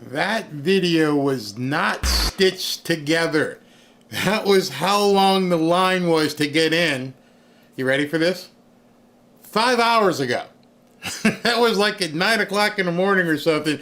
That video was not stitched together. That was how long the line was to get in. You ready for this? 5 hours ago. That was like at 9 o'clock in the morning or something.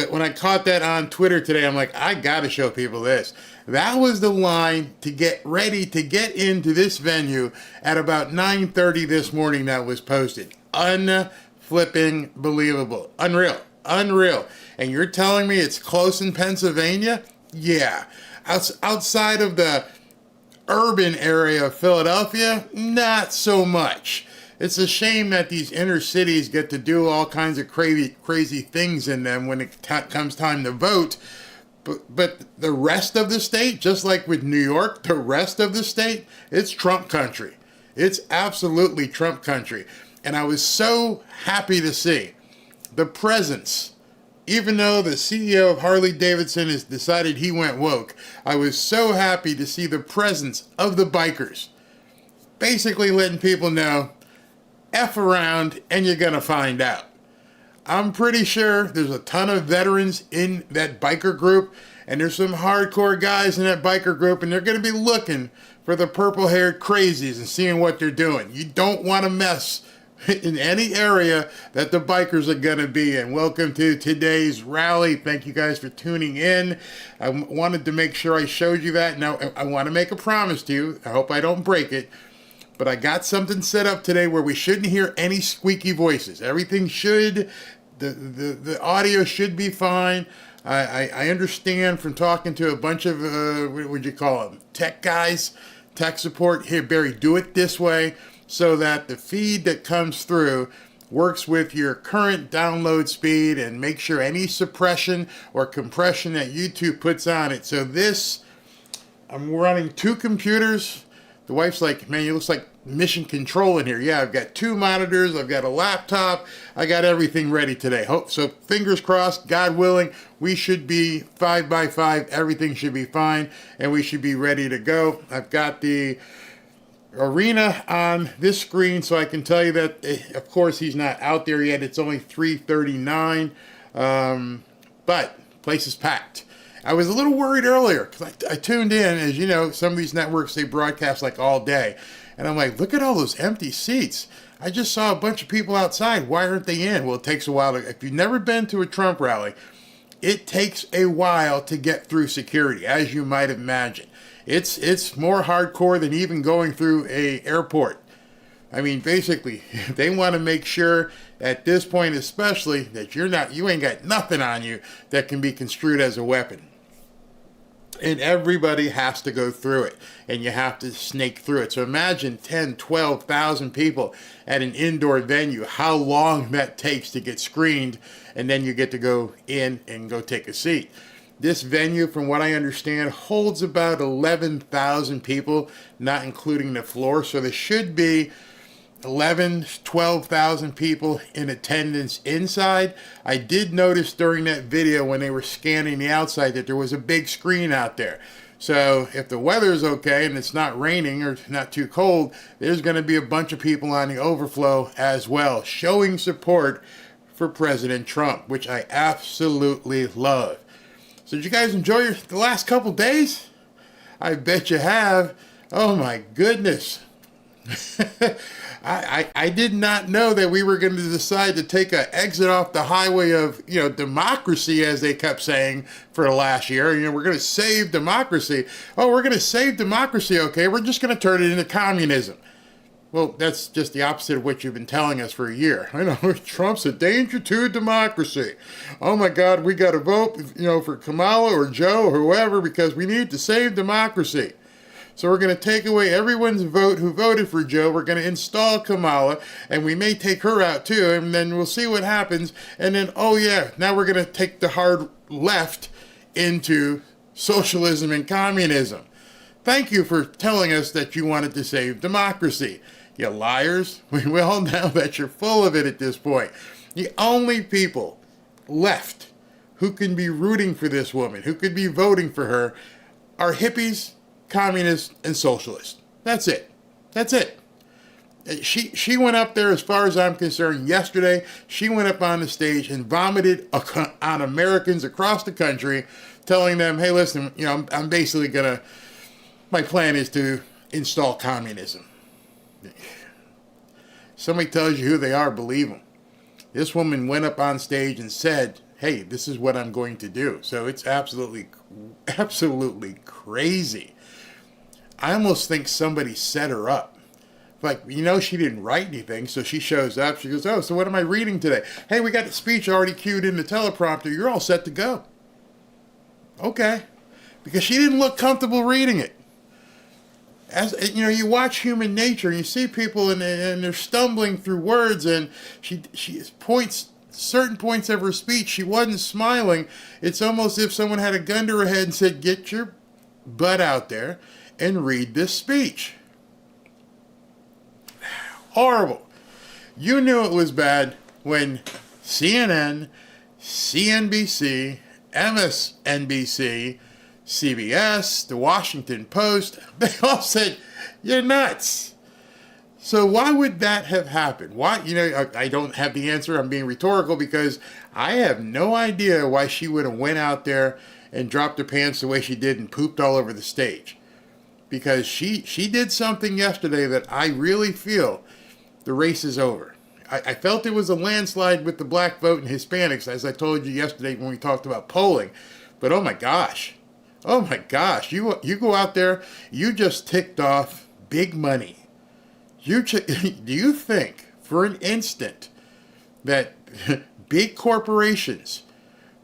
When I caught that on Twitter today, I'm like, I gotta show people this. That was the line to get ready to get into this venue at about 9:30 this morning that was posted. Unflipping believable. Unreal. Unreal. And you're telling me it's close in Pennsylvania? Yeah. Outside of the urban area of Philadelphia, not so much. It's a shame that these inner cities get to do all kinds of crazy things in them when it comes time to vote. But the rest of the state, just like with New York, the rest of the state, it's Trump country. It's absolutely Trump country. And I was so happy to see the presence. Even though the CEO of Harley-Davidson has decided he went woke, I was so happy to see the presence of the bikers. Basically letting people know, F around and you're going to find out. I'm pretty sure there's a ton of veterans in that biker group, and there's some hardcore guys in that biker group, and they're going to be looking for the purple-haired crazies and seeing what they're doing. You don't want to mess in any area that the bikers are going to be in. Welcome to today's rally. Thank you guys for tuning in. I wanted to make sure I showed you that. Now, I want to make a promise to you. I hope I don't break it. But I got something set up today where we shouldn't hear any squeaky voices. Everything should, the audio should be fine. I understand from talking to a bunch of, what would you call them, tech guys, tech support. Here, Barry, do it this way so that the feed that comes through works with your current download speed, and make sure any suppression or compression that YouTube puts on it. So this, I'm running two computers. The wife's like, man, you looks like mission control in here. Yeah, I've got two monitors. I've got a laptop. I got everything ready today. So fingers crossed, God willing, we should be 5x5. Everything should be fine, and we should be ready to go. I've got the arena on this screen, so I can tell you that, of course, he's not out there yet. It's only 3:39, but place is packed. I was a little worried earlier because I tuned in. As you know, some of these networks, they broadcast like all day. And I'm like, look at all those empty seats. I just saw a bunch of people outside. Why aren't they in? Well, it takes a while. If you've never been to a Trump rally, it takes a while to get through security, as you might imagine. It's more hardcore than even going through a airport. I mean, basically, they want to make sure at this point especially that you ain't got nothing on you that can be construed as a weapon. And everybody has to go through it, and you have to snake through it. So imagine 10, 12,000 people at an indoor venue, how long that takes to get screened, and then you get to go in and go take a seat. This venue, from what I understand, holds about 11,000 people, not including the floor. So there should be 12,000 people in attendance inside. I did notice during that video when they were scanning the outside that there was a big screen out there. So if the weather's okay and it's not raining or not too cold, there's going to be a bunch of people on the overflow as well, showing support for President Trump, which I absolutely love. So did you guys enjoy the last couple days? I bet you have. Oh my goodness. I did not know that we were going to decide to take an exit off the highway of, democracy, as they kept saying for the last year. We're going to save democracy. Oh, we're going to save democracy. Okay, we're just going to turn it into communism. Well, that's just the opposite of what you've been telling us for a year. I know, Trump's a danger to democracy. Oh my God, we got to vote, for Kamala or Joe or whoever because we need to save democracy. So we're going to take away everyone's vote who voted for Joe. We're going to install Kamala, and we may take her out too, and then we'll see what happens. And then, oh yeah, now we're going to take the hard left into socialism and communism. Thank you for telling us that you wanted to save democracy. You liars. We all know that you're full of it at this point. The only people left who can be rooting for this woman, who could be voting for her, are hippies, communists, and socialists. That's it. That's it. She went up there, as far as I'm concerned, yesterday. She went up on the stage and vomited on Americans across the country, telling them, hey, listen, I'm basically my plan is to install communism. Somebody tells you who they are, believe them. This woman went up on stage and said, hey, this is what I'm going to do. So it's absolutely crazy. I almost think somebody set her up. Like, she didn't write anything, so she shows up. She goes, oh, so what am I reading today? Hey, we got the speech already queued in the teleprompter. You're all set to go. Okay. Because she didn't look comfortable reading it. As you watch human nature, and you see people and they're stumbling through words, and she points certain points of her speech, she wasn't smiling. It's almost as if someone had a gun to her head and said, get your butt out there and read this speech. Horrible. You knew it was bad when CNN, CNBC, MSNBC, CBS, the Washington Post, they all said, you're nuts. So why would that have happened? Why? I don't have the answer. I'm being rhetorical because I have no idea why she would have went out there and dropped her pants the way she did and pooped all over the stage. Because she did something yesterday that I really feel the race is over. I felt it was a landslide with the black vote and Hispanics, as I told you yesterday when we talked about polling. But oh my gosh, you go out there, you just ticked off big money. Do you think for an instant that big corporations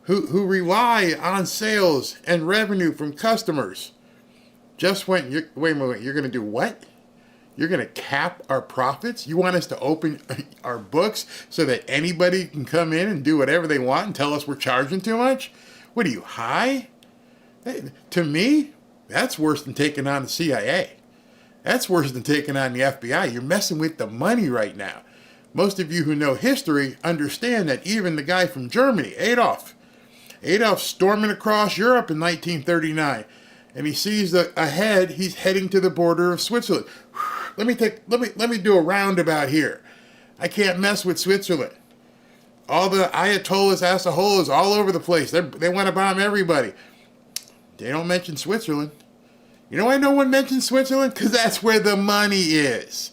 who rely on sales and revenue from customers just went, wait a moment, you're going to do what? You're going to cap our profits? You want us to open our books so that anybody can come in and do whatever they want and tell us we're charging too much? What are you, high? To me, that's worse than taking on the CIA. That's worse than taking on the FBI. You're messing with the money right now. Most of you who know history understand that even the guy from Germany, Adolf storming across Europe in 1939, and he sees ahead, he's heading to the border of Switzerland. Let me do a roundabout here. I can't mess with Switzerland. All the Ayatollahs, assholes all over the place. They want to bomb everybody. They don't mention Switzerland. You know why no one mentions Switzerland? Because that's where the money is.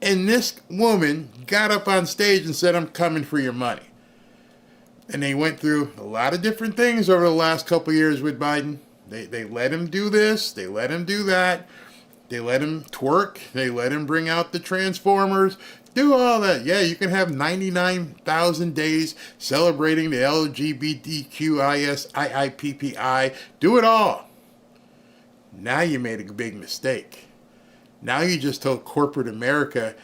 And this woman got up on stage and said, I'm coming for your money. And they went through a lot of different things over the last couple of years with Biden. They let him do this. They let him do that. They let him twerk. They let him bring out the Transformers. Do all that. Yeah, you can have 99,000 days celebrating the LGBTQISIIPPI. Do it all. Now you made a big mistake. Now you just told corporate America,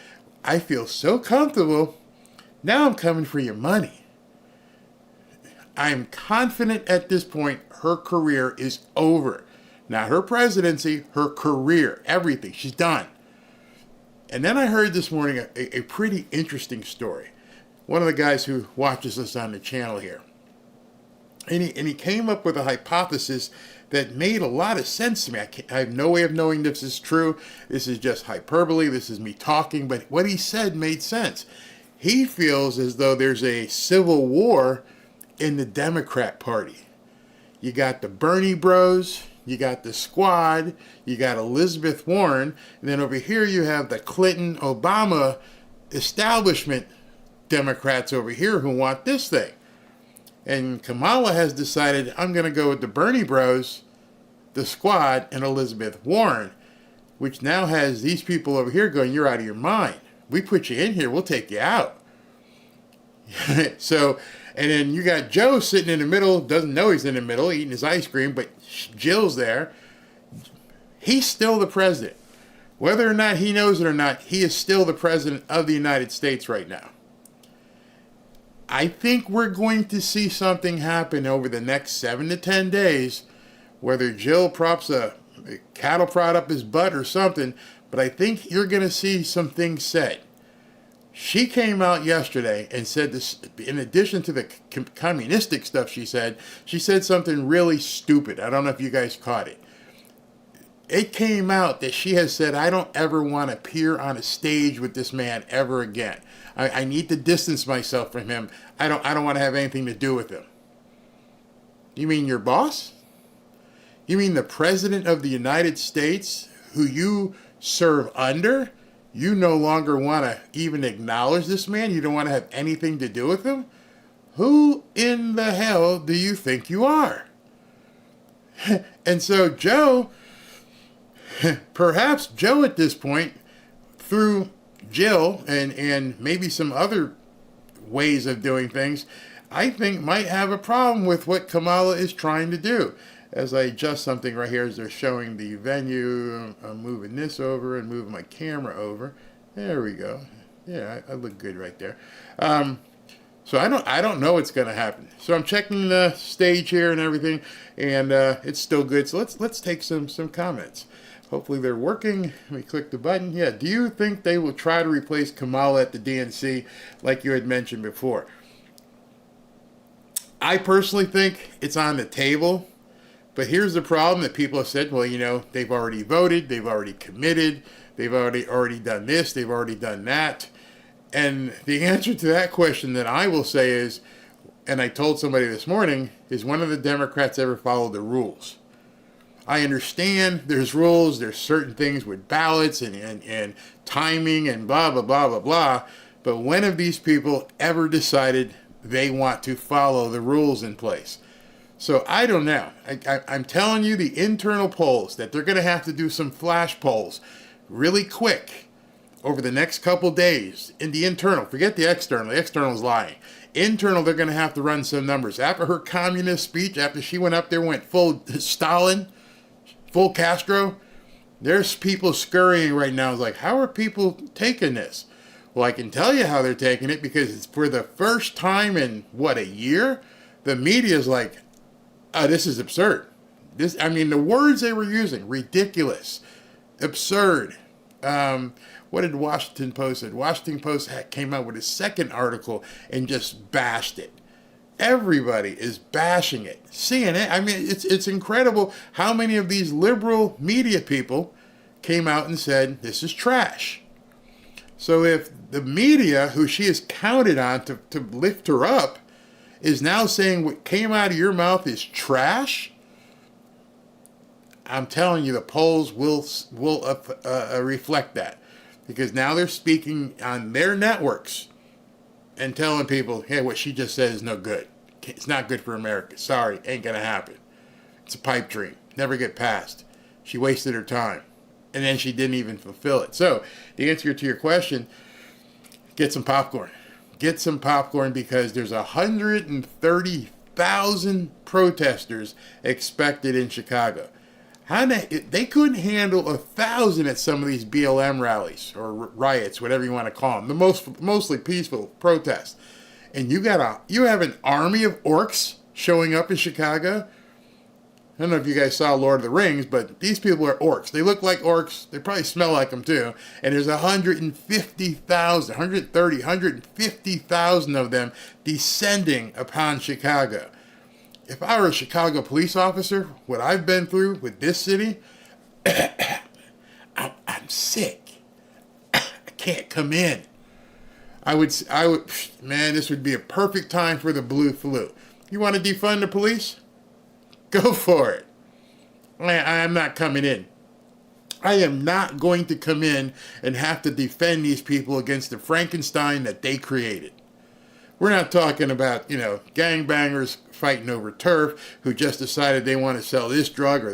I feel so comfortable. Now I'm coming for your money. I am confident at this point her career is over. Not her presidency, her career, everything. She's done. And then I heard this morning a pretty interesting story. One of the guys who watches us on the channel here. And he came up with a hypothesis that made a lot of sense to me. I have no way of knowing this is true. This is just hyperbole. This is me talking. But what he said made sense. He feels as though there's a civil war in the Democrat Party. You got the Bernie bros. You got the squad, you got Elizabeth Warren, and then over here you have the Clinton, Obama establishment Democrats over here who want this thing. And Kamala has decided, I'm going to go with the Bernie bros, the squad, and Elizabeth Warren, which now has these people over here going, you're out of your mind. We put you in here, we'll take you out. So, and then you got Joe sitting in the middle, doesn't know he's in the middle, eating his ice cream, but Jill's there. He's still the president. Whether or not he knows it or not, he is still the president of the United States right now. I think we're going to see something happen over the next 7 to 10 days, whether Jill props a cattle prod up his butt or something, but I think you're going to see some things said. She came out yesterday and said this, in addition to the communistic stuff she said something really stupid. I don't know if you guys caught it. it came out that she has said, I don't ever want to appear on a stage with this man ever again. I need to distance myself from him. I don't want to have anything to do with him. You mean your boss? You mean the President of the United States, who you serve under? You no longer want to even acknowledge this man? You don't want to have anything to do with him? Who in the hell do you think you are? And so Joe, perhaps Joe at this point, through Jill and maybe some other ways of doing things, I think might have a problem with what Kamala is trying to do. As I adjust something right here as they're showing the venue, I'm moving this over and moving my camera over. There we go. Yeah, I look good right there. So I don't know what's going to happen. So I'm checking the stage here and everything, and it's still good. So let's take some comments. Hopefully they're working. Let me click the button. Yeah. Do you think they will try to replace Kamala at the DNC like you had mentioned before? I personally think it's on the table. But here's the problem that people have said, well, they've already voted, they've already committed, they've already done this, they've already done that. And the answer to that question that I will say is, and I told somebody this morning, is one of the Democrats ever followed the rules? I understand there's rules, there's certain things with ballots and timing and blah, blah, blah, blah, blah. But when have these people ever decided they want to follow the rules in place? So I don't know. I'm telling you the internal polls that they're going to have to do some flash polls really quick over the next couple days. In the internal, forget the external. The external is lying. Internal, they're going to have to run some numbers. After her communist speech, after she went up there, went full Stalin, full Castro, there's people scurrying right now. It's like, how are people taking this? Well, I can tell you how they're taking it, because it's for the first time in, a year? The media is like, this is absurd. The words they were using, ridiculous, absurd. What did Washington Post say? Washington Post came out with a second article and just bashed it. Everybody is bashing it. CNN, it's incredible how many of these liberal media people came out and said, this is trash. So if the media, who she has counted on to lift her up, is now saying what came out of your mouth is trash, I'm telling you the polls will reflect that. Because now they're speaking on their networks and telling people, hey, what she just said is no good. It's not good for America. Sorry, ain't going to happen. It's a pipe dream. Never get passed. She wasted her time. And then she didn't even fulfill it. So, the answer to your question, get some popcorn. Get some popcorn, because there's 130,000 protesters expected in Chicago. They couldn't handle 1,000 at some of these BLM rallies or riots, whatever you want to call them. The mostly peaceful protests. And you have an army of orcs showing up in Chicago. I don't know if you guys saw Lord of the Rings, but these people are orcs. They look like orcs. They probably smell like them too. And there's 150,000, 130, 150,000 of them descending upon Chicago. If I were a Chicago police officer, what I've been through with this city, I'm sick. I can't come in. I would, man, this would be a perfect time for the blue flu. You want to defund the police? Go for it. I am not coming in. I am not going to come in and have to defend these people against the Frankenstein that they created. We're not talking about, gangbangers fighting over turf who just decided they want to sell this drug or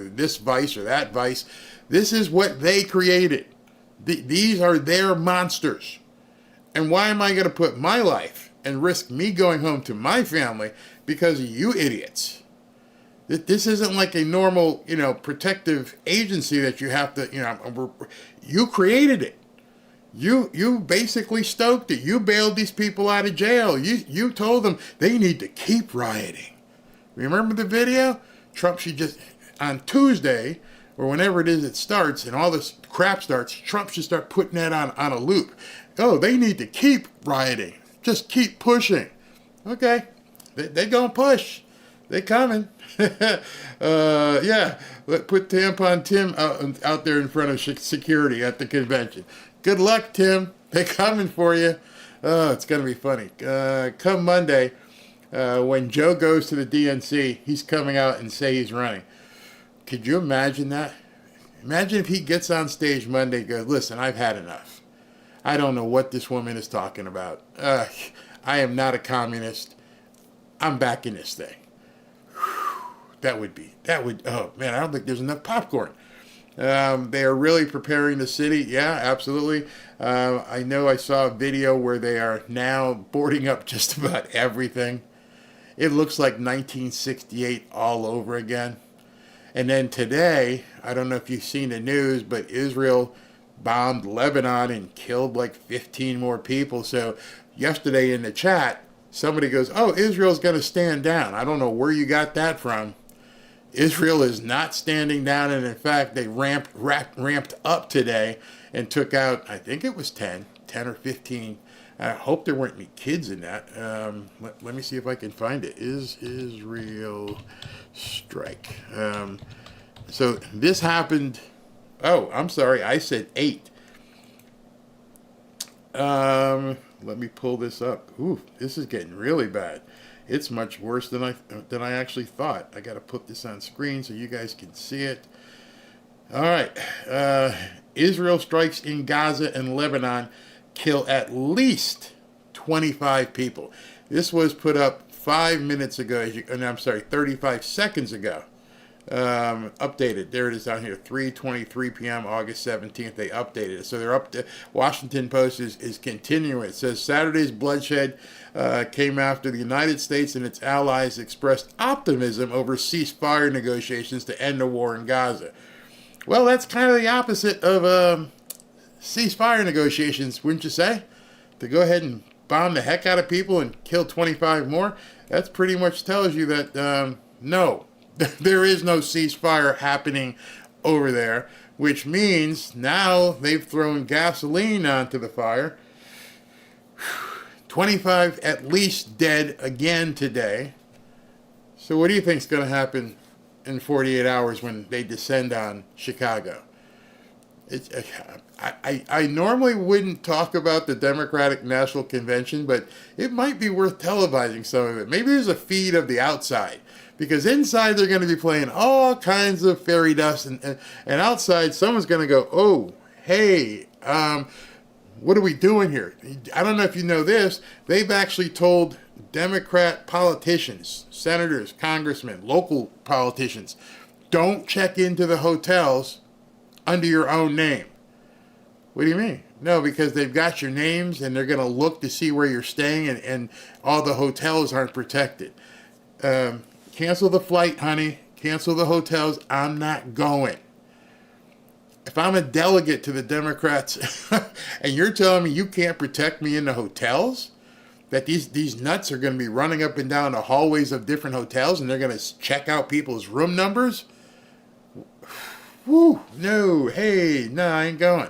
this vice or that vice. This is what they created. These are their monsters. And why am I going to put my life and risk me going home to my family because of you idiots? This isn't like a normal, protective agency that you have to, you created it. You basically stoked it. You bailed these people out of jail. You told them they need to keep rioting. Remember the video? Trump should just, on Tuesday, or whenever it is it starts, and all this crap starts, Trump should start putting that on a loop. Oh, they need to keep rioting. Just keep pushing. Okay, they're going to push. They coming. Yeah, put Tampon Tim out there in front of security at the convention. Good luck, Tim. They coming for you. Oh, it's going to be funny. Come Monday, when Joe goes to the DNC, he's coming out and say he's running. Could you imagine that? Imagine if he gets on stage Monday and goes, listen, I've had enough. I don't know what this woman is talking about. I am not a communist. I'm back in this thing. Oh man, I don't think there's enough popcorn. They are really preparing the city. Yeah, absolutely. I know I saw a video where they are now boarding up just about everything. It looks like 1968 all over again. And then today, I don't know if you've seen the news, but Israel bombed Lebanon and killed like 15 more people. So yesterday in the chat, somebody goes, oh, Israel's going to stand down. I don't know where you got that from. Israel is not standing down, and in fact, they ramped up today and took out, I think it was 10 or 15. I hope there weren't any kids in that. Let me see if I can find it. Is Israel strike? So this happened. Oh, I'm sorry. I said 8. Let me pull this up. Ooh, this is getting really bad. It's much worse than I actually thought. I got to put this on screen so you guys can see it. All right. Israel strikes in Gaza and Lebanon kill at least 25 people. This was put up 5 minutes ago. 35 seconds ago. Updated. There it is down here. 3:23 p.m. August 17th. They updated it. So they're up to Washington Post is continuing. It says Saturday's bloodshed came after the United States and its allies expressed optimism over ceasefire negotiations to end the war in Gaza. Well, that's kind of the opposite of ceasefire negotiations, wouldn't you say? To go ahead and bomb the heck out of people and kill 25 more? That pretty much tells you that no. There is no ceasefire happening over there, which means now they've thrown gasoline onto the fire. 25 at least dead again today. So what do you think is going to happen in 48 hours when they descend on Chicago? I normally wouldn't talk about the Democratic National Convention, but it might be worth televising some of it. Maybe there's a feed of the outside. Because inside they're going to be playing all kinds of fairy dust, and outside someone's going to go, oh, hey, what are we doing here? I don't know if you know this. They've actually told Democrat politicians, senators, congressmen, local politicians, don't check into the hotels under your own name. What do you mean? No, because they've got your names and they're going to look to see where you're staying, and all the hotels aren't protected. Cancel the flight, honey. Cancel the hotels. I'm not going. If I'm a delegate to the Democrats and you're telling me you can't protect me in the hotels, that these nuts are going to be running up and down the hallways of different hotels and they're going to check out people's room numbers? Whew, no, hey, no, I ain't going.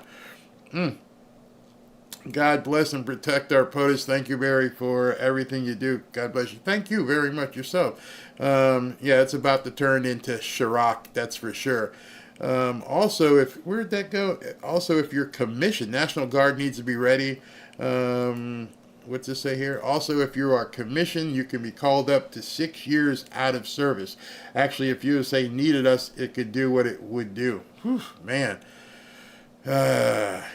God bless and protect our POTUS. Thank you, Barry, for everything you do. God bless you. Thank you very much yourself. Yeah, it's about to turn into Chirac, that's for sure. Also, where'd that go? Also, if you're commissioned, National Guard needs to be ready. What's this say here? Also, if you are commissioned, you can be called up to 6 years out of service. Actually, if USA needed us, it could do what it would do. Whew, man.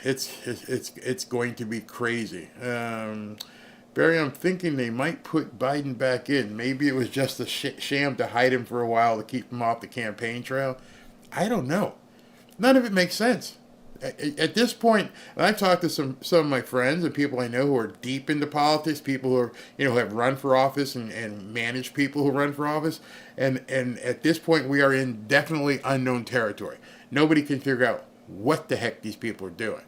It's going to be crazy. Barry, I'm thinking they might put Biden back in. Maybe it was just a sham to hide him for a while to keep him off the campaign trail. I don't know. None of it makes sense. At this point, and I've talked to some of my friends and people I know who are deep into politics, people who are, have run for office and managed people who run for office, and at this point we are in definitely unknown territory. Nobody can figure out what the heck these people are doing.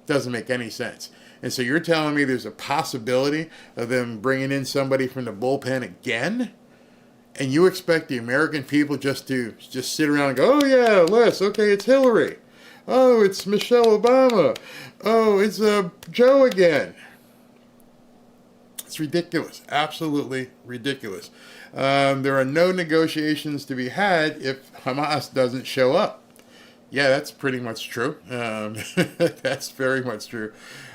Doesn't make any sense. And so you're telling me there's a possibility of them bringing in somebody from the bullpen again? And you expect the American people just to sit around and go, oh yeah, Les, okay, it's Hillary. Oh, it's Michelle Obama. Oh, it's Joe again. It's ridiculous. Absolutely ridiculous. There are no negotiations to be had if Hamas doesn't show up. Yeah, that's pretty much true. That's very much true.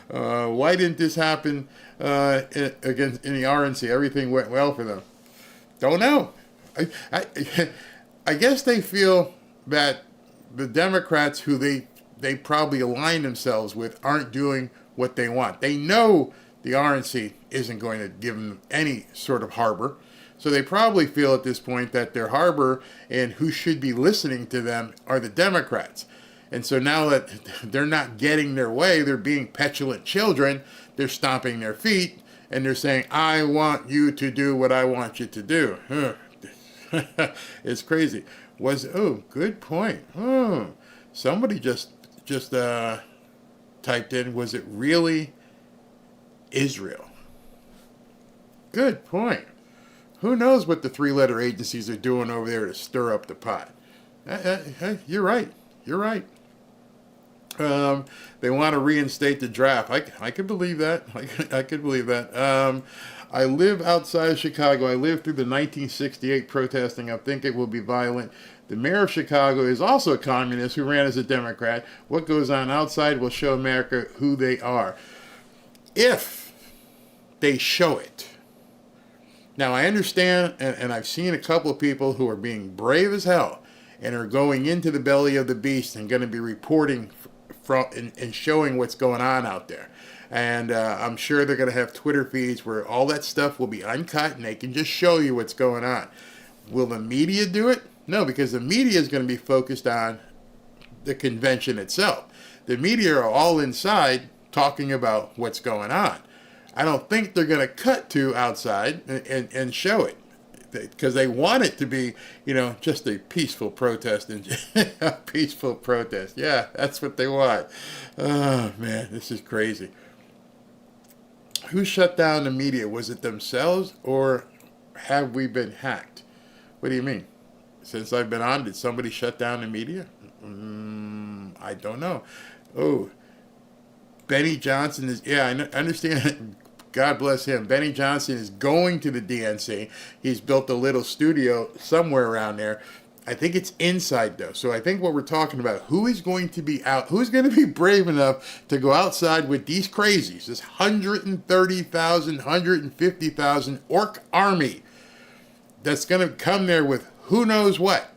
Why didn't this happen against in the RNC? Everything went well for them. Don't know. I guess they feel that the Democrats who they probably align themselves with aren't doing what they want. They know the RNC isn't going to give them any sort of harbor. So they probably feel at this point that their harbor and who should be listening to them are the Democrats. And so now that they're not getting their way, they're being petulant children, they're stomping their feet, and they're saying, I want you to do what I want you to do. It's crazy. Good point. Somebody just typed in, was it really Israel? Good point. Who knows what the three-letter agencies are doing over there to stir up the pot? You're right. You're right. They want to reinstate the draft. I could believe that. I could believe that. I live outside of Chicago. I lived through the 1968 protesting. I think it will be violent. The mayor of Chicago is also a communist who ran as a Democrat. What goes on outside will show America who they are. If they show it. Now, I understand, and I've seen a couple of people who are being brave as hell and are going into the belly of the beast and going to be reporting from and showing what's going on out there. And I'm sure they're going to have Twitter feeds where all that stuff will be uncut and they can just show you what's going on. Will the media do it? No, because the media is going to be focused on the convention itself. The media are all inside talking about what's going on. I don't think they're going to cut to outside and show it because they want it to be, just a peaceful protest and a peaceful protest. Yeah, that's what they want. Oh, man, this is crazy. Who shut down the media? Was it themselves or have we been hacked? What do you mean? Since I've been on, did somebody shut down the media? I don't know. Oh, Benny Johnson is, I understand. God bless him. Benny Johnson is going to the DNC. He's built a little studio somewhere around there. I think it's inside, though. So I think what we're talking about, who is going to be out, who's going to be brave enough to go outside with these crazies, this 130,000, 150,000 orc army that's going to come there with who knows what.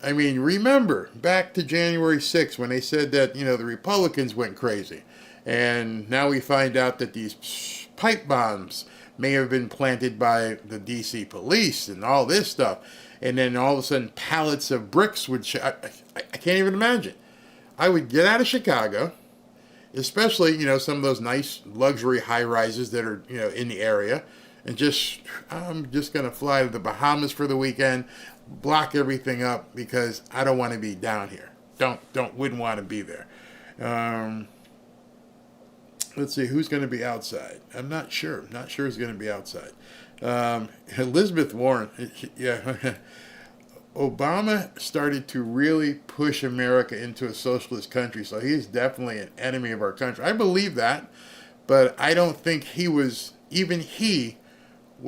I mean, remember back to January 6th when they said that, the Republicans went crazy. And now we find out that these pipe bombs may have been planted by the D.C. police and all this stuff. And then all of a sudden pallets of bricks would I can't even imagine. I would get out of Chicago, especially, some of those nice luxury high-rises that are, in the area, and I'm just going to fly to the Bahamas for the weekend, block everything up because I don't want to be down here. Wouldn't want to be there. Let's see, who's going to be outside? I'm not sure. Not sure who's going to be outside. Elizabeth Warren, Obama started to really push America into a socialist country, so he's definitely an enemy of our country. I believe that, but I don't think he was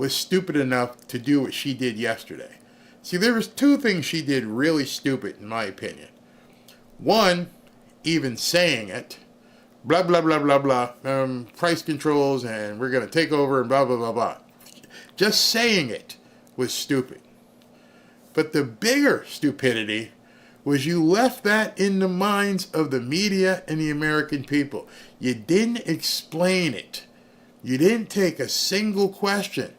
stupid enough to do what she did yesterday. See, there was two things she did really stupid, in my opinion. One, even saying it. Blah, blah, blah, blah, blah. Price controls and we're going to take over and blah, blah, blah, blah. Just saying it was stupid. But the bigger stupidity was you left that in the minds of the media and the American people. You didn't explain it. You didn't take a single question.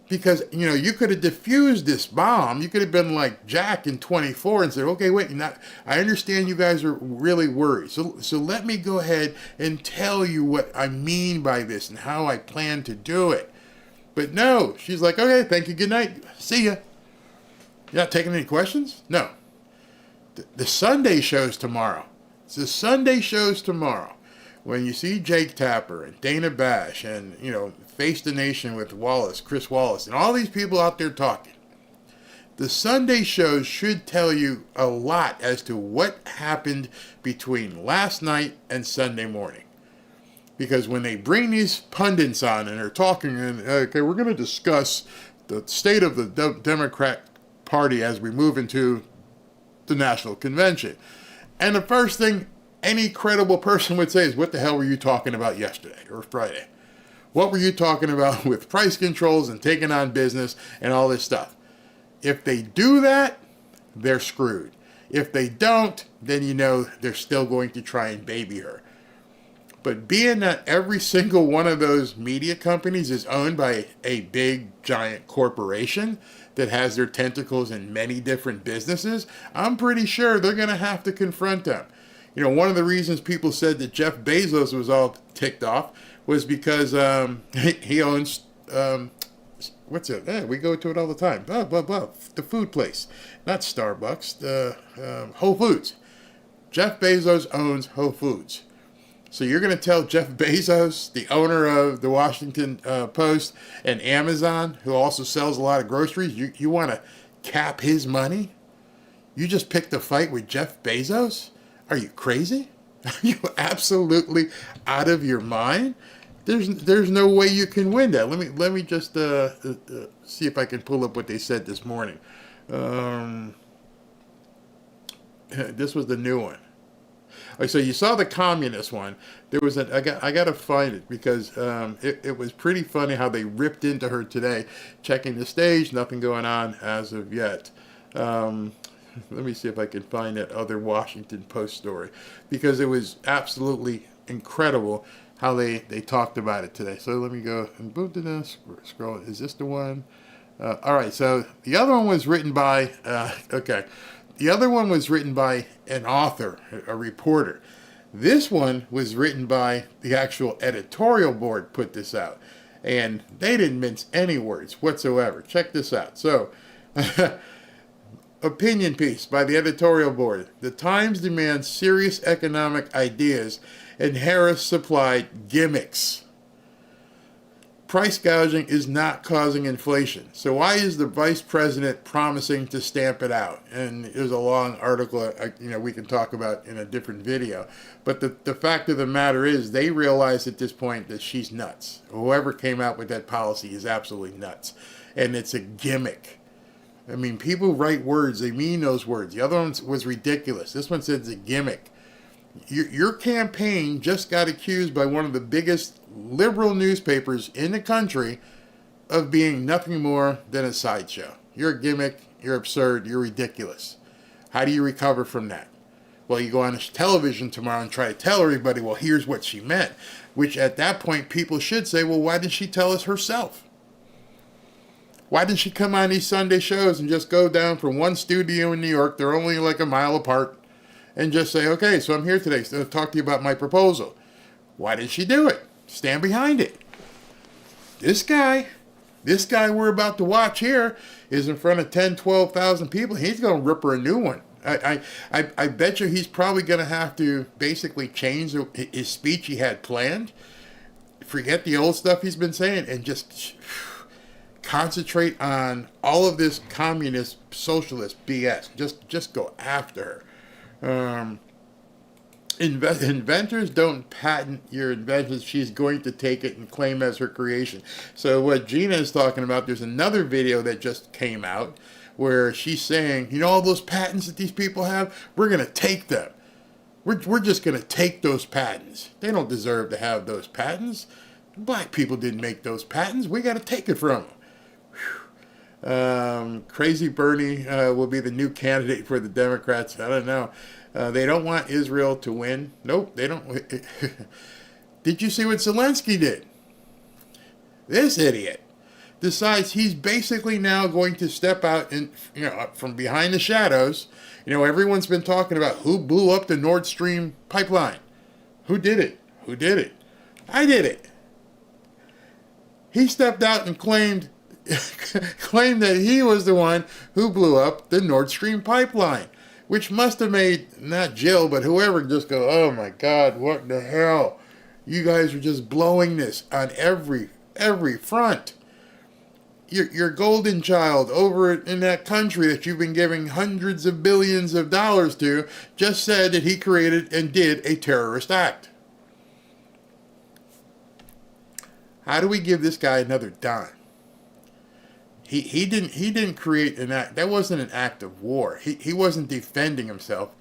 Because, you could have diffused this bomb. You could have been like Jack in 24 and said, okay, wait, I understand you guys are really worried. So let me go ahead and tell you what I mean by this and how I plan to do it. But no, she's like, okay, thank you, good night, see ya. You're not taking any questions? No. The Sunday show's tomorrow. It's the Sunday show's tomorrow. When you see Jake Tapper and Dana Bash and, Face the Nation with Chris Wallace, and all these people out there talking, the Sunday shows should tell you a lot as to what happened between last night and Sunday morning. Because when they bring these pundits on and they're talking, and okay, we're going to discuss the state of the Democrat Party as we move into the national convention. And the first thing any credible person would say is, what the hell were you talking about yesterday or Friday? What were you talking about with price controls and taking on business and all this stuff? If they do that, they're screwed. If they don't, then you know they're still going to try and baby her. But being that every single one of those media companies is owned by a big, giant corporation that has their tentacles in many different businesses, I'm pretty sure they're going to have to confront them. You know, one of the reasons people said that Jeff Bezos was all ticked off was because he owns, what's it? We go to it all the time. Blah, blah, blah. The food place. Not Starbucks. The Whole Foods. Jeff Bezos owns Whole Foods. So you're going to tell Jeff Bezos, the owner of the Washington Post and Amazon, who also sells a lot of groceries, you want to cap his money? You just picked a fight with Jeff Bezos? Are you crazy? Are you absolutely out of your mind? There's no way you can win that. Let me just see if I can pull up what they said this morning. This was the new one. So you saw the communist one. There was I got to find it because it was pretty funny how they ripped into her today. Checking the stage, nothing going on as of yet. Let me see if I can find that other Washington Post story because it was absolutely incredible how they talked about it today. So let me go and boom to this. Scroll. Is this the one? All right. So the other one was written by. The other one was written by an author, a reporter. This one was written by the actual editorial board put this out. And they didn't mince any words whatsoever. Check this out. So, opinion piece by the editorial board. The Times demands serious economic ideas and Harris supplied gimmicks. Price gouging is not causing inflation. So why is the vice president promising to stamp it out? And there's a long article, we can talk about in a different video. But the fact of the matter is they realize at this point that she's nuts. Whoever came out with that policy is absolutely nuts. And it's a gimmick. I mean, people write words. They mean those words. The other one was ridiculous. This one said it's a gimmick. Your campaign just got accused by one of the biggest liberal newspapers in the country of being nothing more than a sideshow. You're a gimmick, you're absurd, you're ridiculous. How do you recover from that? Well, you go on television tomorrow and try to tell everybody, well, here's what she meant. Which at that point, people should say, well, why didn't she tell us herself? Why didn't she come on these Sunday shows and just go down from one studio in New York, they're only like a mile apart, and just say, okay, so I'm here today to talk to you about my proposal. Why did she do it? Stand behind it. This guy we're about to watch here is in front of 10, 12,000 people. He's going to rip her a new one. I bet you he's probably going to have to basically change his speech he had planned. Forget the old stuff he's been saying and just concentrate on all of this communist, socialist BS. Just go after her. Inventors don't patent your inventions. She's going to take it and claim as her creation. So what Gina is talking about, there's another video that just came out where she's saying, you know, all those patents that these people have, we're going to take them. We're just going to take those patents. They don't deserve to have those patents. Black people didn't make those patents. We got to take it from them. Crazy Bernie will be the new candidate for the Democrats. I don't know. They don't want Israel to win. Nope, they don't. Did you see what Zelensky did? This idiot decides he's basically now going to step out and, from behind the shadows. Everyone's been talking about who blew up the Nord Stream pipeline. Who did it? Who did it? I did it. He stepped out and claimed that he was the one who blew up the Nord Stream pipeline, which must have made not Jill, but whoever just go, oh my God, what the hell? You guys are just blowing this on every front. Your golden child over in that country that you've been giving hundreds of billions of dollars to just said that he created and did a terrorist act. How do we give this guy another dime? He didn't create an act. That wasn't an act of war. He wasn't defending himself.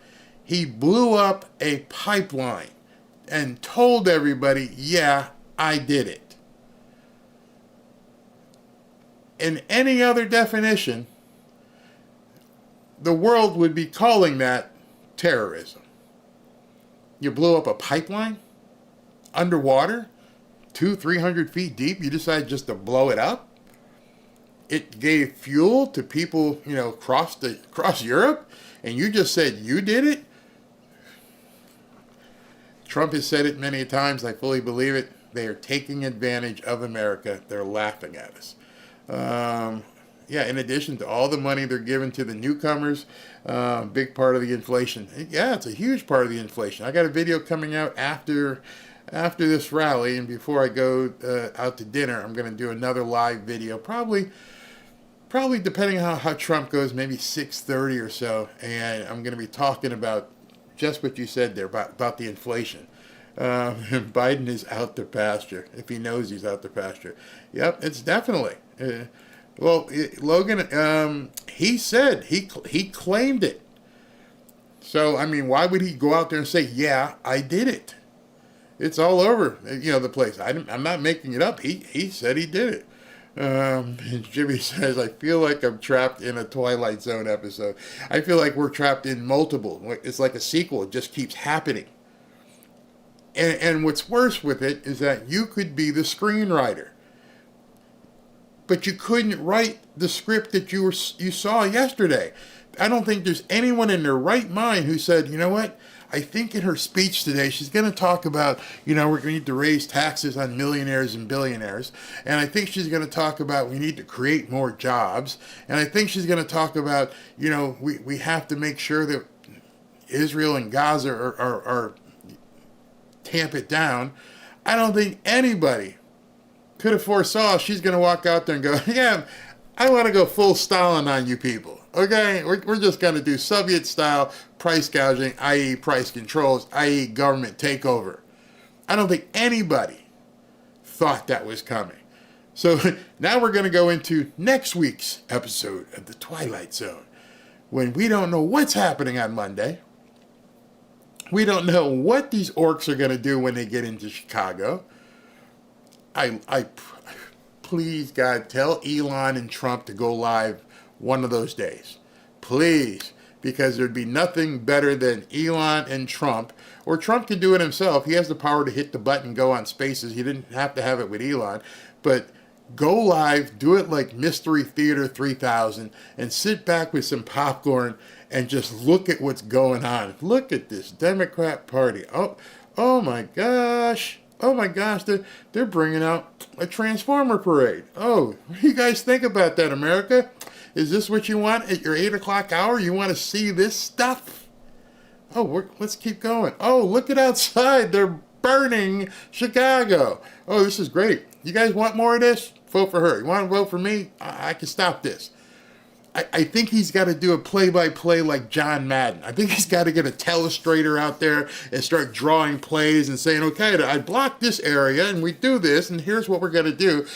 He blew up a pipeline and told everybody, yeah, I did it. In any other definition, the world would be calling that terrorism. You blew up a pipeline underwater, 200-300 feet deep. You decide just to blow it up. It gave fuel to people, across Europe, and you just said you did it. Trump has said it many times. I fully believe it. They are taking advantage of America. They're laughing at us. In addition to all the money they're giving to the newcomers, big part of the inflation. Yeah, it's a huge part of the inflation. I got a video coming out after this rally, and before I go out to dinner, I'm going to do another live video, probably depending on how Trump goes, maybe 6:30 or so, and I'm going to be talking about just what you said there about the inflation. Biden is out to pasture, if he knows he's out to pasture. Yep, it's definitely. Logan, he said, he claimed it. So, I mean, why would he go out there and say, yeah, I did it? It's all over, the place. I'm not making it up. He said he did it. And Jimmy says, I feel like I'm trapped in a Twilight Zone episode. I feel like we're trapped in multiple. It's like a sequel. It just keeps happening. And what's worse with it is that you could be the screenwriter, but you couldn't write the script that you saw yesterday. I don't think there's anyone in their right mind who said, you know what? I think in her speech today, she's going to talk about, we're going to need to raise taxes on millionaires and billionaires. And I think she's going to talk about we need to create more jobs. And I think she's going to talk about, we have to make sure that Israel and Gaza are tamp it down. I don't think anybody could have foresaw she's going to walk out there and go, yeah, I want to go full Stalin on you people. Okay, we're just going to do Soviet-style price gouging, i.e. price controls, i.e. government takeover. I don't think anybody thought that was coming. So now we're going to go into next week's episode of The Twilight Zone, when we don't know what's happening on Monday. We don't know what these orcs are going to do when they get into Chicago. I please, God, tell Elon and Trump to go live one of those days. Please. Because there'd be nothing better than Elon and Trump. Or Trump can do it himself. He has the power to hit the button and go on Spaces. He didn't have to have it with Elon. But go live, do it like Mystery Theater 3000, and sit back with some popcorn and just look at what's going on. Look at this Democrat Party. Oh my gosh. Oh my gosh, they're bringing out a Transformer parade. Oh, what do you guys think about that, America? Is this what you want at your 8 o'clock hour? You want to see this stuff? Oh, let's keep going. Oh, look at outside. They're burning Chicago. Oh, this is great. You guys want more of this? Vote for her. You want to vote for me? I can stop this. I think he's got to do a play-by-play like John Madden. I think he's got to get a telestrator out there and start drawing plays and saying, okay, I blocked this area and we do this and here's what we're going to do.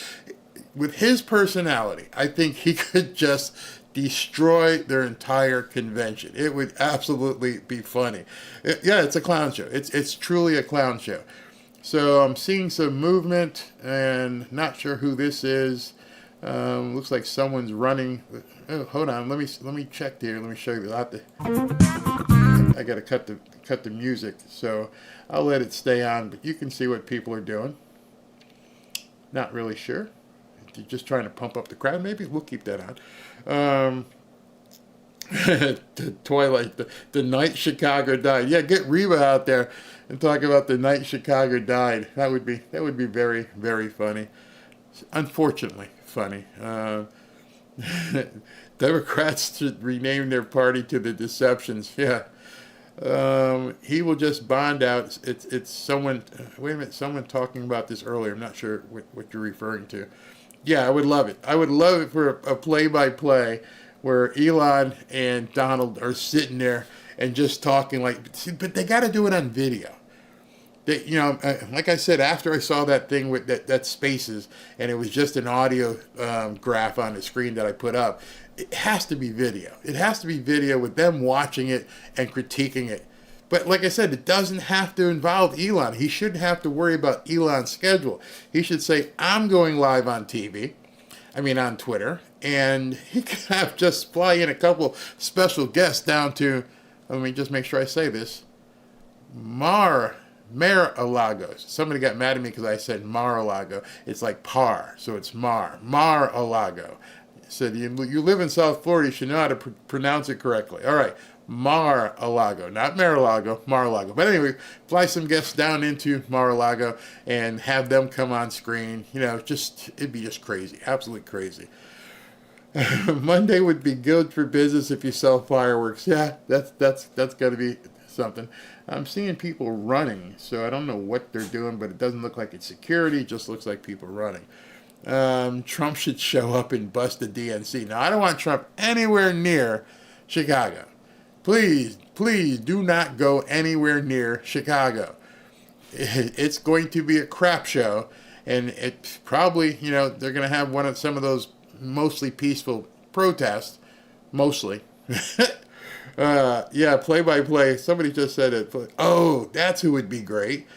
With his personality, I think he could just destroy their entire convention. It would absolutely be funny. It's a clown show. It's truly a clown show. So I'm seeing some movement and not sure who this is. Looks like someone's running. Oh, hold on. Let me check here. Let me show you. I got to cut the music, so I'll let it stay on. But you can see what people are doing. Not really sure. They're just trying to pump up the crowd. Maybe we'll keep that on. The Twilight, the night Chicago died. Yeah, get Reba out there and talk about the night Chicago died. That would be very, very funny. Unfortunately funny. Democrats should rename their party to the Deceptions. Yeah. He will just bond out. It's someone. Wait a minute. Someone talking about this earlier. I'm not sure what you're referring to. Yeah, I would love it. I would love it for a play-by-play where Elon and Donald are sitting there and just talking but they got to do it on video. They, like I said, after I saw that thing with that spaces, and it was just an audio graph on the screen that I put up, it has to be video. It has to be video with them watching it and critiquing it. But like I said, it doesn't have to involve Elon. He shouldn't have to worry about Elon's schedule. He should say, I'm going live on TV. On Twitter. And he could have just fly in a couple special guests down to, let me just make sure I say this, Mar-a-Lago. Somebody got mad at me because I said Mar-a-Lago. It's like par, so it's Mar-a-Lago. Said, you live in South Florida, you should know how to pronounce it correctly. All right, Mar-a-Lago, not Mar-a-Lago, Mar-a-Lago. But anyway, fly some guests down into Mar-a-Lago and have them come on screen. It'd be just crazy, absolutely crazy. Monday would be good for business if you sell fireworks. Yeah, that's got to be something. I'm seeing people running, so I don't know what they're doing, but it doesn't look like it's security. It just looks like people running. Trump should show up and bust the DNC. Now, I don't want Trump anywhere near Chicago. Please do not go anywhere near Chicago. It's going to be a crap show, and it probably, they're going to have some of those mostly peaceful protests, mostly. Play-by-play. Somebody just said it. Oh, that's who would be great.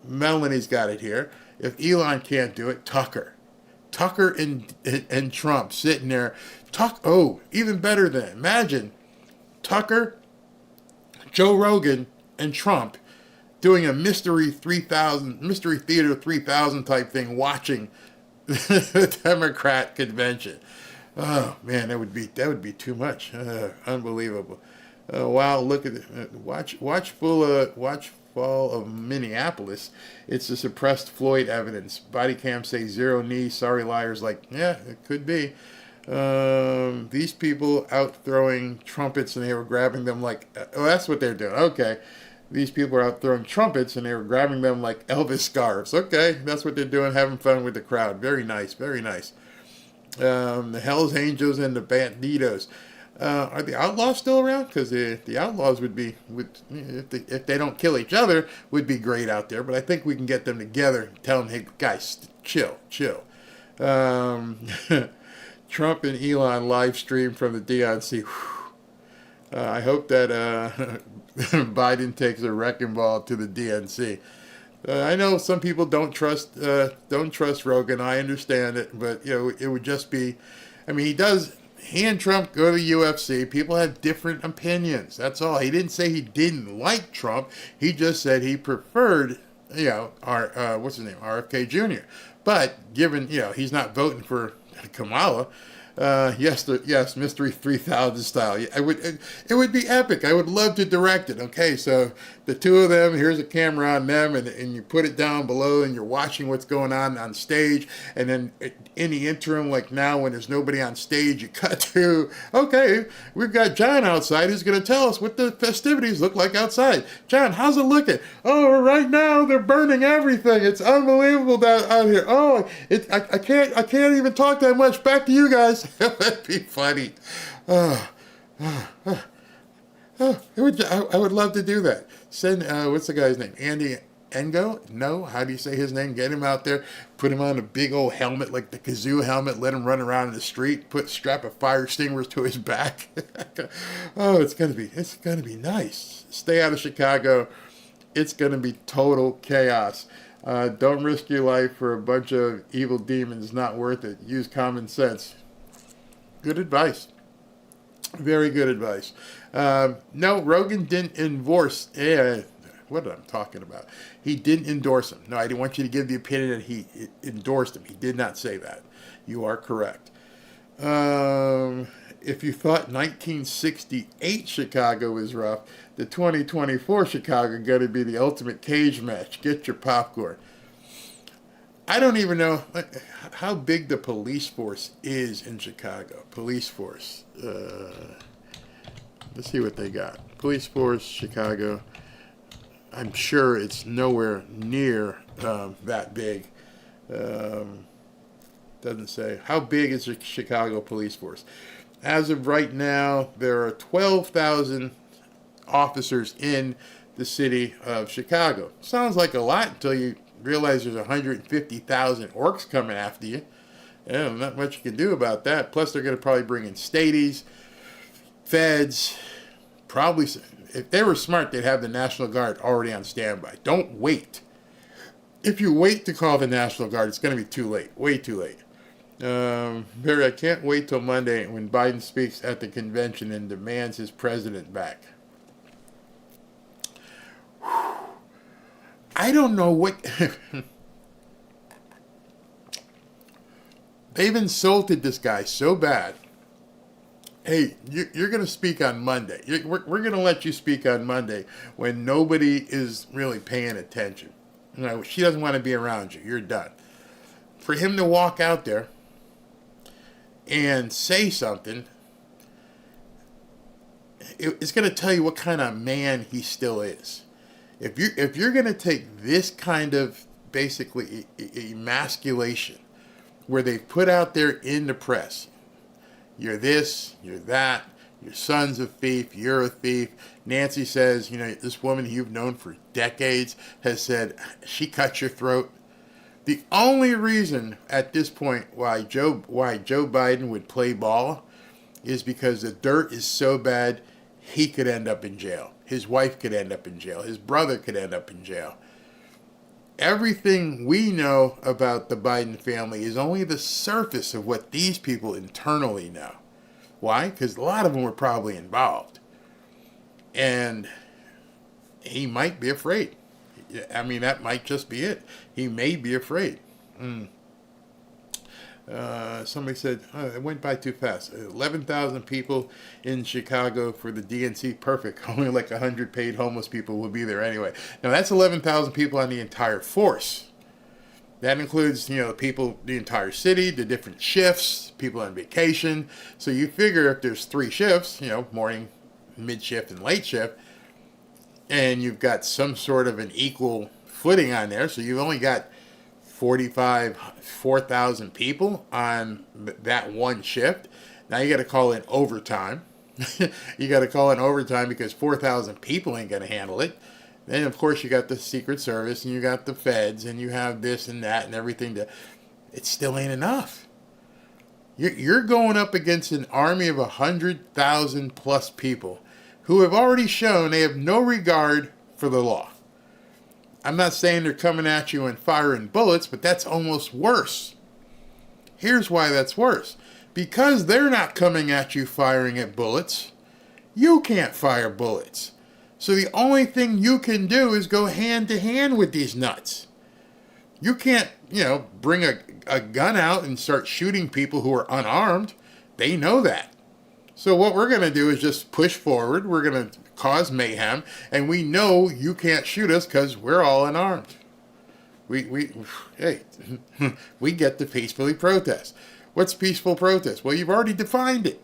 Melanie's got it here. If Elon can't do it, Tucker and Trump sitting there. Even better than imagine Tucker, Joe Rogan, and Trump doing a Mystery Theater 3000 type thing, watching the Democrat convention. Oh man, that would be too much. Unbelievable. Wow, look at it. Watch fall of Minneapolis. It's the suppressed Floyd evidence. Body cam say zero knee. Sorry liars. It could be. These people out throwing trumpets and they were grabbing them that's what they're doing. Okay. These people are out throwing trumpets and they were grabbing them like Elvis scarves. Okay, that's what they're doing, having fun with the crowd. Very nice, very nice. The Hells Angels and the Banditos. Are the Outlaws still around? Because the Outlaws if they don't kill each other, would be great out there. But I think we can get them together and tell them, hey, guys, chill. Trump and Elon live stream from the DNC. I hope that Biden takes a wrecking ball to the DNC. I know some people don't trust Rogan. I understand it, but it would just be. He and Trump go to the UFC. People have different opinions. That's all. He didn't say he didn't like Trump. He just said he preferred, what's his name, RFK Jr. But given he's not voting for Kamala. Yes, Mystery 3000 style. It would be epic. I would love to direct it. Okay, so the two of them, here's a camera on them, and you put it down below, and you're watching what's going on stage, and then in the interim, like now when there's nobody on stage, you cut to, okay, we've got John outside who's going to tell us what the festivities look like outside. John, how's it looking? Oh, right now they're burning everything. It's unbelievable down out here. Oh, I can't even talk that much. Back to you guys. That'd be funny. I would love to do that. Send what's the guy's name? Andy Engo? No, how do you say his name? Get him out there, put him on a big old helmet like the kazoo helmet, let him run around in the street, strap a fire extinguisher to his back. Oh, it's gonna be nice. Stay out of Chicago. It's gonna be total chaos. Don't risk your life for a bunch of evil demons. Not worth it. Use common sense. Good advice. Very good advice. No, Rogan didn't endorse. What am I talking about? He didn't endorse him. No, I didn't want you to give the opinion that he endorsed him. He did not say that. You are correct. If you thought 1968 Chicago was rough, the 2024 Chicago got to be the ultimate cage match. Get your popcorn. I don't even know how big the police force is in Chicago. Police force. Let's see what they got. Police force, Chicago. I'm sure it's nowhere near that big. Doesn't say. How big is the Chicago police force? As of right now, there are 12,000 officers in the city of Chicago. Sounds like a lot until you realize there's 150,000 orcs coming after you. Yeah, not much you can do about that. Plus, they're going to probably bring in stadies, feds. Probably, if they were smart, they'd have the National Guard already on standby. Don't wait. If you wait to call the National Guard, it's going to be too late. Way too late. Barry, I can't wait till Monday when Biden speaks at the convention and demands his president back. I don't know what... They've insulted this guy so bad. Hey, you're going to speak on Monday. We're going to let you speak on Monday when nobody is really paying attention. You know, she doesn't want to be around you. You're done. For him to walk out there and say something, it's going to tell you what kind of man he still is. If you're going to take this kind of basically emasculation where they put out there in the press, you're this, you're that, your son's a thief, you're a thief. Nancy says, you know, this woman you've known for decades has said she cut your throat. The only reason at this point why Joe Biden would play ball is because the dirt is so bad he could end up in jail. His wife could end up in jail. His brother could end up in jail. Everything we know about the Biden family is only the surface of what these people internally know. Why? Because a lot of them were probably involved. And he might be afraid. I mean, that might just be it. He may be afraid. Somebody said, it went by too fast. 11,000 people in Chicago for the DNC. Perfect. Only like 100 paid homeless people will be there anyway. Now, that's 11,000 people on the entire force. That includes, you know, the people, the entire city, the different shifts, people on vacation. So you figure if there's 3 shifts, you know, morning, mid shift, and late shift, and you've got some sort of an equal footing on there, so you've only got 4,000 people on that one shift. Now you got to call in overtime. You got to call in overtime because 4,000 people ain't going to handle it. Then, of course, you got the Secret Service, and you got the feds, and you have this and that and everything. It still ain't enough. You're going up against an army of 100,000 plus people who have already shown they have no regard for the law. I'm not saying they're coming at you and firing bullets, but that's almost worse. Here's why that's worse. Because they're not coming at you firing at bullets, you can't fire bullets. So the only thing you can do is go hand to hand with these nuts. You can't, you know, bring a gun out and start shooting people who are unarmed. They know that. So what we're going to do is just push forward. We're going to cause mayhem, and we know you can't shoot us because we're all unarmed. We get to peacefully protest. What's peaceful protest? Well, you've already defined it.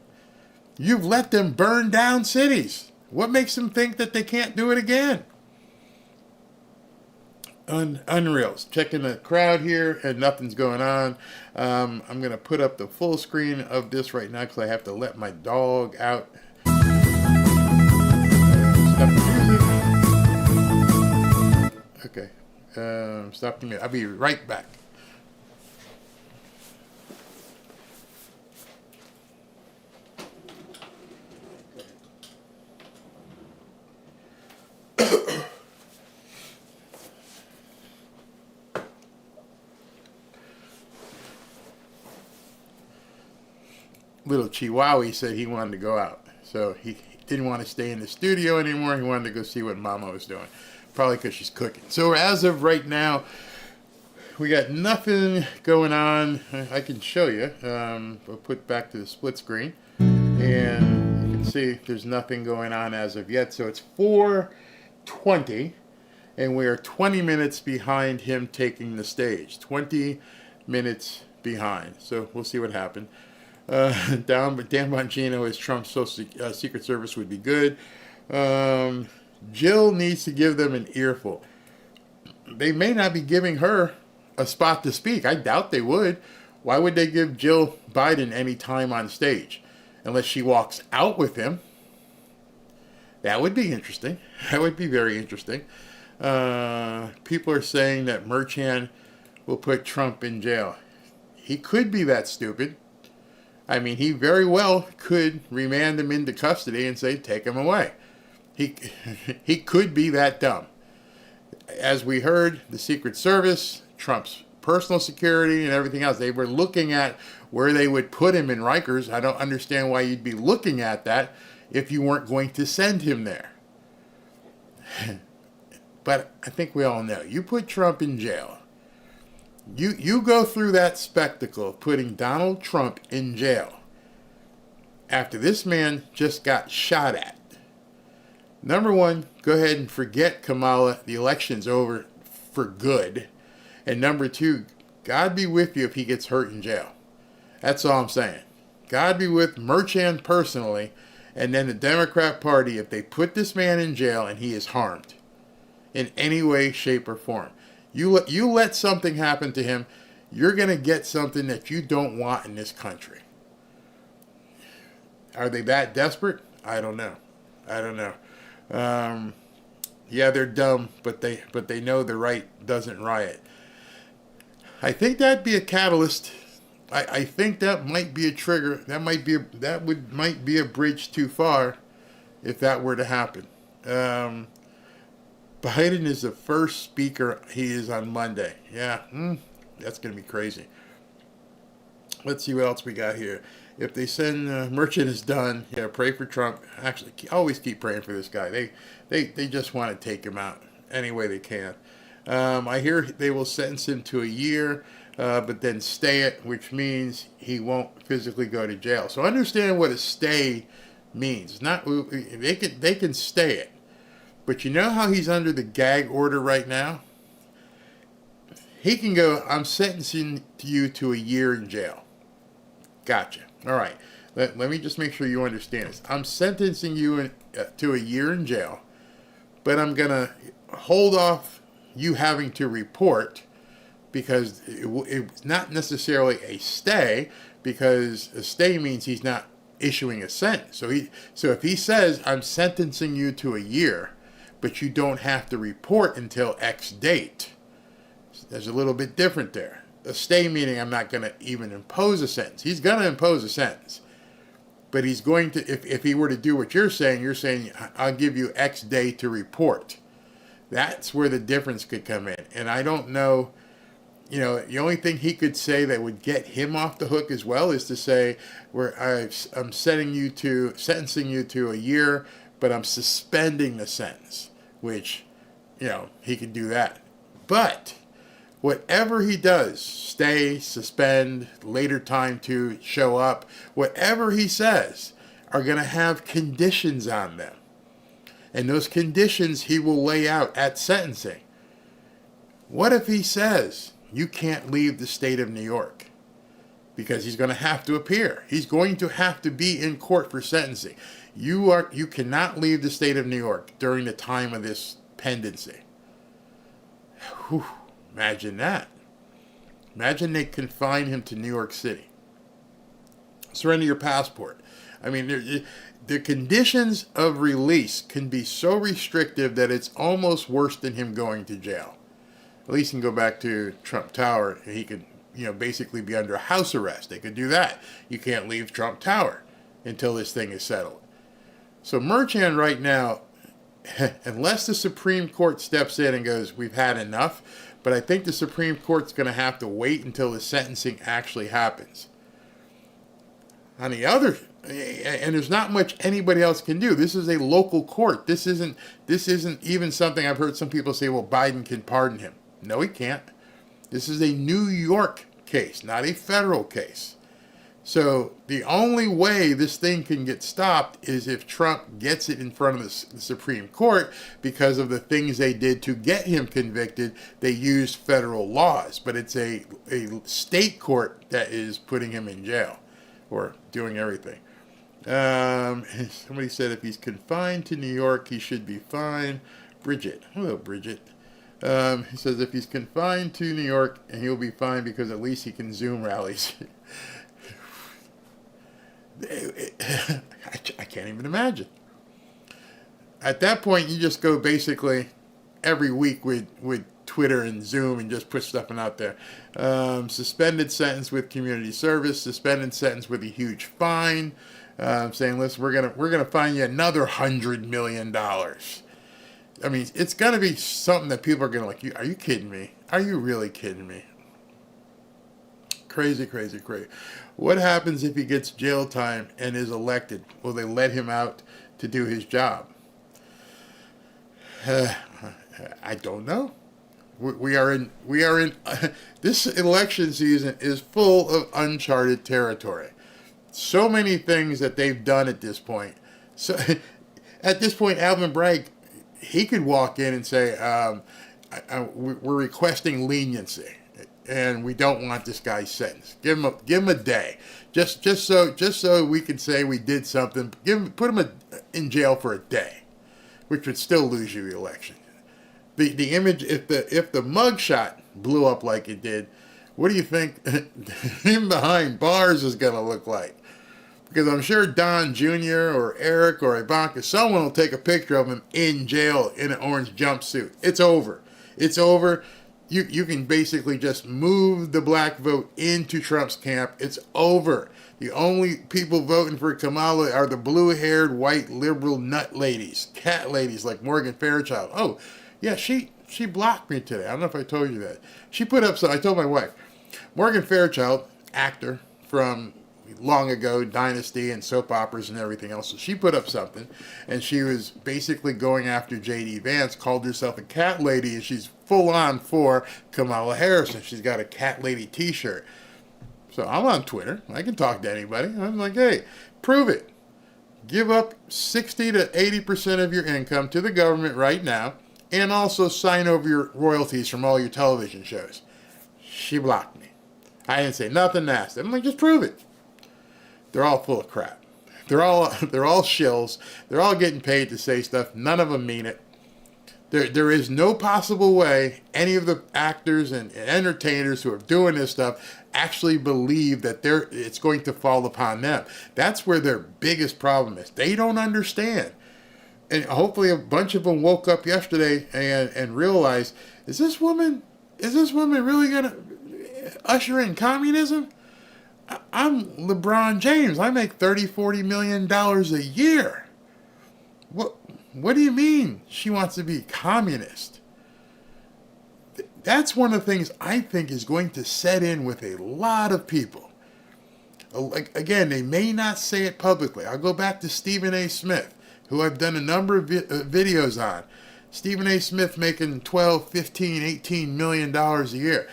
You've let them burn down cities. What makes them think that they can't do it again? Unreal. Checking the crowd here, and nothing's going on. I'm going to put up the full screen of this right now because I have to let my dog out. Stop the music. Okay. Stop the music. I'll be right back. Little Chihuahua said he wanted to go out. So he didn't want to stay in the studio anymore. He wanted to go see what Mama was doing. Probably because she's cooking. So as of right now, we got nothing going on. I can show you. We'll put back to the split screen. And you can see there's nothing going on as of yet. So it's 4:20. And we are 20 minutes behind him taking the stage. 20 minutes behind. So we'll see what happens. Dan Bongino as Trump's Secret Service would be good. Jill needs to give them an earful. They may not be giving her a spot to speak. I doubt they would. Why would they give Jill Biden any time on stage? Unless she walks out with him. That would be interesting. That would be very interesting. People are saying that Merchan will put Trump in jail. He could be that stupid. I mean, he very well could remand him into custody and say, take him away. He, he could be that dumb. As we heard, the Secret Service, Trump's personal security and everything else, they were looking at where they would put him in Rikers. I don't understand why you'd be looking at that if you weren't going to send him there. But I think we all know, you put Trump in jail. You go through that spectacle of putting Donald Trump in jail after this man just got shot at. Number one, go ahead and forget Kamala. The election's over for good. And number two, God be with you if he gets hurt in jail. That's all I'm saying. God be with Merchan personally, and then the Democrat Party if they put this man in jail and he is harmed in any way, shape, or form. You let something happen to him, you're going to get something that you don't want in this country. Are they that desperate? I don't know. Yeah, they're dumb, but they know the right doesn't riot. I think that'd be a catalyst. I think that might be a trigger. That might be a bridge too far, if that were to happen. Biden is the first speaker he is on Monday. Yeah, that's gonna be crazy. Let's see what else we got here. If they send Merchan is done, yeah, pray for Trump. Actually, always keep praying for this guy. They just want to take him out any way they can. I hear they will sentence him to a year, but then stay it, which means he won't physically go to jail. So understand what a stay means. Not they can stay it, but you know how he's under the gag order right now? He can go, I'm sentencing you to a year in jail. Gotcha. All right. Let me just make sure you understand this. I'm sentencing you to a year in jail, but I'm going to hold off you having to report because it's not necessarily a stay, because a stay means he's not issuing a sentence. So if he says, I'm sentencing you to a year, but you don't have to report until X date, there's a little bit different there. A stay meaning I'm not going to even impose a sentence. He's going to impose a sentence. But he's going to, if he were to do what you're saying, I'll give you X day to report. That's where the difference could come in. And I don't know, the only thing he could say that would get him off the hook as well is to say, I'm sentencing you to a year, but I'm suspending the sentence, which, he could do that. But whatever he does, stay, suspend, later time to show up, whatever he says are going to have conditions on them. And those conditions he will lay out at sentencing. What if he says, you can't leave the state of New York? Because he's going to have to appear. He's going to have to be in court for sentencing. You cannot leave the state of New York during the time of this pendency. Whew. Imagine that. Imagine they confine him to New York City. Surrender your passport. I mean, the conditions of release can be so restrictive that it's almost worse than him going to jail. At least he can go back to Trump Tower and he could, basically be under house arrest. They could do that. You can't leave Trump Tower until this thing is settled. So Merchan right now, unless the Supreme Court steps in and goes, we've had enough, but I think the Supreme Court's going to have to wait until the sentencing actually happens. On the other, and there's not much anybody else can do. This is a local court. This isn't even something I've heard some people say, well, Biden can pardon him. No, he can't. This is a New York case, not a federal case. So the only way this thing can get stopped is if Trump gets it in front of the Supreme Court. Because of the things they did to get him convicted, they used federal laws. But it's a state court that is putting him in jail or doing everything. Somebody said if he's confined to New York, he should be fine. Bridget. Hello, Bridget. He says if he's confined to New York, and he'll be fine because at least he can Zoom rallies. I can't even imagine. at that point, you just go basically every week with Twitter and Zoom and just put stuff out there. Suspended sentence with community service, suspended sentence with a huge fine, saying, listen, we're gonna fine you another $100 million. I mean, it's gonna be something that people are gonna like. Are you kidding me? Are you really kidding me? Crazy, crazy, crazy. What happens if he gets jail time and is elected? Will they let him out to do his job? I don't know. We are in this election season is full of uncharted territory. So many things that they've done at this point. So at this point, Alvin Bragg, he could walk in and say, we're requesting leniency, and we don't want this guy's sentence. Give him a day, just so we can say we did something. Put him in jail for a day, which would still lose you the election. The image, if the mugshot blew up like it did, what do you think him behind bars is going to look like? Because I'm sure Don Jr. or Eric or Ivanka, someone will take a picture of him in jail in an orange jumpsuit. It's over. It's over. You can basically just move the black vote into Trump's camp. It's over. The only people voting for Kamala are the blue-haired, white, liberal nut ladies, cat ladies like Morgan Fairchild. Oh, yeah, she blocked me today. I don't know if I told you that. She put up some. I told my wife, Morgan Fairchild, actor from long ago, Dynasty and soap operas and everything else. So she put up something, and she was basically going after J.D. Vance, called herself a cat lady, and she's full on for Kamala Harris, and she's got a cat lady t-shirt. So I'm on Twitter. I can talk to anybody. I'm like, hey, prove it. Give up 60 to 80% of your income to the government right now, and also sign over your royalties from all your television shows. She blocked me. I didn't say nothing nasty. I'm like, just prove it. They're all full of crap. They're all shills. They're all getting paid to say stuff. None of them mean it. There is no possible way any of the actors and entertainers who are doing this stuff actually believe that it's going to fall upon them. That's where their biggest problem is. They don't understand. And hopefully a bunch of them woke up yesterday and realized, is this woman really going to usher in communism? I'm LeBron James. I make $30-40 million a year. What do you mean she wants to be communist? That's one of the things I think is going to set in with a lot of people. Again, they may not say it publicly. I'll go back to Stephen A. Smith, who I've done a number of videos on. Stephen A. Smith making $12, $15, $18 million a year.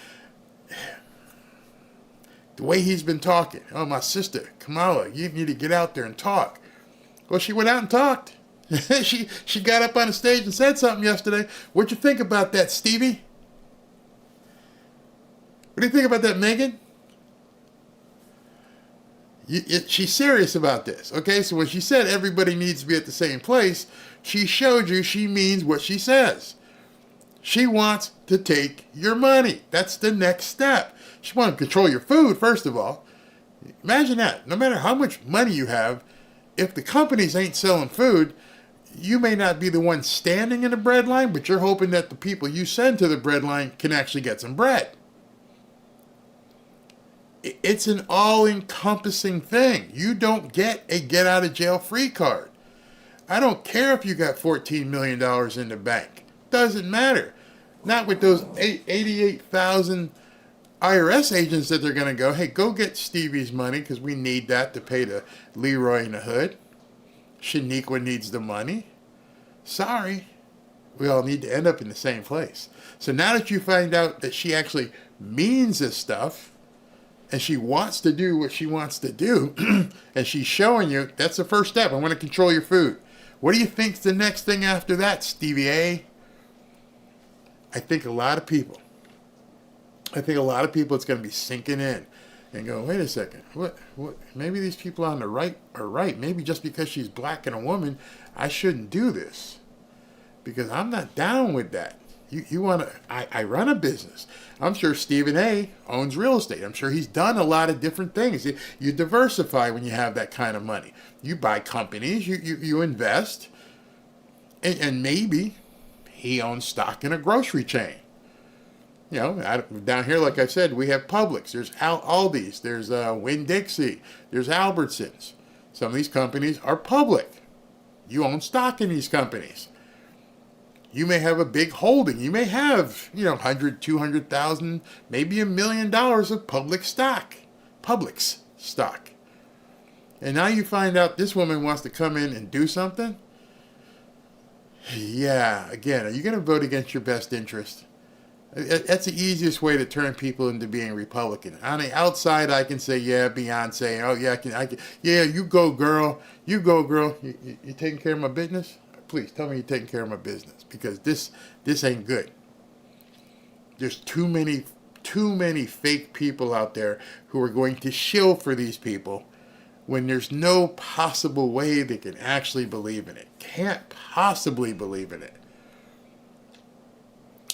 The way he's been talking. Oh, my sister, Kamala, you need to get out there and talk. Well, she went out and talked. she got up on the stage and said something yesterday. What'd you think about that, Stevie? What do you think about that, Megan? She's serious about this. Okay, so when she said everybody needs to be at the same place, she showed you she means what she says. She wants to take your money. That's the next step. She wants to control your food, first of all. Imagine that. No matter how much money you have, if the companies ain't selling food, you may not be the one standing in the bread line, but you're hoping that the people you send to the bread line can actually get some bread. It's an all-encompassing thing. You don't get a get-out-of-jail-free card. I don't care if you got $14 million in the bank. Doesn't matter. Not with those 88,000 IRS agents that they're going to go, hey, go get Stevie's money because we need that to pay to Leroy in the Hood. Shaniqua needs the money. Sorry. We all need to end up in the same place. So now that you find out that she actually means this stuff and she wants to do what she wants to do and she's showing you, that's the first step. I want to control your food. What do you think's the next thing after that, Stevie A? I think a lot of people, it's going to be sinking in and go, wait a second, what? Maybe these people on the right are right. Maybe just because she's black and a woman, I shouldn't do this because I'm not down with that. You want to, I run a business. I'm sure Stephen A. owns real estate. I'm sure he's done a lot of different things. You diversify when you have that kind of money. You buy companies, you invest. And maybe he owns stock in a grocery chain. You know, down here, like I said, we have Publix, there's Aldi's, there's Winn-Dixie, there's Albertsons. Some of these companies are public. You own stock in these companies. You may have a big holding. You may have, 100, 200,000, maybe $1 million of public stock. Publix stock. And now you find out this woman wants to come in and do something? Yeah, again, are you going to vote against your best interest? That's the easiest way to turn people into being Republican. On the outside, I can say, yeah, Beyonce. Oh, yeah, I can. Yeah, you go, girl. You go, girl. You taking care of my business? Please tell me you're taking care of my business, because this ain't good. There's too many fake people out there who are going to shill for these people when there's no possible way they can actually believe in it. Can't possibly believe in it.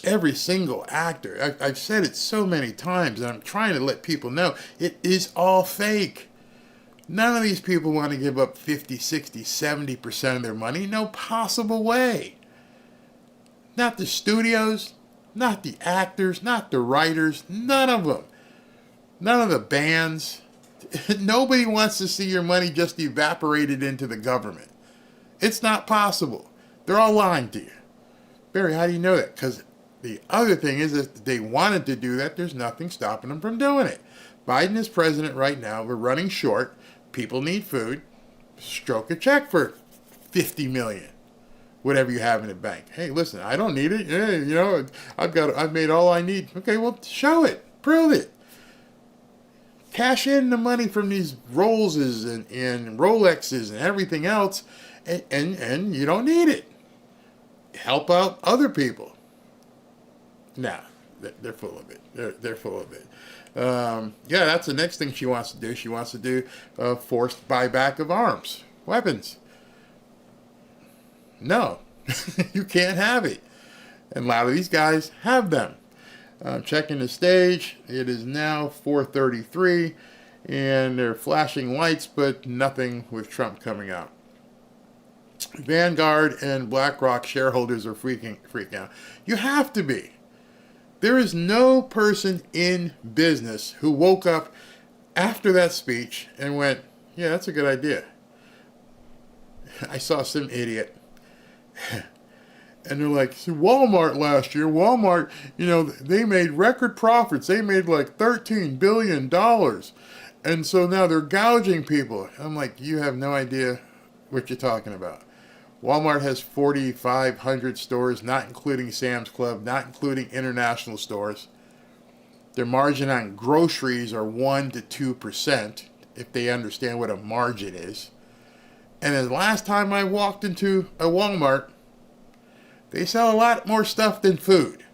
Every single actor, I've said it so many times, and I'm trying to let people know, it is all fake. None of these people want to give up 50, 60, 70% of their money. No possible way. Not the studios, not the actors, not the writers, none of them. None of the bands. Nobody wants to see your money just evaporated into the government. It's not possible. They're all lying to you. Barry, how do you know that? Because the other thing is, if they wanted to do that, there's nothing stopping them from doing it. Biden is president right now. We're running short. People need food. Stroke a check for $50 million. Whatever you have in the bank. Hey, listen, I don't need it. Yeah, I've made all I need. Okay, well, show it. Prove it. Cash in the money from these Rollses and Rolexes and everything else, and you don't need it. Help out other people. Nah, they're full of it. They're full of it. Yeah, that's the next thing she wants to do. She wants to do forced buyback of arms, weapons. No, you can't have it. And a lot of these guys have them. Checking the stage. It is now 4:33, and they're flashing lights, but nothing with Trump coming out. Vanguard and BlackRock shareholders are freaking out. You have to be. There is no person in business who woke up after that speech and went, yeah, that's a good idea. I saw some idiot. And they're like, see, Walmart last year, they made record profits. They made like $13 billion. And so now they're gouging people. I'm like, you have no idea what you're talking about. Walmart has 4,500 stores, not including Sam's Club, not including international stores. Their margin on groceries are 1% to 2%, if they understand what a margin is. And the last time I walked into a Walmart, they sell a lot more stuff than food.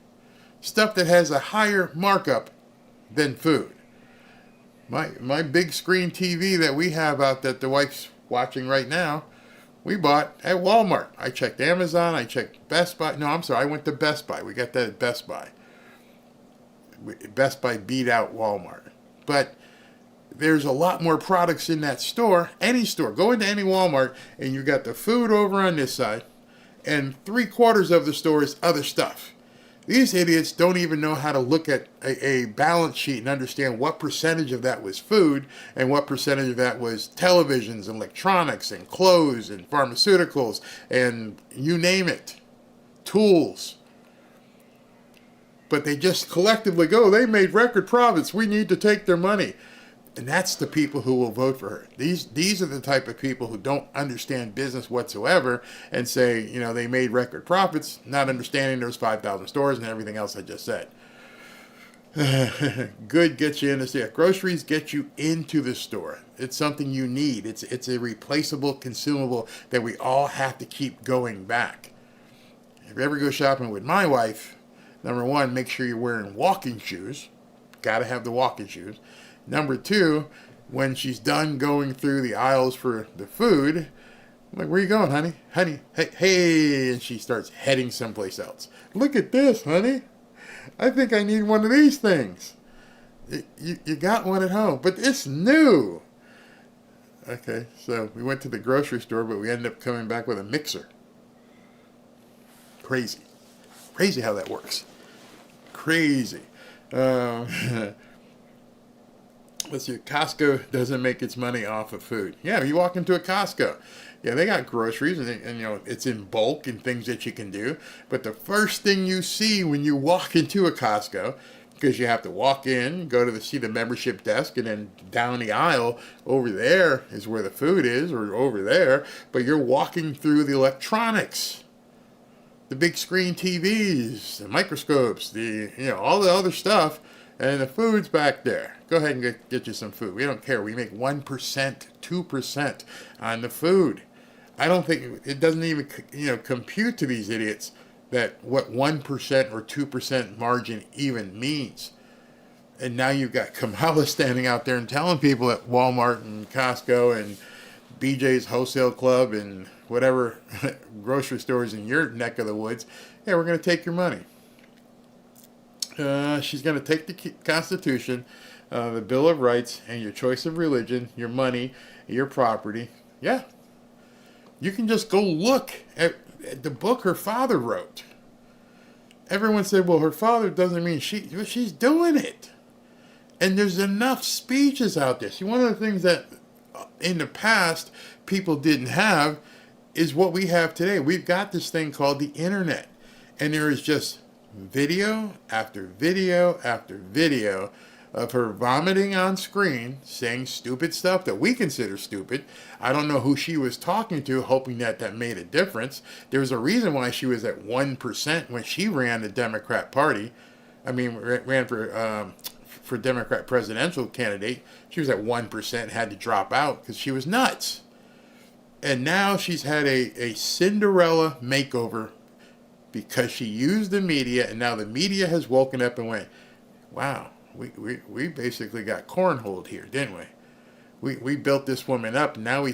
Stuff that has a higher markup than food. My big screen TV that we have out that the wife's watching right now, we bought at Walmart. I checked Amazon. I checked Best Buy. No, I'm sorry. I went to Best Buy. We got that at Best Buy. Best Buy beat out Walmart. But there's a lot more products in that store. Any store. Go into any Walmart, and you got the food over on this side, and 3/4 of the store is other stuff. These idiots don't even know how to look at a balance sheet and understand what percentage of that was food and what percentage of that was televisions and electronics and clothes and pharmaceuticals and you name it, tools. But they just collectively go, they made record profits, we need to take their money. And that's the people who will vote for her. These are the type of people who don't understand business whatsoever and say, they made record profits, not understanding there's 5,000 stores and everything else I just said. Good gets you in the store. Groceries get you into the store. It's something you need. It's a replaceable consumable that we all have to keep going back. If you ever go shopping with my wife, number one, make sure you're wearing walking shoes. Got to have the walking shoes. Number two, when she's done going through the aisles for the food, I'm like, where are you going, honey? Honey, hey, and she starts heading someplace else. Look at this, honey. I think I need one of these things. You got one at home, but it's new. Okay, so we went to the grocery store, but we ended up coming back with a mixer. Crazy. Crazy how that works. Crazy. Let's see, Costco doesn't make its money off of food. Yeah, you walk into a Costco. Yeah, they got groceries, and you know, it's in bulk and things that you can do. But the first thing you see when you walk into a Costco, because you have to walk in, go to see the membership desk, and then down the aisle over there is where the food is, or over there. But you're walking through the electronics, the big screen TVs, the microscopes, all the other stuff, and the food's back there. Go ahead and get you some food. We don't care. We make 1%, 2% on the food. I don't think it doesn't even compute to these idiots that what 1% or 2% margin even means. And now you've got Kamala standing out there and telling people at Walmart and Costco and BJ's Wholesale Club and whatever grocery stores in your neck of the woods, hey, we're going to take your money. She's going to take the Constitution, the Bill of Rights, and your choice of religion, your money, your property. Yeah. You can just go look at the book her father wrote. Everyone said, well, her father doesn't mean she's doing it. And there's enough speeches out there. See, one of the things that in the past people didn't have is what we have today. We've got this thing called the internet. And there is just video after video after video of her vomiting on screen, saying stupid stuff that we consider stupid. I don't know who she was talking to, hoping that made a difference. There was a reason why she was at 1% when she ran the Democrat Party. I mean, ran for Democrat presidential candidate. She was at 1%, had to drop out because she was nuts. And now she's had a Cinderella makeover because she used the media, and now the media has woken up and went, wow, we basically got cornholed here, didn't we? We built this woman up, and now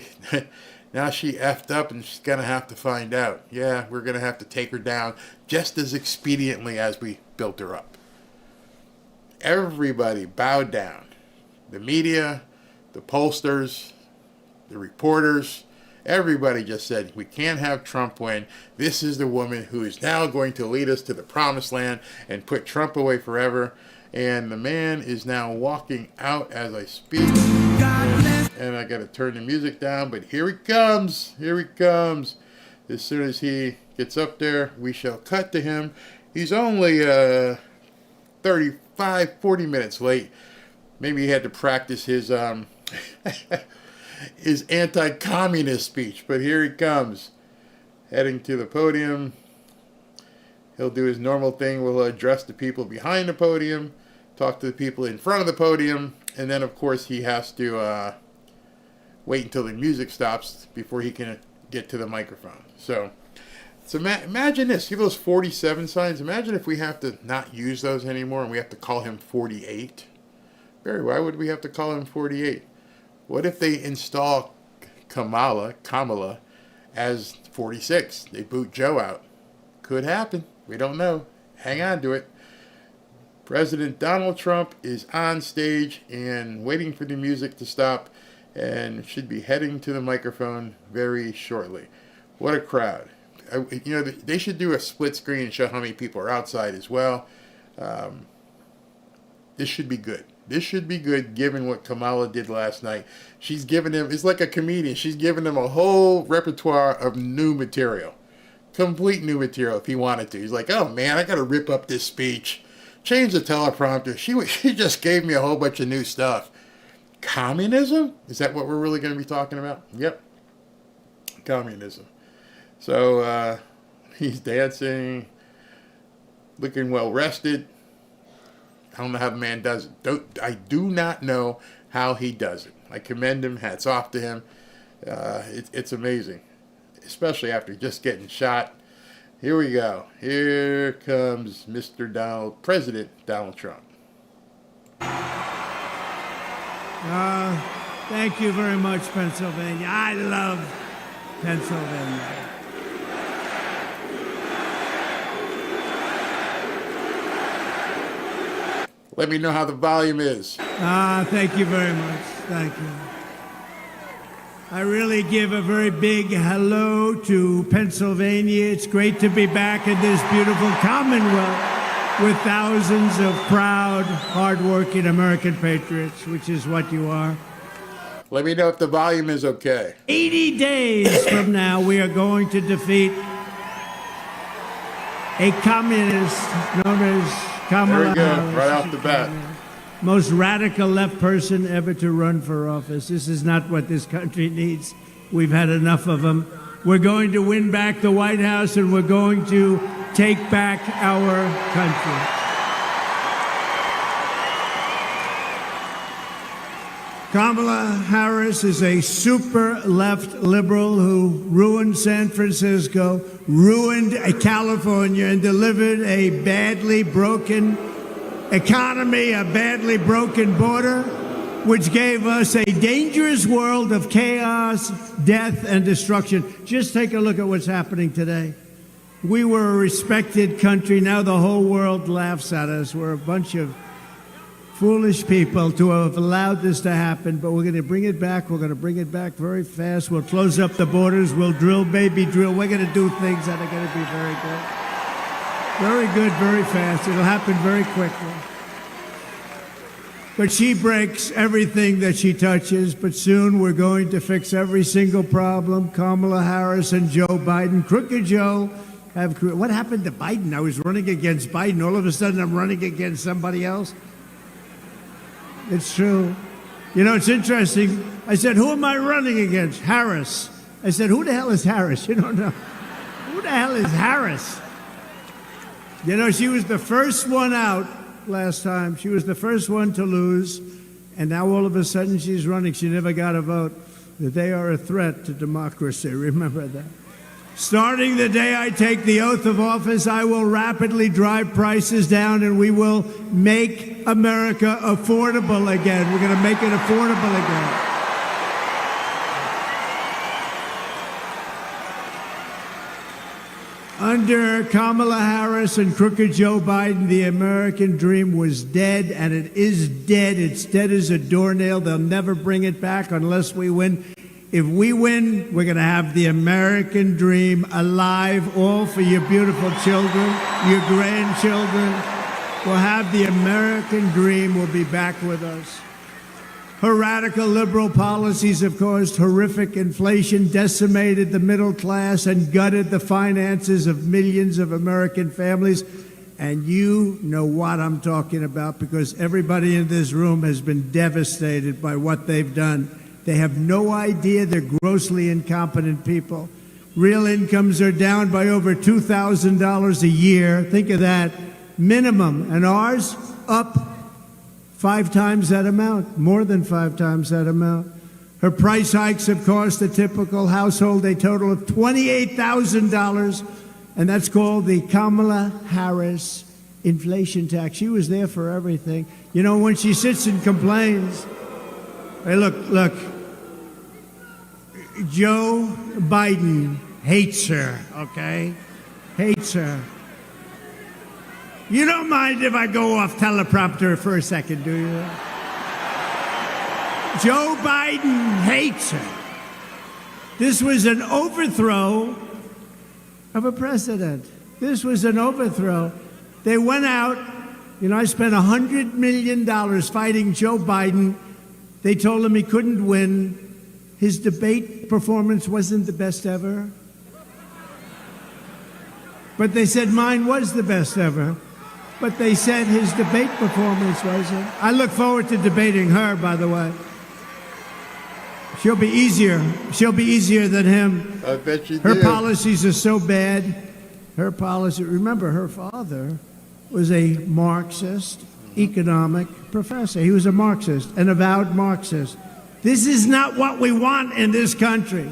now she effed up, and she's going to have to find out. Yeah, we're going to have to take her down just as expediently as we built her up. Everybody bowed down. The media, the pollsters, the reporters, everybody just said, we can't have Trump win. This is the woman who is now going to lead us to the promised land and put Trump away forever. And the man is now walking out as I speak. And I got to turn the music down, but here he comes. Here he comes. As soon as he gets up there, we shall cut to him. He's only 35, 40 minutes late. Maybe he had to practice his his anti-communist speech, but here he comes, heading to the podium. He'll do his normal thing. We'll address the people behind the podium, talk to the people in front of the podium, and then, of course, he has to wait until the music stops before he can get to the microphone. So imagine this. See those 47 signs? Imagine if we have to not use those anymore and we have to call him 48. Barry, why would we have to call him 48? What if they install Kamala, as 46? They boot Joe out. Could happen. We don't know. Hang on to it. President Donald Trump is on stage and waiting for the music to stop and should be heading to the microphone very shortly. What a crowd. They should do a split screen and show how many people are outside as well. This should be good. This should be good given what Kamala did last night. She's given him, it's like a comedian, she's given him a whole repertoire of new material. Complete new material if he wanted to. He's like, oh man, I got to rip up this speech. Change the teleprompter. She just gave me a whole bunch of new stuff. Communism? Is that what we're really going to be talking about? Yep. Communism. So he's dancing, looking well rested. I don't know how the man does it. I do not know how he does it. I commend him. Hats off to him. It's amazing, especially after just getting shot. Here we go. Here comes President Donald Trump. Thank you very much, Pennsylvania. I love Pennsylvania. Let me know how the volume is. Thank you very much. Thank you. I really give a very big hello to Pennsylvania. It's great to be back in this beautiful Commonwealth with thousands of proud, hardworking American patriots, which is what you are. Let me know if the volume is okay. 80 days from now, we are going to defeat a communist known as Kamala. There we go, Harris. right off the bat. Most radical left person ever to run for office. This is not what this country needs. We've had enough of them. We're going to win back the White House, and we're going to take back our country. Kamala Harris is a super left liberal who ruined San Francisco, ruined California, and delivered a badly broken economy, a badly broken border, which gave us a dangerous world of chaos, death, and destruction. Just take a look at what's happening today. We were a respected country. Now the whole world laughs at us. We're a bunch of foolish people to have allowed this to happen, but we're going to bring it back. We're going to bring it back very fast. We'll close up the borders. We'll drill, baby, drill. We're going to do things that are going to be very good. Very good, very fast. It'll happen very quickly. But she breaks everything that she touches, but soon we're going to fix every single problem. Kamala Harris and Joe Biden, Crooked Joe, what happened to Biden? I was running against Biden. All of a sudden I'm running against somebody else. It's true. You know, it's interesting. I said, who am I running against? Harris. I said, who the hell is Harris? You don't know. Who the hell is Harris? You know, she was the first one out last time. She was the first one to lose. And now all of a sudden she's running. She never got a vote. That they are a threat to democracy. Remember that. Starting the day I take the oath of office, I will rapidly drive prices down, and we will make America affordable again. We're going to make it affordable again. Under Kamala Harris and Crooked Joe Biden, the American dream was dead, and it is dead. It's dead as a doornail. They'll never bring it back unless we win. If we win, we're going to have the American dream alive, all for your beautiful children, your grandchildren. We'll have the American dream. Will be back with us. Her radical liberal policies, of course, horrific inflation, decimated the middle class and gutted the finances of millions of American families. And you know what I'm talking about, because everybody in this room has been devastated by what they've done. They have no idea. They're grossly incompetent people. Real incomes are down by over $2,000 a year. Think of that. Minimum. And ours up 5 times that amount, more than 5 times that amount. Her price hikes have cost a typical household a total of $28,000, and that's called the Kamala Harris inflation tax. She was there for everything. You know, when she sits and complains, hey, look, Joe Biden hates her, okay? Hates her. You don't mind if I go off teleprompter for a second, do you? Joe Biden hates her. This was an overthrow of a president. This was an overthrow. They went out. You know, I spent $100 million fighting Joe Biden. They told him he couldn't win. His debate performance wasn't the best ever. But they said mine was the best ever. But they said his debate performance wasn't. I look forward to debating her, by the way. She'll be easier. She'll be easier than him. I bet you do. Her policies are so bad. Her policy. Remember, her father was a Marxist economic professor. He was a Marxist, an avowed Marxist. This is not what we want in this country.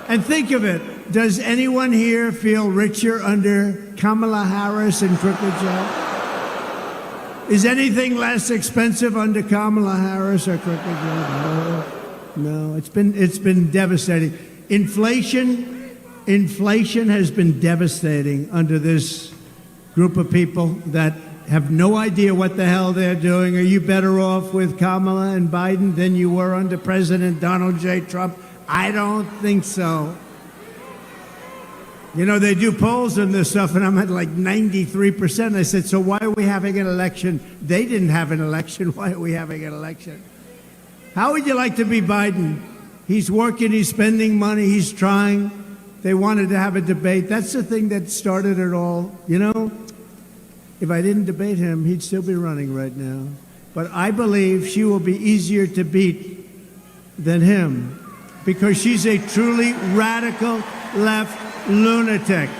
And think of it. Does anyone here feel richer under Kamala Harris and Crooked Joe? Is anything less expensive under Kamala Harris or Crooked Joe? No. It's been devastating. Inflation has been devastating under this group of people that have no idea what the hell they're doing. Are you better off with Kamala and Biden than you were under President Donald J. Trump? I don't think so. You know, they do polls on this stuff, and I'm at like 93%. I said, so why are we having an election? They didn't have an election. Why are we having an election? How would you like to be Biden? He's working, he's spending money, he's trying. They wanted to have a debate. That's the thing that started it all. You know, if I didn't debate him, he'd still be running right now. But I believe she will be easier to beat than him because she's a truly radical left lunatic.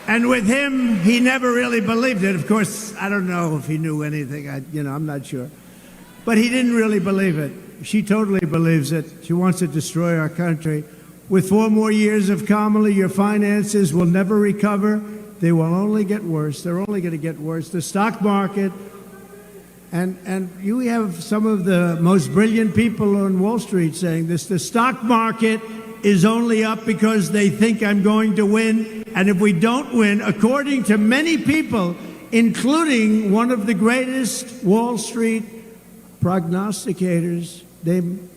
And with him, he never really believed it. Of course, I don't know if he knew anything. I'm not sure. But he didn't really believe it. She totally believes it. She wants to destroy our country. With 4 more years of Kamala, your finances will never recover. They will only get worse. They're only going to get worse. The stock market, and you have some of the most brilliant people on Wall Street saying this, the stock market is only up because they think I'm going to win. And if we don't win, according to many people, including one of the greatest Wall Street prognosticators named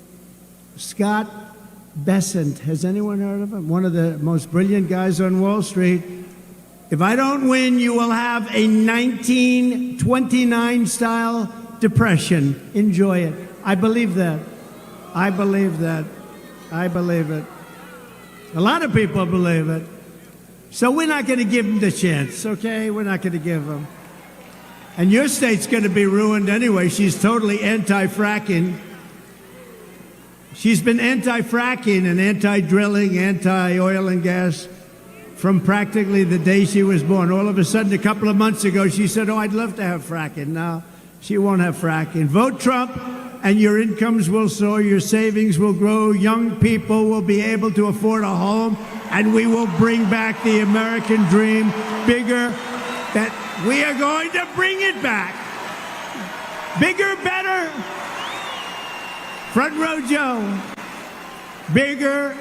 Scott Bessent. Has anyone heard of him? One of the most brilliant guys on Wall Street. If I don't win, you will have a 1929 style depression. Enjoy it. I believe that. I believe that. I believe it. A lot of people believe it. So we're not going to give them the chance, okay? We're not going to give them. And your state's going to be ruined anyway. She's totally anti-fracking. She's been anti-fracking and anti-drilling, anti-oil and gas from practically the day she was born. All of a sudden, a couple of months ago, she said, oh, I'd love to have fracking. Now, she won't have fracking. Vote Trump, and your incomes will soar, your savings will grow, young people will be able to afford a home, and we will bring back the American dream bigger. That we are going to bring it back. Bigger, better. Front Row Joe. Bigger,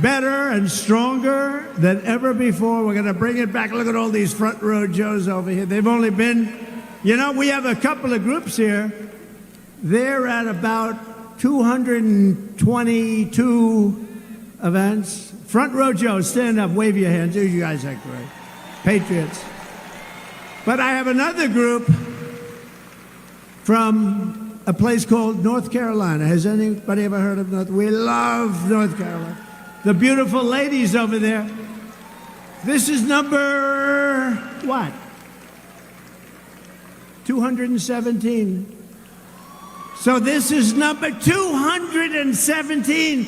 better, and stronger than ever before. We're going to bring it back. Look at all these Front Row Joes over here. They've only been, you know, we have a couple of groups here. They're at about 222 events. Front Row Joe, stand up, wave your hands. You guys are great. Patriots. But I have another group from a place called North Carolina. Has anybody ever heard of North? We love North Carolina. The beautiful ladies over there. This is number, what? 217. So this is number 217.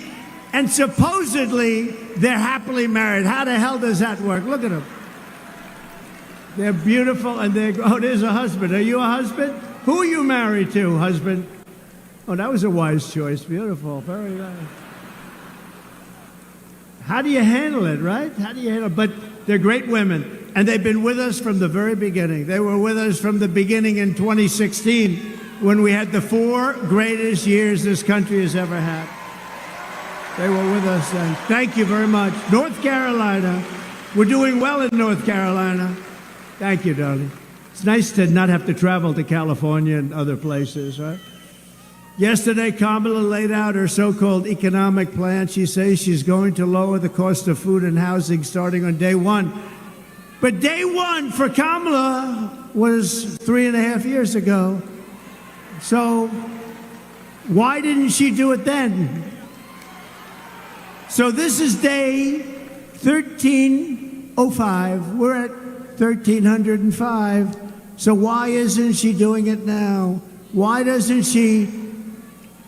And supposedly, they're happily married. How the hell does that work? Look at them. They're beautiful, and oh, there's a husband. Are you a husband? Who are you married to, husband? Oh, that was a wise choice. Beautiful. Very nice. How do you handle it, right? How do you handle it? But they're great women, and they've been with us from the very beginning. They were with us from the beginning in 2016 when we had the 4 greatest years this country has ever had. They were with us then. Thank you very much. North Carolina. We're doing well in North Carolina. Thank you, darling. It's nice to not have to travel to California and other places, right? Yesterday, Kamala laid out her so-called economic plan. She says she's going to lower the cost of food and housing starting on day 1. But day 1 for Kamala was 3.5 years ago. So why didn't she do it then? So this is day 1305. We're at 1305. So why isn't she doing it now? Why doesn't she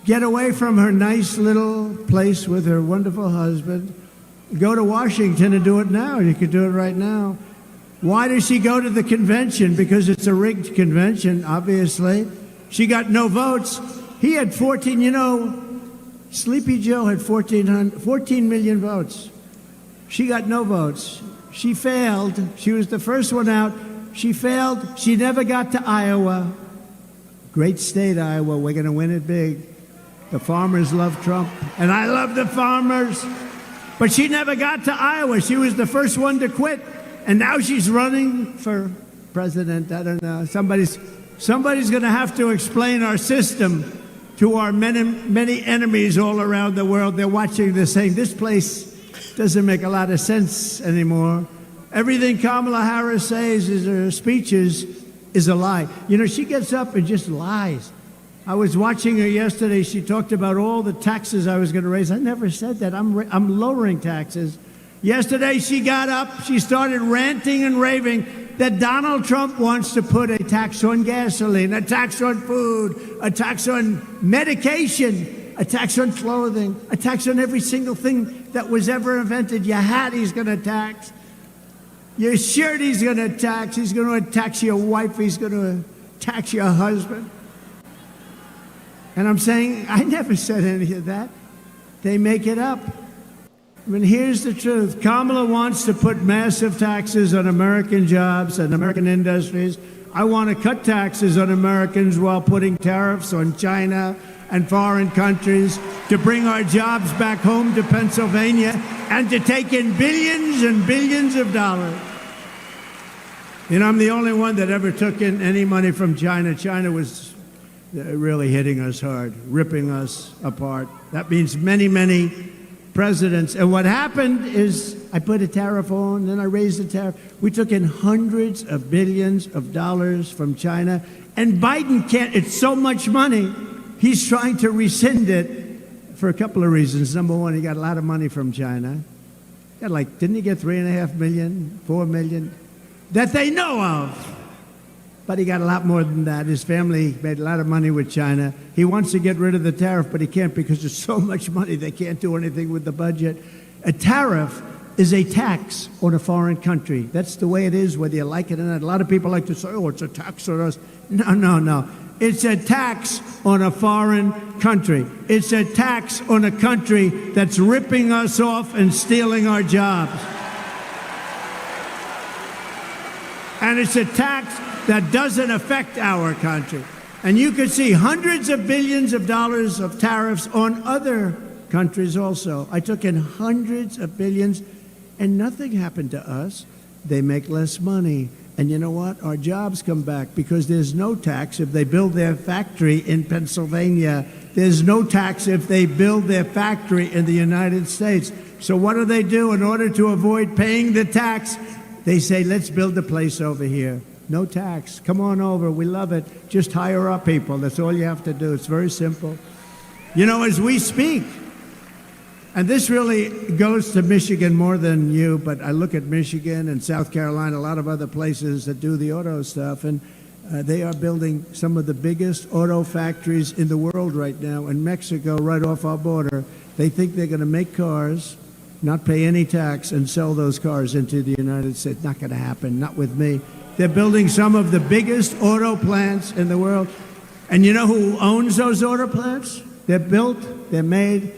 get away from her nice little place with her wonderful husband, go to Washington and do it now? You could do it right now. Why does she go to the convention? Because it's a rigged convention, obviously. She got no votes. He had 14, you know, Sleepy Joe had 14 million votes. She got no votes. She failed. She was the first one out. She failed. She never got to Iowa. Great state, Iowa. We're going to win it big. The farmers love Trump, and I love the farmers. But she never got to Iowa. She was the first one to quit. And now she's running for president. I don't know. Somebody's going to have to explain our system to our many enemies all around the world. They're watching this saying, this place doesn't make a lot of sense anymore. Everything Kamala Harris says in her speeches is a lie. You know, she gets up and just lies. I was watching her yesterday. She talked about all the taxes I was going to raise. I never said that. I'm lowering taxes. Yesterday she got up. She started ranting and raving that Donald Trump wants to put a tax on gasoline, a tax on food, a tax on medication, a tax on clothing, a tax on every single thing that was ever invented. Your hat he's going to tax. Your shirt he's going to tax. He's going to tax your wife. He's going to tax your husband. And I'm saying, I never said any of that. They make it up. I mean, here's the truth. Kamala wants to put massive taxes on American jobs and American industries. I want to cut taxes on Americans while putting tariffs on China and foreign countries to bring our jobs back home to Pennsylvania and to take in billions and billions of dollars. You know, I'm the only one that ever took in any money from China. China was really hitting us hard, ripping us apart. That means many presidents. And what happened is I put a tariff on, then I raised the tariff. We took in hundreds of billions of dollars from China. And Biden can't, it's so much money, he's trying to rescind it for a couple of reasons. Number one, he got a lot of money from China. Got like, didn't he get 3.5 million, 4 million? That they know of. But he got a lot more than that. His family made a lot of money with China. He wants to get rid of the tariff, but he can't because there's so much money they can't do anything with the budget. A tariff is a tax on a foreign country. That's the way it is, whether you like it or not. A lot of people like to say, oh, it's a tax on us. No. It's a tax on a foreign country. It's a tax on a country that's ripping us off and stealing our jobs. And it's a tax that doesn't affect our country. And you could see hundreds of billions of dollars of tariffs on other countries also. I took in hundreds of billions, and nothing happened to us. They make less money. And you know what? Our jobs come back because there's no tax if they build their factory in Pennsylvania. There's no tax if they build their factory in the United States. So what do? In order to avoid paying the tax, they say, let's build a place over here. No tax. Come on over. We love it. Just hire our people. That's all you have to do. It's very simple. You know, as we speak, and this really goes to Michigan more than you, but I look at Michigan and South Carolina, a lot of other places that do the auto stuff, and they are building some of the biggest auto factories in the world right now in Mexico, right off our border. They think they're going to make cars, not pay any tax, and sell those cars into the United States. Not going to happen. Not with me. They're building some of the biggest auto plants in the world. And you know who owns those auto plants? They're built, they're made,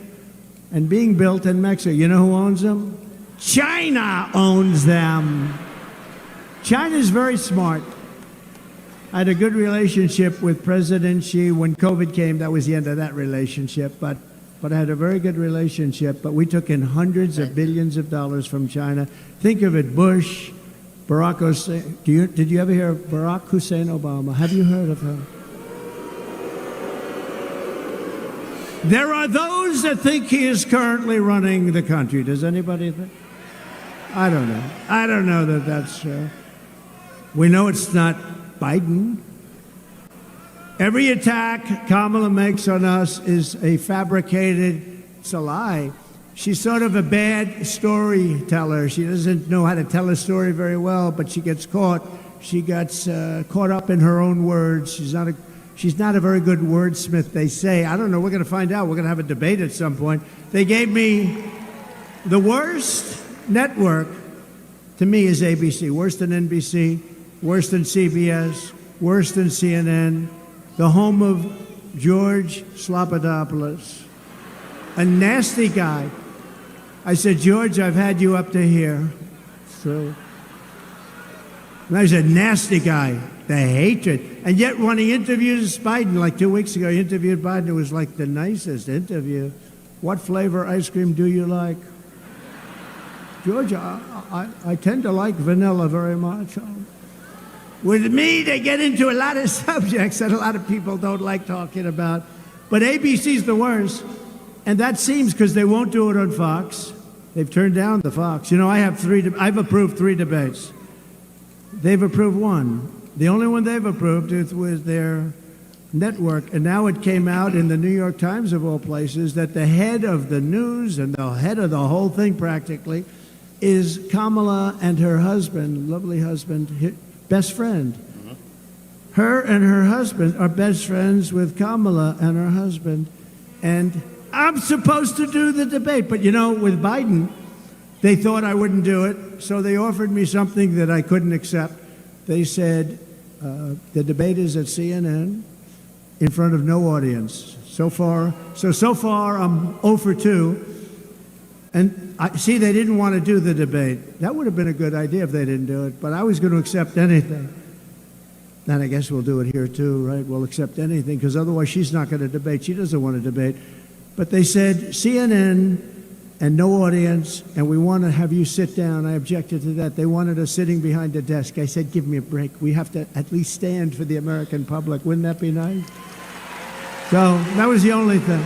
and being built in Mexico. You know who owns them? China owns them. China's very smart. I had a good relationship with President Xi. When COVID came, that was the end of that relationship. But I had a very good relationship. But we took in hundreds of billions of dollars from China. Think of it, Bush, Barack Hussein. Did you ever hear of Barack Hussein Obama? Have you heard of him? There are those that think he is currently running the country. Does anybody think? I don't know. I don't know that that's true. We know it's not Biden. Every attack Kamala makes on us is a fabricated, it's a lie. She's sort of a bad storyteller. She doesn't know how to tell a story very well, but she gets caught. She gets caught up in her own words. She's not a very good wordsmith, they say. I don't know. We're going to find out. We're going to have a debate at some point. They gave me the worst network, to me, is ABC. Worse than NBC, worse than CBS, worse than CNN, the home of George Slopadopoulos, a nasty guy. I said, George, I've had you up to here. So, he's a nasty guy, the hatred. And yet when he interviews Biden, like 2 weeks ago, he interviewed Biden. It was like the nicest interview. What flavor ice cream do you like? George, I tend to like vanilla very much. With me, they get into a lot of subjects that a lot of people don't like talking about. But ABC's the worst. And that seems because they won't do it on Fox. They've turned down the Fox. You know, I've approved 3 debates. They've approved 1. The only one they've approved is with their network. And now it came out in the New York Times, of all places, that the head of the news and the head of the whole thing practically is Kamala and her husband, lovely husband, best friend. Her and her husband are best friends with Kamala and her husband. And I'm supposed to do the debate. But, you know, with Biden, they thought I wouldn't do it. So they offered me something that I couldn't accept. They said, the debate is at CNN in front of no audience. So far, I'm 0 for 2. And see, they didn't want to do the debate. That would have been a good idea if they didn't do it. But I was going to accept anything. And I guess we'll do it here too, right? We'll accept anything, because otherwise she's not going to debate. She doesn't want to debate. But they said CNN and no audience, and we want to have you sit down. I objected to that. They wanted us sitting behind a desk. I said, give me a break. We have to at least stand for the American public. Wouldn't that be nice? So that was the only thing.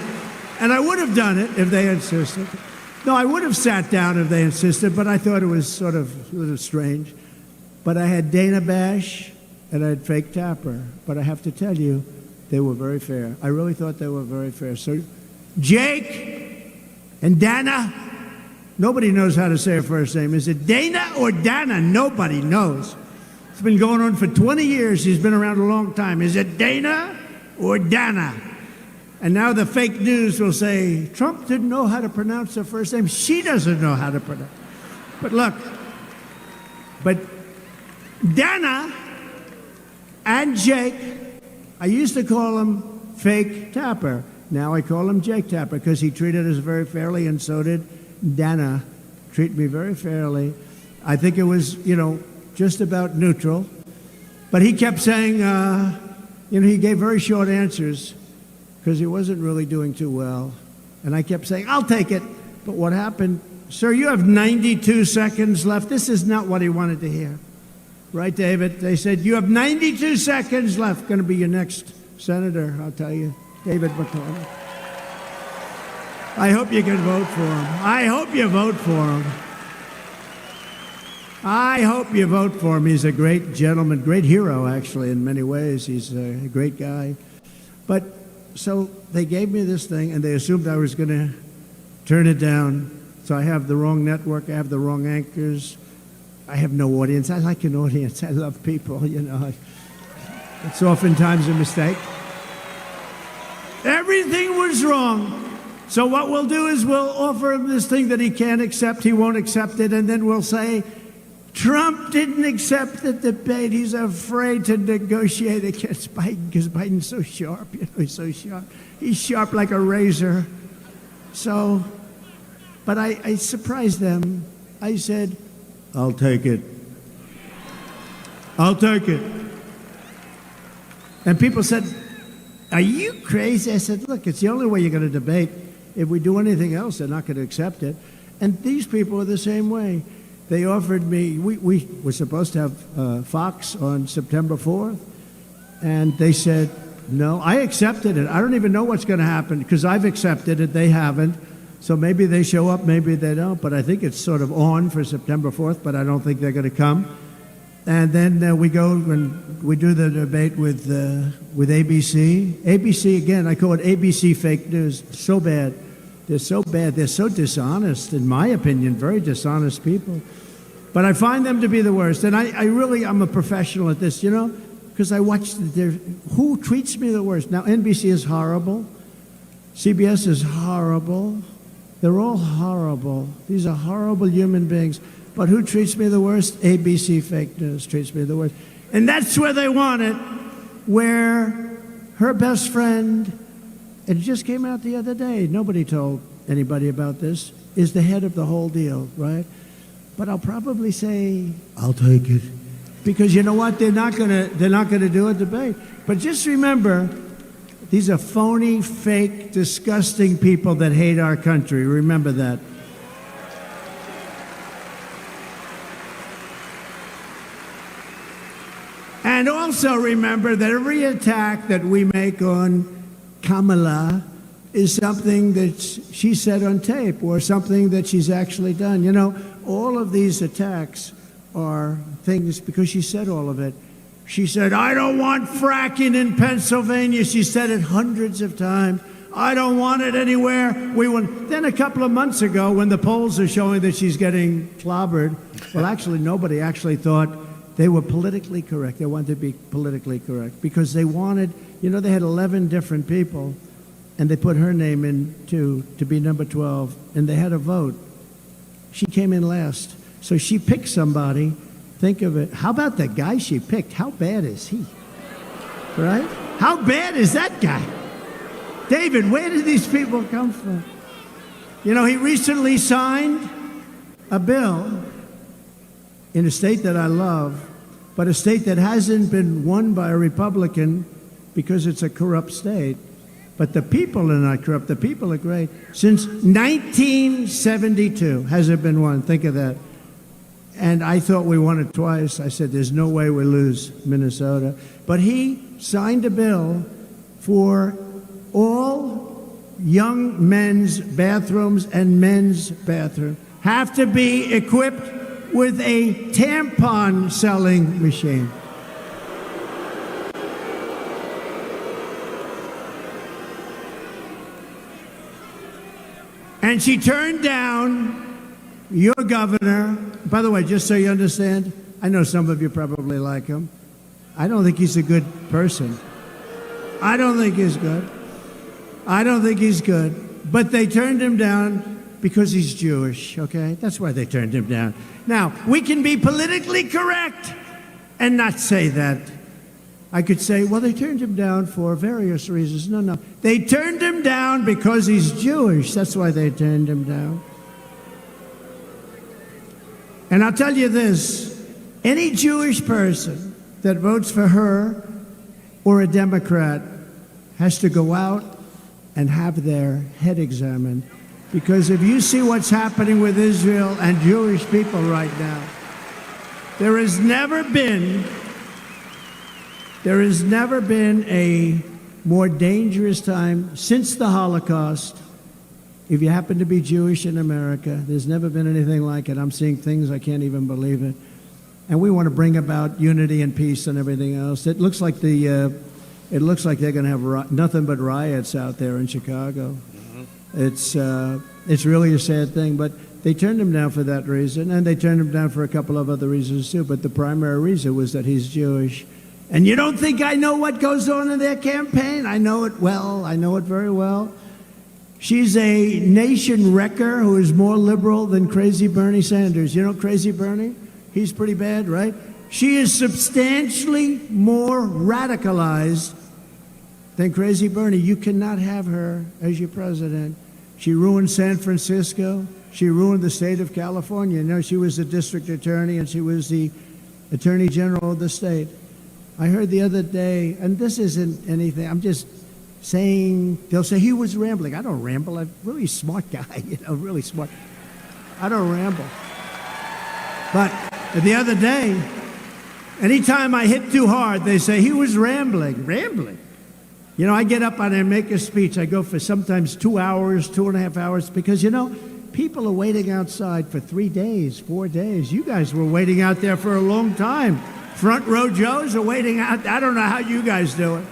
And I would have done it if they insisted. No, I would have sat down if they insisted, but I thought it was sort of a little strange. But I had Dana Bash and I had Fake Tapper. But I have to tell you, they were very fair. I really thought they were very fair. So Jake and Dana, nobody knows how to say her first name. Is it Dana or Dana? Nobody knows. It's been going on for 20 years. She's been around a long time. Is it Dana or Dana? And now the fake news will say, Trump didn't know how to pronounce her first name. She doesn't know how to pronounce it. But look, but Dana and Jake, I used to call him Fake Tapper. Now I call him Jake Tapper because he treated us very fairly, and so did Dana. Treat me very fairly. I think it was, you know, just about neutral. But he kept saying, he gave very short answers because he wasn't really doing too well. And I kept saying, I'll take it. But what happened? Sir, you have 92 seconds left. This is not what he wanted to hear. Right, David? They said, you have 92 seconds left. Going to be your next senator, I'll tell you. David McConnell. I hope you can vote for him. I hope you vote for him. I hope you vote for him. He's a great gentleman, great hero, actually, in many ways. He's a great guy. But so they gave me this thing, and they assumed I was going to turn it down. So I have the wrong network. I have the wrong anchors. I have no audience. I like an audience. I love people, you know. It's oftentimes a mistake. Everything was wrong. So what we'll do is we'll offer him this thing that he can't accept. He won't accept it. And then we'll say, Trump didn't accept the debate. He's afraid to negotiate against Biden because Biden's so sharp. You know, he's so sharp. He's sharp like a razor. So, but I surprised them. I said, I'll take it. I'll take it. And people said, are you crazy? I said, look, it's the only way you're going to debate. If we do anything else, they're not going to accept it. And these people are the same way. They offered me, we were supposed to have Fox on September 4th, and they said, no, I accepted it. I don't even know what's going to happen because I've accepted it. They haven't. So maybe they show up, maybe they don't. But I think it's sort of on for September 4th, but I don't think they're going to come. And then we go and we do the debate with ABC. ABC, again, I call it ABC fake news. So bad. They're so bad. They're so dishonest, in my opinion, very dishonest people. But I find them to be the worst. And I'm a professional at this, you know, because I watch who treats me the worst. Now, NBC is horrible. CBS is horrible. They're all horrible. These are horrible human beings. But who treats me the worst? ABC fake news treats me the worst. And that's where they want it, where her best friend, it just came out the other day, nobody told anybody about this, is the head of the whole deal, right? But I'll probably say, I'll take it. Because you know what? They're not gonna do a debate. But just remember, these are phony, fake, disgusting people that hate our country. Remember that. And also remember that every attack that we make on Kamala is something that she said on tape or something that she's actually done. You know, all of these attacks are things because she said all of it. She said, I don't want fracking in Pennsylvania. She said it hundreds of times. I don't want it anywhere. Then a couple of months ago, when the polls are showing that she's getting clobbered, well, actually, nobody actually thought they were politically correct. They wanted to be politically correct because they wanted, you know, they had 11 different people, and they put her name in to be number 12, and they had a vote. She came in last. So she picked somebody. Think of it. How about the guy she picked? How bad is he? Right? How bad is that guy? David, where did these people come from? You know, he recently signed a bill in a state that I love, but a state that hasn't been won by a Republican because it's a corrupt state. But the people are not corrupt. The people are great. Since 1972 has it been won. Think of that. And I thought we won it twice. I said, there's no way we lose Minnesota. But he signed a bill for all young men's bathrooms and men's bathrooms have to be equipped with a tampon selling machine. And she turned down your governor. By the way, just so you understand, I know some of you probably like him. I don't think he's a good person. I don't think he's good. I don't think he's good. But they turned him down because he's Jewish, okay? That's why they turned him down. Now, we can be politically correct and not say that. I could say, well, they turned him down for various reasons. No. They turned him down because he's Jewish. That's why they turned him down. And I'll tell you this, any Jewish person that votes for her or a Democrat has to go out and have their head examined. Because if you see what's happening with Israel and Jewish people right now, there has never been a more dangerous time since the Holocaust. If you happen to be Jewish in America, there's never been anything like it. I'm seeing things I can't even believe it. And we want to bring about unity and peace and everything else. It looks like they're going to have nothing but riots out there in Chicago. It's really a sad thing, but they turned him down for that reason, and they turned him down for a couple of other reasons too. But the primary reason was that he's Jewish. And you don't think I know what goes on in their campaign? I know it well. I know it very well. She's a nation wrecker who is more liberal than crazy Bernie Sanders. You know crazy Bernie? He's pretty bad, right? She is substantially more radicalized than crazy Bernie. You cannot have her as your president. She ruined San Francisco. She ruined the state of California. You know, she was the district attorney and she was the attorney general of the state. I heard the other day, and this isn't anything, I'm just saying, they'll say he was rambling. I don't ramble. I'm a really smart guy, you know, really smart. I don't ramble. But the other day, anytime I hit too hard, they say he was rambling. Rambling? You know, I get up and I make a speech. I go for sometimes 2 hours, 2.5 hours, because, you know, people are waiting outside for 3 days, 4 days. You guys were waiting out there for a long time. Front row Joes are waiting out. I don't know how you guys do it.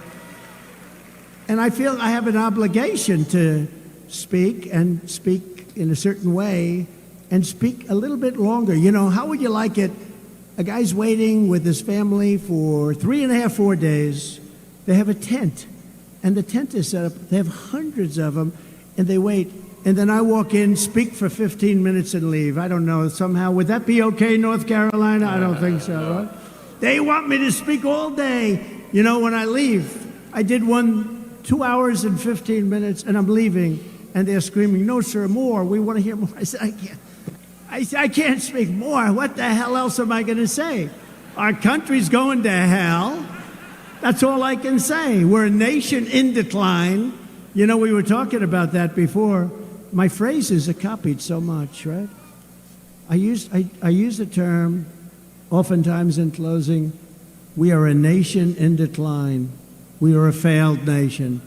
And I feel I have an obligation to speak and speak in a certain way and speak a little bit longer. You know, how would you like it? A guy's waiting with his family for 3.5, 4 days. They have a tent, and the tent is set up. They have hundreds of them, and they wait. And then I walk in, speak for 15 minutes, and leave. I don't know, somehow. Would that be okay, North Carolina? I don't think so. Right? They want me to speak all day. You know, when I leave, I did one 2 hours and 15 minutes, and I'm leaving, and they're screaming, no, sir, more. We want to hear more. I said, I can't. I can't speak more. What the hell else am I going to say? Our country's going to hell. That's all I can say. We're a nation in decline. You know, we were talking about that before. My phrases are copied so much, right? I use the term, oftentimes in closing, We are a nation in decline. We are a failed nation.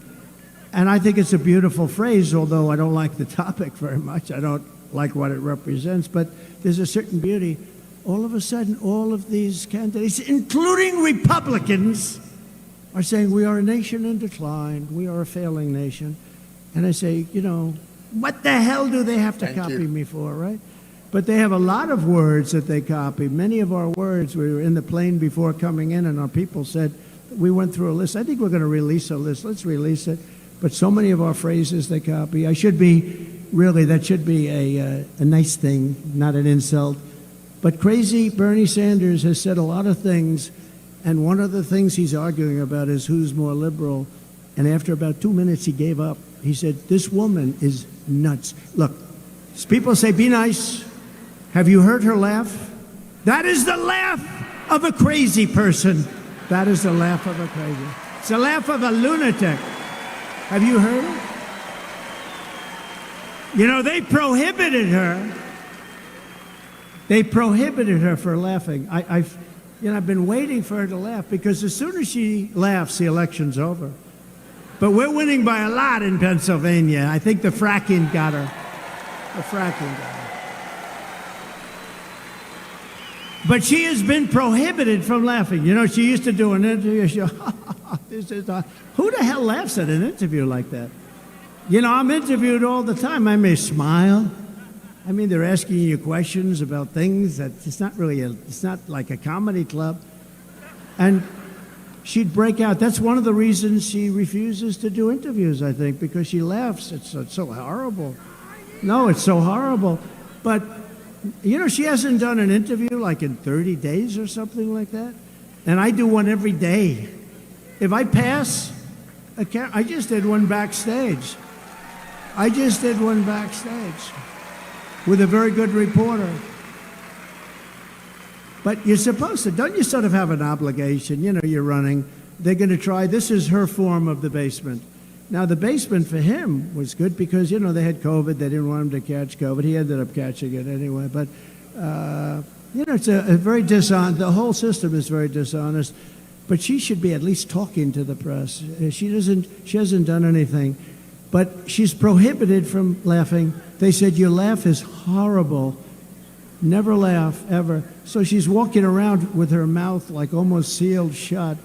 And I think it's a beautiful phrase, although I don't like the topic very much. I don't like what it represents, but there's a certain beauty. All of a sudden, all of these candidates, including Republicans, are saying we are a nation in decline. We are a failing nation. And I say, you know, what the hell do they have to copy me for, right? But they have a lot of words that they copy. Many of our words, we were in the plane before coming in, and our people said, we went through a list. I think we're going to release a list. Let's release it. But so many of our phrases they copy. I should be, really, that should be a nice thing, not an insult. But crazy Bernie Sanders has said a lot of things, and one of the things he's arguing about is who's more liberal. And after about 2 minutes, he gave up. He said, this woman is nuts. Look, people say, be nice. Have you heard her laugh? That is the laugh of a crazy person. That is the laugh of a crazy. It's the laugh of a lunatic. Have you heard it? You know, they prohibited her. They prohibited her for laughing. I've been waiting for her to laugh because as soon as she laughs, the election's over. But we're winning by a lot in Pennsylvania. I think the fracking got her. The fracking got her. But she has been prohibited from laughing. You know, she used to do an interview. She, who the hell laughs at an interview like that? You know, I'm interviewed all the time. I may smile. I mean, they're asking you questions about things that it's not really it's not like a comedy club. And she'd break out. That's one of the reasons she refuses to do interviews, I think, because she laughs. It's so horrible. No, it's so horrible. But, you know, she hasn't done an interview like in 30 days or something like that. And I do one every day. If I pass, I just did one backstage. I just did one backstage with a very good reporter. But you're supposed to, don't you sort of have an obligation? You know, you're running. They're going to try, this is her form of the basement. Now, the basement for him was good because, you know, they had COVID. They didn't want him to catch COVID. He ended up catching it anyway. But, you know, it's a very dishonest, the whole system is very dishonest. But she should be at least talking to the press. She hasn't done anything. But she's prohibited from laughing. They said, your laugh is horrible. Never laugh, ever. So she's walking around with her mouth like almost sealed shut.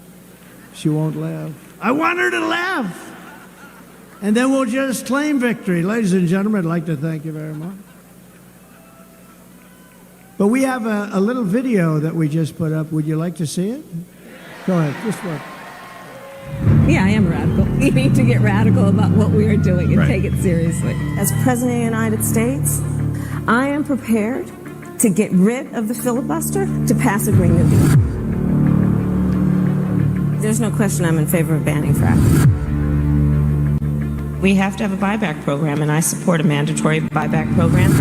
She won't laugh. I want her to laugh. And then we'll just claim victory. Ladies and gentlemen, I'd like to thank you very much. But we have a little video that we just put up. Would you like to see it? Go ahead, just what? Yeah, I am radical. We need to get radical about what we are doing and take it seriously. As President of the United States, I am prepared to get rid of the filibuster to pass a Green New Deal. There's no question I'm in favor of banning fracking. We have to have a buyback program, and I support a mandatory buyback program.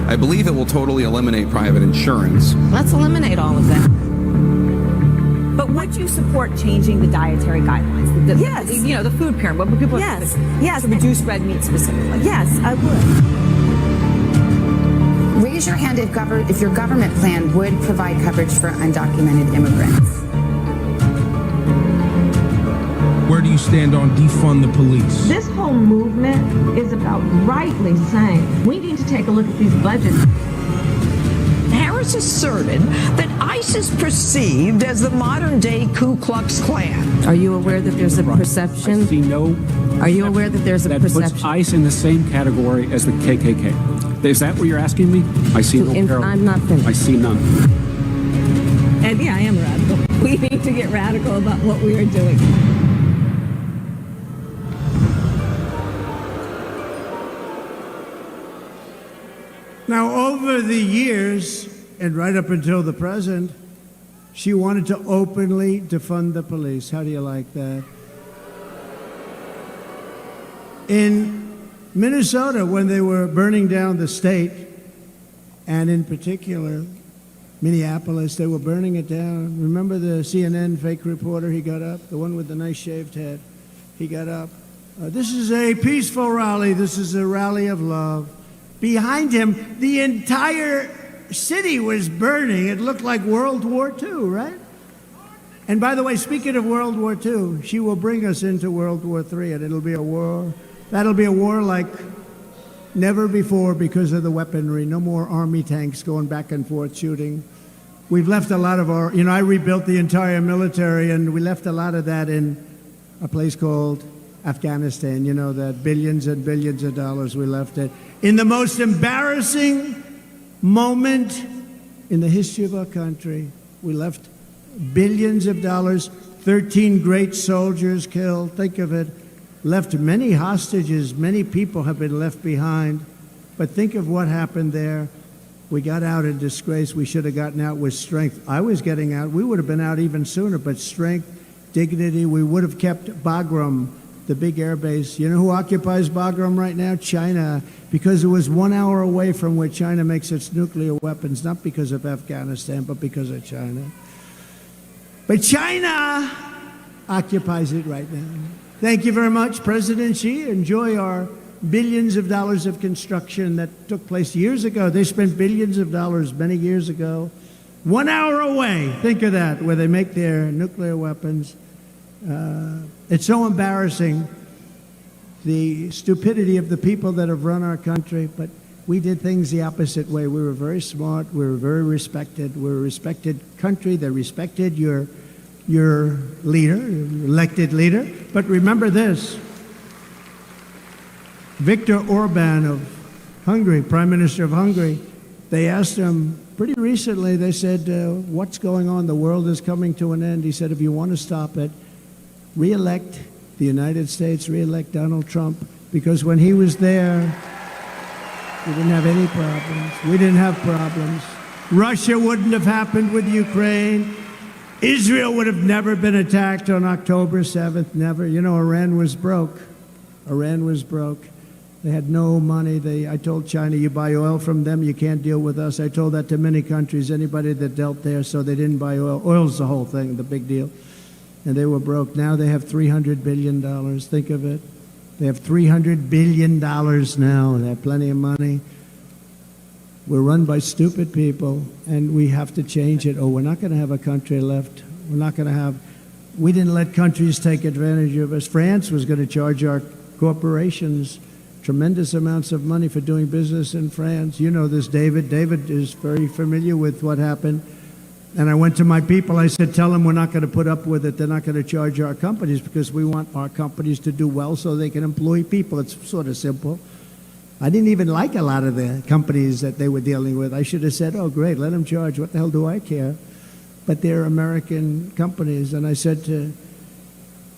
I believe it will totally eliminate private insurance. Let's eliminate all of that. But would you support changing the dietary guidelines? Yes. You know, the food pyramid. What people Yes. to reduce red meat specifically. Yes, I would. Raise your hand if your government plan would provide coverage for undocumented immigrants. Where do you stand on defund the police? This whole movement is about rightly saying we need to take a look at these budgets. Harris asserted that ICE is perceived as the modern-day Ku Klux Klan. Are you aware that there's a perception? I see no. Are you aware that there's a perception? That puts ICE in the same category as the KKK. Is that what you're asking me? I see no parallel. I'm not finished. I see none. And yeah, I am radical. We need to get radical about what we are doing. Now, over the years, and right up until the present, she wanted to openly defund the police. How do you like that? In Minnesota, when they were burning down the state, and in particular, Minneapolis, they were burning it down. Remember the CNN fake reporter? He got up, the one with the nice shaved head. He got up. This is a peaceful rally. This is a rally of love. Behind him, the entire city was burning. It looked like World War II, right? And by the way, speaking of World War II, she will bring us into World War III, and it'll be a war. That'll be a war like never before because of the weaponry. No more army tanks going back and forth shooting. We've left a lot of our, I rebuilt the entire military, and we left a lot of that in a place called Afghanistan. You know that billions and billions of dollars we left it. In the most embarrassing moment in the history of our country, we left billions of dollars, 13 great soldiers killed, think of it, left many hostages, many people have been left behind. But think of what happened there. We got out in disgrace. We should have gotten out with strength. I was getting out. We would have been out even sooner, but strength, dignity. We would have kept Bagram, the big air base. You know who occupies Bagram right now? China, because it was 1 hour away from where China makes its nuclear weapons, not because of Afghanistan, but because of China. But China occupies it right now. Thank you very much, President Xi. Enjoy our billions of dollars of construction that took place years ago. They spent billions of dollars many years ago. 1 hour away, think of that, where they make their nuclear weapons. It's so embarrassing, the stupidity of the people that have run our country, but we did things the opposite way. We were very smart. We were very respected. We were a respected country that respected your leader, your elected leader. But remember this. Viktor Orban of Hungary, Prime Minister of Hungary, they asked him pretty recently, they said, what's going on? The world is coming to an end. He said, if you want to stop it, re-elect the United States, re-elect Donald Trump, because when he was there, we didn't have any problems. We didn't have problems. Russia wouldn't have happened with Ukraine. Israel would have never been attacked on October 7th, never. You know, Iran was broke. Iran was broke. They had no money. I told China, you buy oil from them, you can't deal with us. I told that to many countries, anybody that dealt there, so they didn't buy oil. Oil's the whole thing, the big deal. And they were broke. Now they have $300 billion. Think of it. They have $300 billion now. They have plenty of money. We're run by stupid people, and we have to change it. Oh, we're not going to have a country left. We're not going to have... We didn't let countries take advantage of us. France was going to charge our corporations tremendous amounts of money for doing business in France. You know this, David. David is very familiar with what happened. And I went to my people. I said, tell them we're not going to put up with it. They're not going to charge our companies because we want our companies to do well so they can employ people. It's sort of simple. I didn't even like a lot of the companies that they were dealing with. I should have said, oh, great, let them charge. What the hell do I care? But they're American companies. And I said to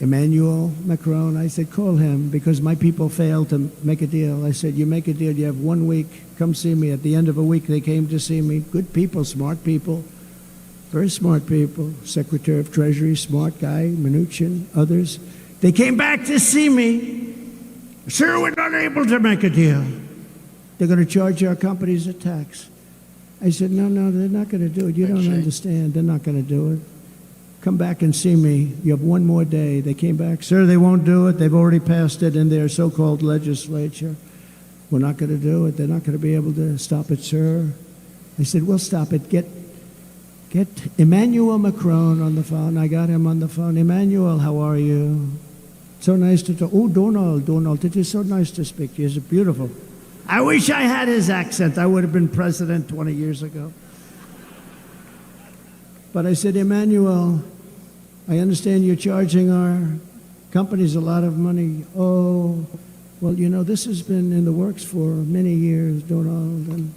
Emmanuel Macron, I said, call him, because my people failed to make a deal. I said, you make a deal, you have 1 week, come see me. At the end of a week, they came to see me. Good people, smart people, very smart people. Secretary of Treasury, smart guy, Mnuchin, others. They came back to see me. Sir, we're not able to make a deal. They're going to charge our companies a tax. I said, no, they're not going to do it. You don't understand. They're not going to do it. Come back and see me. You have 1 more day. They came back. Sir, they won't do it. They've already passed it in their so-called legislature. We're not going to do it. They're not going to be able to stop it, sir. I said, we'll stop it. Get Emmanuel Macron on the phone. I got him on the phone. Emmanuel, how are you? So nice to talk. Oh, Donald, it is so nice to speak to you. It's beautiful. I wish I had his accent. I would have been president 20 years ago. But I said, Emmanuel, I understand you're charging our companies a lot of money. Oh, well, you know, this has been in the works for many years, Donald. And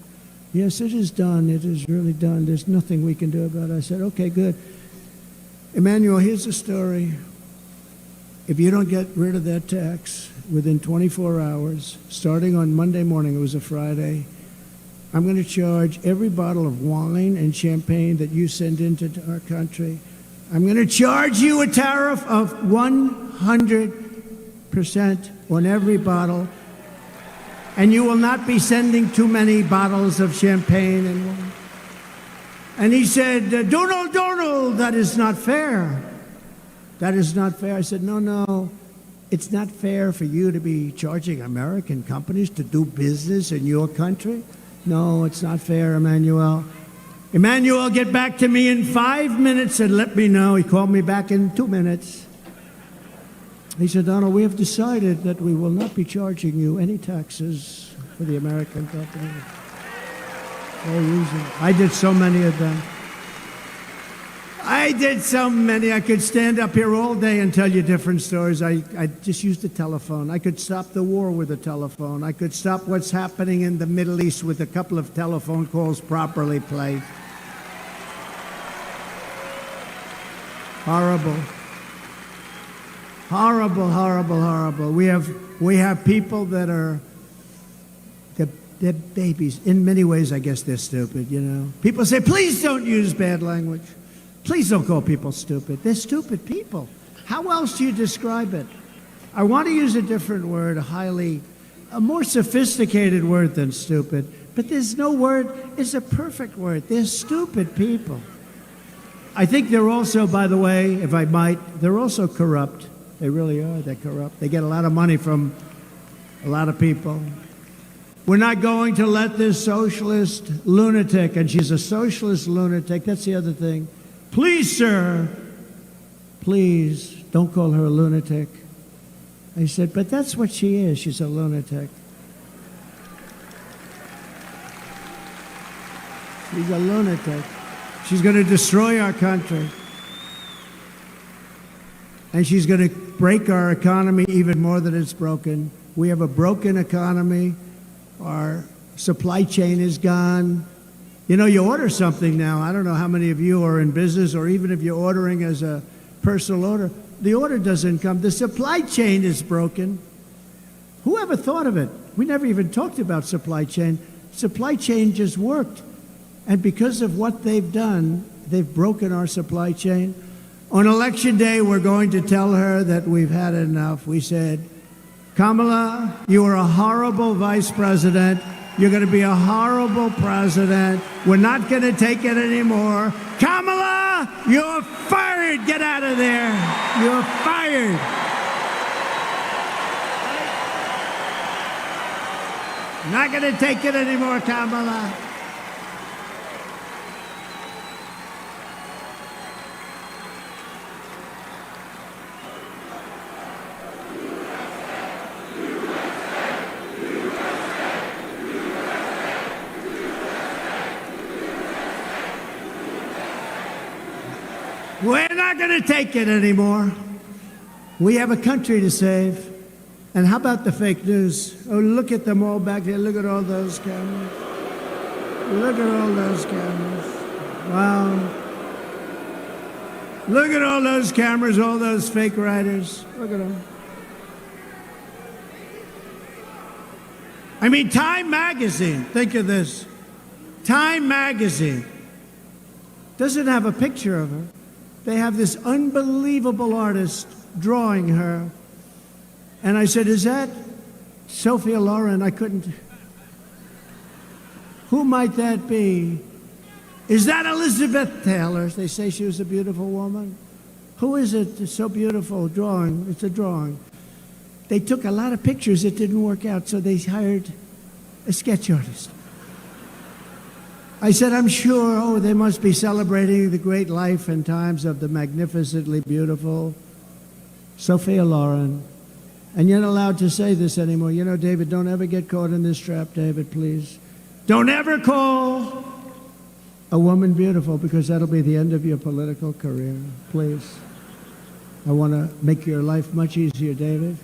yes, it is done. It is really done. There's nothing we can do about it. I said, okay, good. Emmanuel, here's the story. If you don't get rid of that tax within 24 hours, starting on Monday morning, it was a Friday, I'm going to charge every bottle of wine and champagne that you send into our country. I'm going to charge you a tariff of 100% on every bottle, and you will not be sending too many bottles of champagne and wine. And he said, Donald, that is not fair. That is not fair. I said, no, it's not fair for you to be charging American companies to do business in your country. No, it's not fair, Emmanuel. Emmanuel, get back to me in 5 minutes and let me know. He called me back in 2 minutes. He said, Donald, we have decided that we will not be charging you any taxes for the American company. No reason. I did so many of them. I did so many. I could stand up here all day and tell you different stories. I just used the telephone. I could stop the war with a telephone. I could stop what's happening in the Middle East with a couple of telephone calls properly played. Horrible. Horrible, horrible, horrible. We have people that are, they're babies. In many ways, I guess they're stupid, you know. People say, please don't use bad language. Please don't call people stupid. They're stupid people. How else do you describe it? I want to use a different word, a more sophisticated word than stupid. But there's no word, it's a perfect word. They're stupid people. I think they're also, by the way, if I might, they're also corrupt. They really are. They're corrupt. They get a lot of money from a lot of people. We're not going to let this socialist lunatic, and she's a socialist lunatic, that's the other thing. Please, sir, please don't call her a lunatic. I said, but that's what she is. She's a lunatic. She's a lunatic. She's going to destroy our country. And she's going to break our economy even more than it's broken. We have a broken economy. Our supply chain is gone. You know, you order something now. I don't know how many of you are in business, or even if you're ordering as a personal order, the order doesn't come. The supply chain is broken. Who ever thought of it? We never even talked about supply chain. Supply chain just worked. And because of what they've done, they've broken our supply chain. On Election Day, we're going to tell her that we've had enough. We said, Kamala, you are a horrible vice president. You're going to be a horrible president. We're not going to take it anymore. Kamala, you're fired. Get out of there. You're fired. Not going to take it anymore, Kamala. We're not going to take it anymore. We have a country to save. And how about the fake news? Oh, look at them all back there. Look at all those cameras. Look at all those cameras. Wow. Look at all those cameras, all those fake writers. Look at them. I mean, Time Magazine, think of this. Time Magazine doesn't have a picture of her. They have this unbelievable artist drawing her. And I said, is that Sophia Loren? I couldn't. Who might that be? Is that Elizabeth Taylor? They say she was a beautiful woman. Who is it? It's so beautiful. Drawing. It's a drawing. They took a lot of pictures. It didn't work out, so they hired a sketch artist. I said, I'm sure, they must be celebrating the great life and times of the magnificently beautiful Sophia Loren. And you're not allowed to say this anymore. You know, David, don't ever get caught in this trap, David, please. Don't ever call a woman beautiful, because that'll be the end of your political career. Please. I want to make your life much easier, David.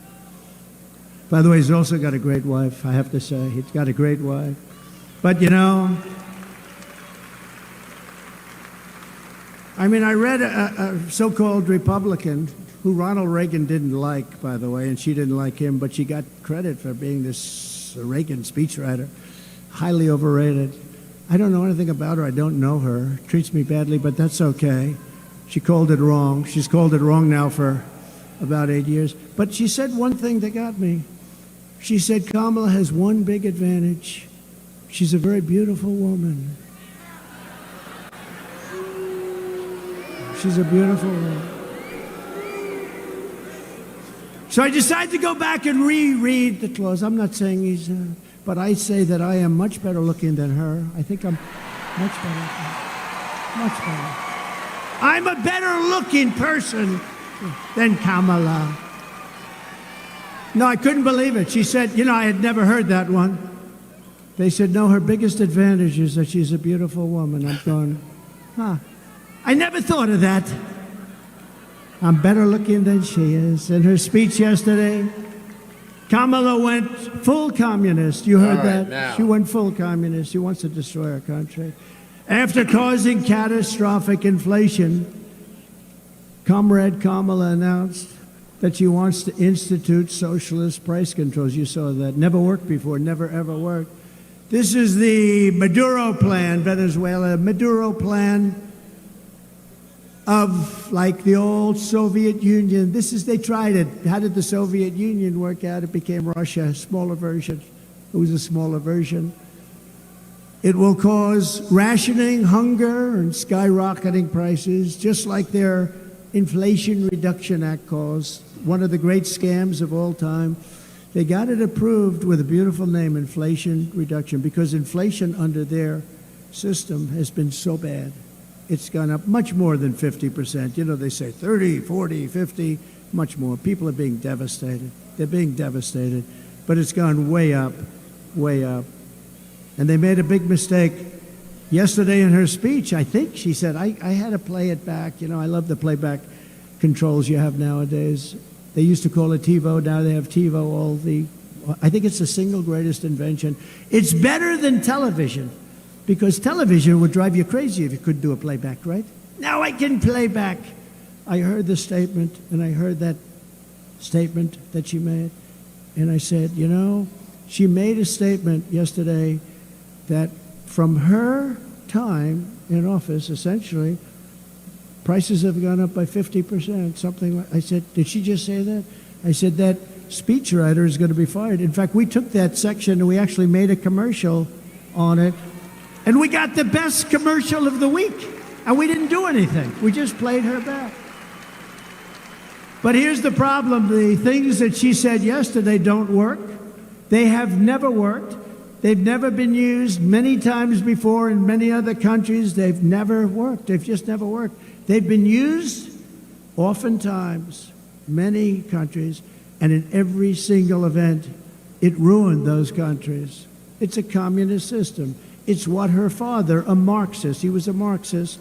By the way, he's also got a great wife, I have to say. He's got a great wife. But, you know, I mean, I read a so-called Republican who Ronald Reagan didn't like, by the way, and she didn't like him, but she got credit for being this Reagan speechwriter. Highly overrated. I don't know anything about her. I don't know her. Treats me badly, but that's okay. She called it wrong. She's called it wrong now for about 8 years. But she said one thing that got me. She said Kamala has one big advantage. She's a very beautiful woman. She's a beautiful woman. So I decided to go back and reread the clause. I'm not saying he's... But I say that I am much better looking than her. I think I'm much better. Much better. I'm a better looking person than Kamala. No, I couldn't believe it. She said, I had never heard that one. They said, no, her biggest advantage is that she's a beautiful woman. I'm going, I never thought of that. I'm better looking than she is. In her speech yesterday, Kamala went full communist. You heard that? Now. She went full communist. She wants to destroy our country. After causing catastrophic inflation, Comrade Kamala announced that she wants to institute socialist price controls. You saw that. Never worked before, never ever worked. This is the Maduro plan, Venezuela. Maduro plan of like the old Soviet Union. They tried it. How did the Soviet Union work out? It became Russia, a smaller version. It was a smaller version. It will cause rationing, hunger, and skyrocketing prices, just like their Inflation Reduction Act caused. One of the great scams of all time. They got it approved with a beautiful name, Inflation Reduction, because inflation under their system has been so bad. It's gone up much more than 50%. They say 30, 40, 50, much more. People are being devastated. They're being devastated. But it's gone way up, way up. And they made a big mistake. Yesterday in her speech, I think she said, I had to play it back. I love the playback controls you have nowadays. They used to call it TiVo. Now they have TiVo. I think it's the single greatest invention. It's better than television, because television would drive you crazy if you couldn't do a playback, right? Now I can play back. I heard the statement, and I heard that statement that she made, and I said, she made a statement yesterday that from her time in office, essentially, prices have gone up by 50%, something like. I said, did she just say that? I said, that speechwriter is going to be fired. In fact, we took that section and we actually made a commercial on it, and we got the best commercial of the week, and we didn't do anything. We just played her back. But here's the problem. The things that she said yesterday don't work. They have never worked. They've never been used many times before in many other countries. They've never worked. They've just never worked. They've been used oftentimes, many countries, and in every single event, it ruined those countries. It's a communist system. It's what her father, a Marxist, he was a Marxist,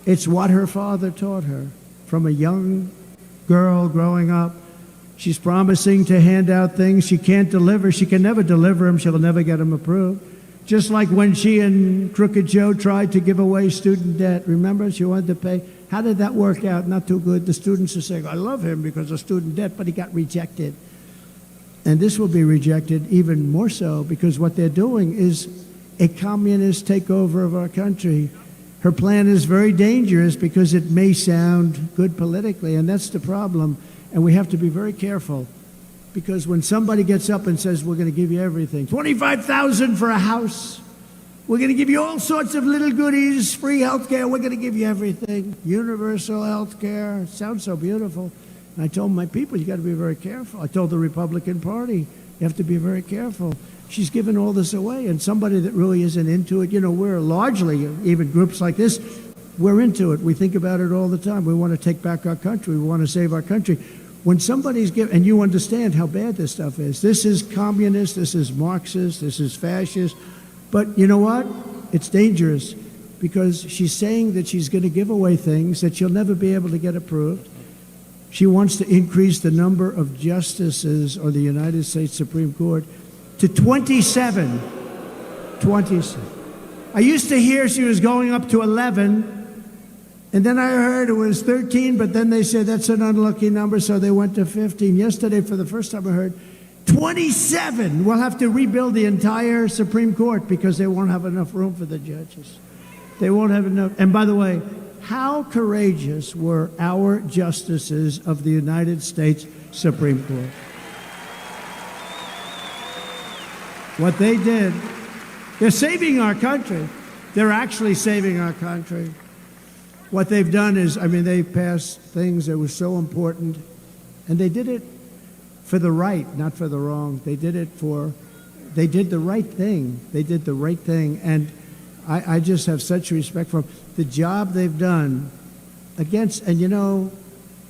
it's what her father taught her from a young girl growing up. She's promising to hand out things she can't deliver. She can never deliver them. She'll never get them approved. Just like when she and Crooked Joe tried to give away student debt. Remember, she wanted to pay. How did that work out? Not too good. The students are saying, I love him because of student debt, but he got rejected. And this will be rejected even more so, because what they're doing is a communist takeover of our country. Her plan is very dangerous because it may sound good politically, and that's the problem. And we have to be very careful, because when somebody gets up and says, we're going to give you everything, $25,000 for a house, we're going to give you all sorts of little goodies, free health care, we're going to give you everything, universal health care, it sounds so beautiful. And I told my people, you got to be very careful. I told the Republican Party, you have to be very careful. She's giving all this away, and somebody that really isn't into it, we're largely, even groups like this, we're into it. We think about it all the time. We want to take back our country. We want to save our country. When somebody's giving, and you understand how bad this stuff is. This is communist, this is Marxist, this is fascist. But you know what? It's dangerous, because she's saying that she's going to give away things that she'll never be able to get approved. She wants to increase the number of justices on the United States Supreme Court to 27. 27. I used to hear she was going up to 11. And then I heard it was 13, but then they said that's an unlucky number, so they went to 15. Yesterday, for the first time I heard, 27. We'll have to rebuild the entire Supreme Court because they won't have enough room for the judges. They won't have enough. And by the way, how courageous were our justices of the United States Supreme Court? What they did, they're saving our country. They're actually saving our country. What they've done is, they passed things that were so important, and they did it for the right, not for the wrong. They did it for they did the right thing. They did the right thing, and I just have such respect for them. The job they've done against, and you know,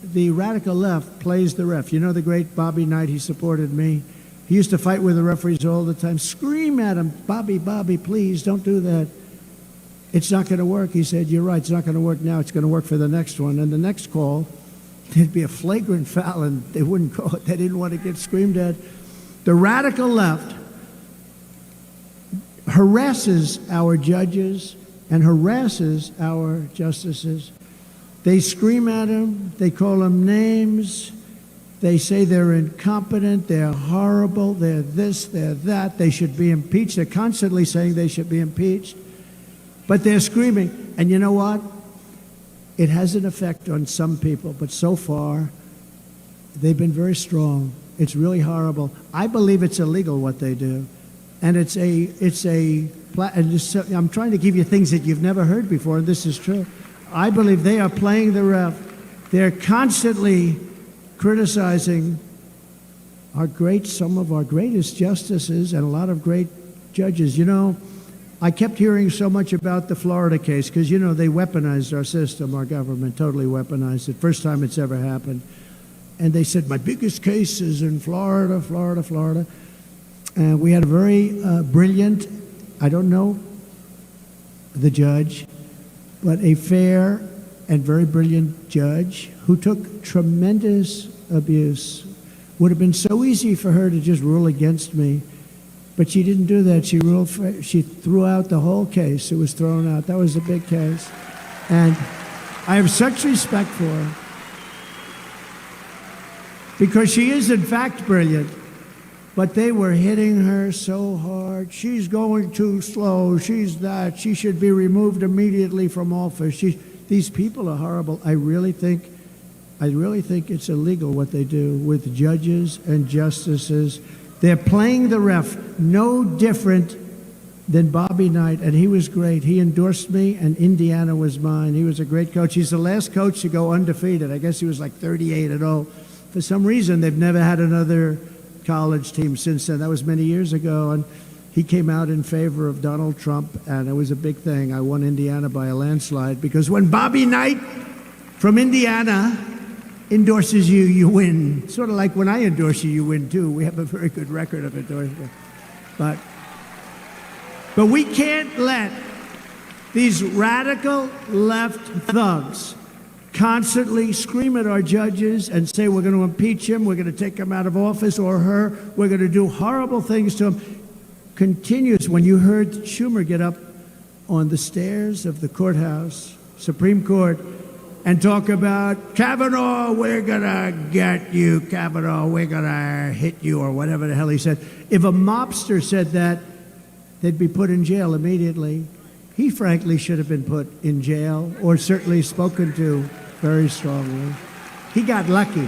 the radical left plays the ref. You know the great Bobby Knight, he supported me. He used to fight with the referees all the time, scream at him, Bobby, please, don't do that. It's not going to work. He said, you're right, it's not going to work now, it's going to work for the next one. And the next call, there'd be a flagrant foul, and they wouldn't call it. They didn't want to get screamed at. The radical left harasses our judges and harasses our justices. They scream at them, they call them names, they say they're incompetent, they're horrible, they're this, they're that, they should be impeached. They're constantly saying they should be impeached, but they're screaming. And you know what? It has an effect on some people, but so far, they've been very strong. It's really horrible. I believe it's illegal what they do. And I'm trying to give you things that you've never heard before, and this is true. I believe they are playing the ref. They're constantly criticizing some of our greatest justices and a lot of great judges. You know, I kept hearing so much about the Florida case because, you know, they weaponized our system, our government, totally weaponized it. First time it's ever happened. And they said, my biggest case is in Florida. We had a very brilliant, I don't know the judge, but a fair and very brilliant judge who took tremendous abuse. Would have been so easy for her to just rule against me, but she didn't do that. She threw out the whole case. It was thrown out. That was a big case. And I have such respect for her because she is in fact brilliant. But they were hitting her so hard. She's going too slow. She's that. She should be removed immediately from office. These people are horrible. I really think it's illegal what they do with judges and justices. They're playing the ref, no different than Bobby Knight, and he was great. He endorsed me, and Indiana was mine. He was a great coach. He's the last coach to go undefeated. I guess he was like 38-0. For some reason, they've never had another college team since then. That was many years ago, and he came out in favor of Donald Trump, and it was a big thing. I won Indiana by a landslide because when Bobby Knight from Indiana endorses you, you win. Sort of like when I endorse you, you win too. We have a very good record of endorsement. But we can't let these radical left thugs constantly scream at our judges and say we're going to impeach him, we're going to take him out of office, or her, we're going to do horrible things to him. Continuous. When you heard Schumer get up on the stairs of the courthouse, Supreme Court, and talk about Kavanaugh, we're going to get you, Kavanaugh, we're going to hit you, or whatever the hell he said. If a mobster said that, they'd be put in jail immediately. He frankly should have been put in jail, or certainly spoken to very strongly. He got lucky.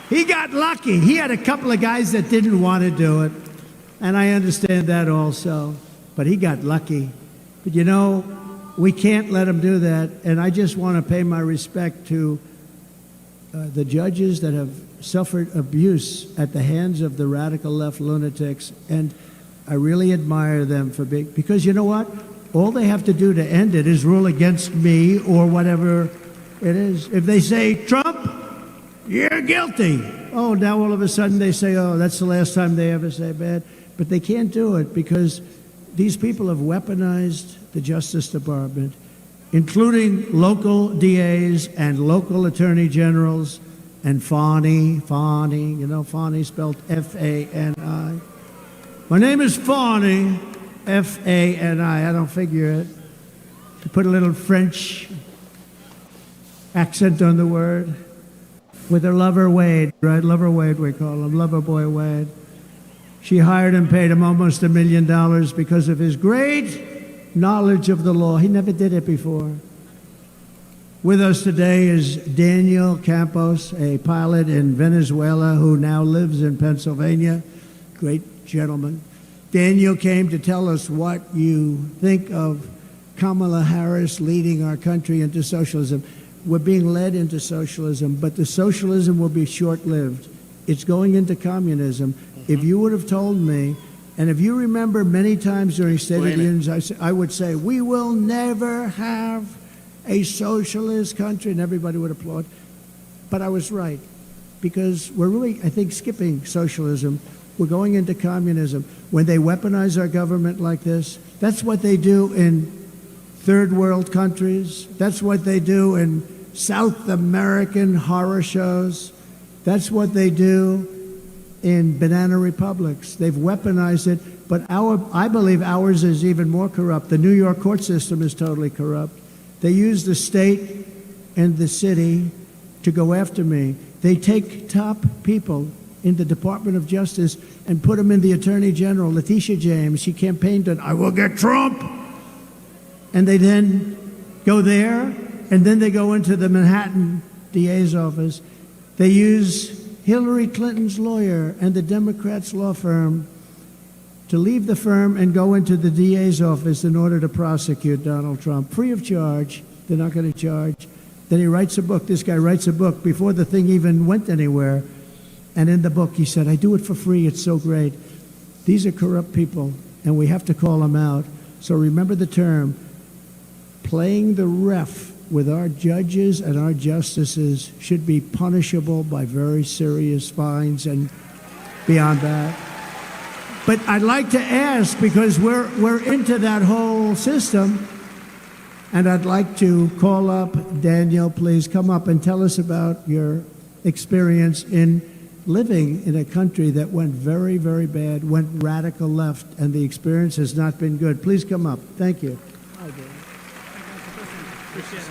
He had a couple of guys that didn't want to do it, and I understand that also, but he got lucky. But you know, we can't let him do that, and I just want to pay my respect to the judges that have suffered abuse at the hands of the radical left lunatics, and I really admire them for because you know what? All they have to do to end it is rule against me or whatever it is. If they say, Trump, you're guilty. Oh, now all of a sudden they say, oh, that's the last time they ever say bad. But they can't do it because these people have weaponized the Justice Department, including local DAs and local attorney generals and Fani, you know, Fani spelled F-A-N-I. My name is Fani, F-A-N-I. I don't figure it. To put a little French accent on the word. With her lover Wade, right? Lover Wade, we call him. Lover boy Wade. She hired him, paid him almost $1 million because of his great knowledge of the law. He never did it before. With us today is Daniel Campos, a pilot in Venezuela who now lives in Pennsylvania. Great gentleman. Daniel came to tell us what you think of Kamala Harris leading our country into socialism. We're being led into socialism, but the socialism will be short-lived. It's going into communism. If you would have told me And if you remember many times during State of the Union, I would say, we will never have a socialist country, and everybody would applaud. But I was right, because we're really, I think, skipping socialism. We're going into communism. When they weaponize our government like this, that's what they do in third world countries. That's what they do in South American horror shows. That's what they do in banana republics. They've weaponized it, but I believe ours is even more corrupt. The New York court system is totally corrupt. They use the state and the city to go after me. They take top people in the Department of Justice and put them in the Attorney General. Letitia James, she campaigned on, I will get Trump. And they then go there, and then they go into the Manhattan DA's office. They use Hillary Clinton's lawyer and the Democrats' law firm to leave the firm and go into the DA's office in order to prosecute Donald Trump, free of charge. They're not going to charge. Then he writes a book. This guy writes a book before the thing even went anywhere. And in the book, he said, I do it for free. It's so great. These are corrupt people, and we have to call them out. So remember the term, playing the ref with our judges and our justices should be punishable by very serious fines and beyond that. But I'd like to ask, because we're into that whole system, and I'd like to call up Daniel. Please come up and tell us about your experience in living in a country that went very, very bad, went radical left, and the experience has not been good. Please come up. Thank you. Hi, Daniel. Appreciate it.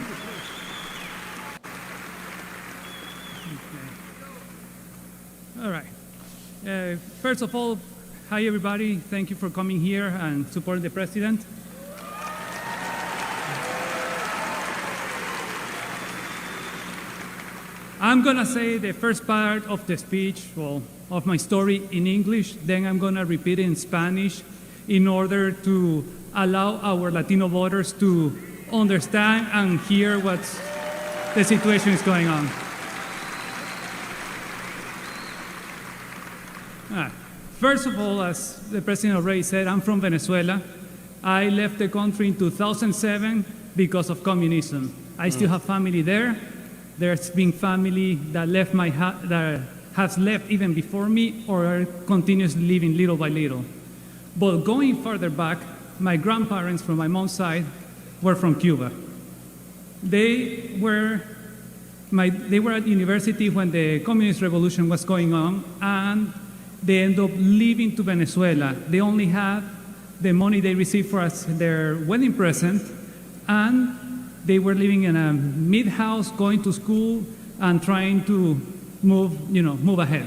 All right. First of all, hi everybody. Thank you for coming here and supporting the president. I'm gonna say the first part of the speech, well, of my story in English, then I'm gonna repeat it in Spanish in order to allow our Latino voters to understand and hear what the situation is going on. First of all, as the president already said, I'm from Venezuela. I left the country in 2007 because of communism. I still have family there. There's been family that left that has left even before me or continues living little by little. But going further back, my grandparents from my mom's side were from Cuba. They were at university when the communist revolution was going on, and they ended up leaving to Venezuela. They only had the money they received for their wedding present, and they were living in a mid-house, going to school, and trying to move ahead.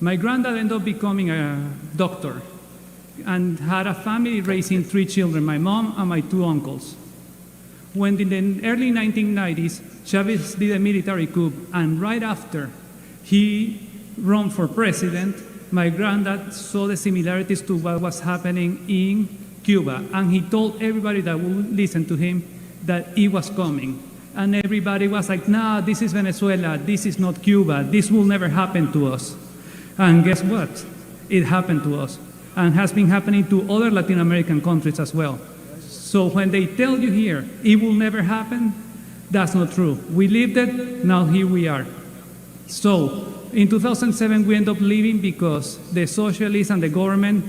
My granddad ended up becoming a doctor and had a family raising 3 children, my mom and my 2 uncles. When in the early 1990s, Chavez did a military coup, and right after he ran for president, my granddad saw the similarities to what was happening in Cuba, and he told everybody that would listen to him that it was coming. And everybody was like, nah, this is Venezuela, this is not Cuba, this will never happen to us. And guess what? It happened to us, and has been happening to other Latin American countries as well. So when they tell you here, it will never happen, that's not true. We lived it, now here we are. So in 2007, we ended up leaving because the socialists and the government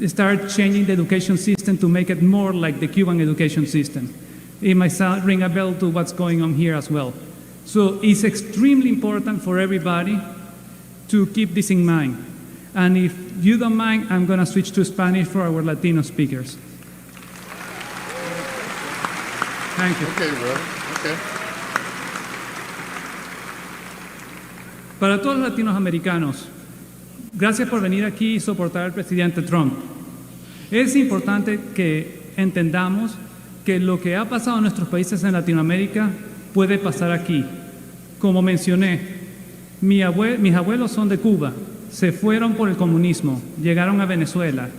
started changing the education system to make it more like the Cuban education system. It might ring a bell to what's going on here as well. So it's extremely important for everybody to keep this in mind. And if you don't mind, I'm going to switch to Spanish for our Latino speakers. Thank you. Okay, bro. Okay. Para todos los latinos americanos, gracias por venir aquí y soportar al presidente Trump. Es importante que entendamos que lo que ha pasado en nuestros países en Latinoamérica puede pasar aquí. Como mencioné, mis abuelos son de Cuba, se fueron por el comunismo, llegaron a Venezuela,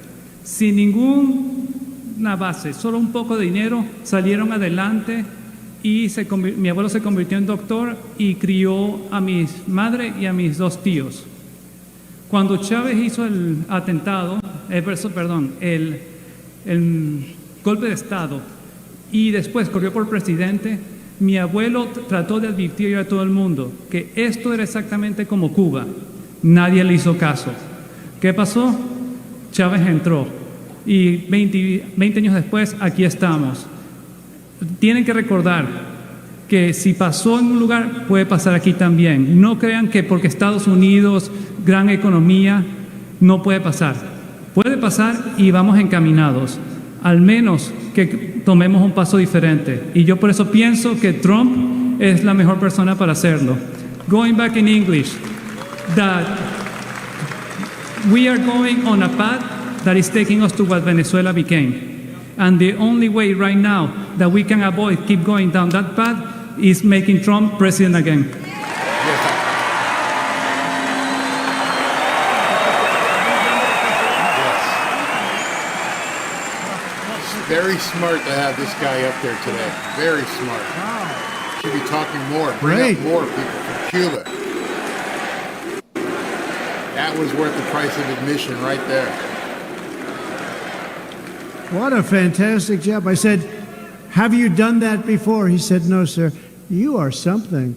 sin ninguna base, solo un poco de dinero, salieron adelante y mi abuelo se convirtió en doctor y crió a mi madre y a mis 2 tíos. Cuando Chávez hizo el atentado, el golpe de Estado y después corrió por presidente, mi abuelo trató de advertir a todo el mundo que esto era exactamente como Cuba. Nadie le hizo caso. ¿Qué pasó? Chávez entró y 20 años después aquí estamos. Tienen que recordar que si pasó en un lugar, puede pasar aquí también. No crean que porque Estados Unidos, gran economía, no puede pasar. Puede pasar y vamos encaminados. Al menos que tomemos un paso diferente. Y yo por eso pienso que Trump es la mejor persona para hacerlo. Going back in English, that we are going on a path that is taking us to what Venezuela became. And the only way right now that we can avoid keep going down that path is making Trump president again. Very smart to have this guy up there today. Very smart. Should be talking more. Bring Great. up more people from Cuba. That was worth the price of admission right there. What a fantastic job. I said, have you done that before? He said, no, sir. You are something.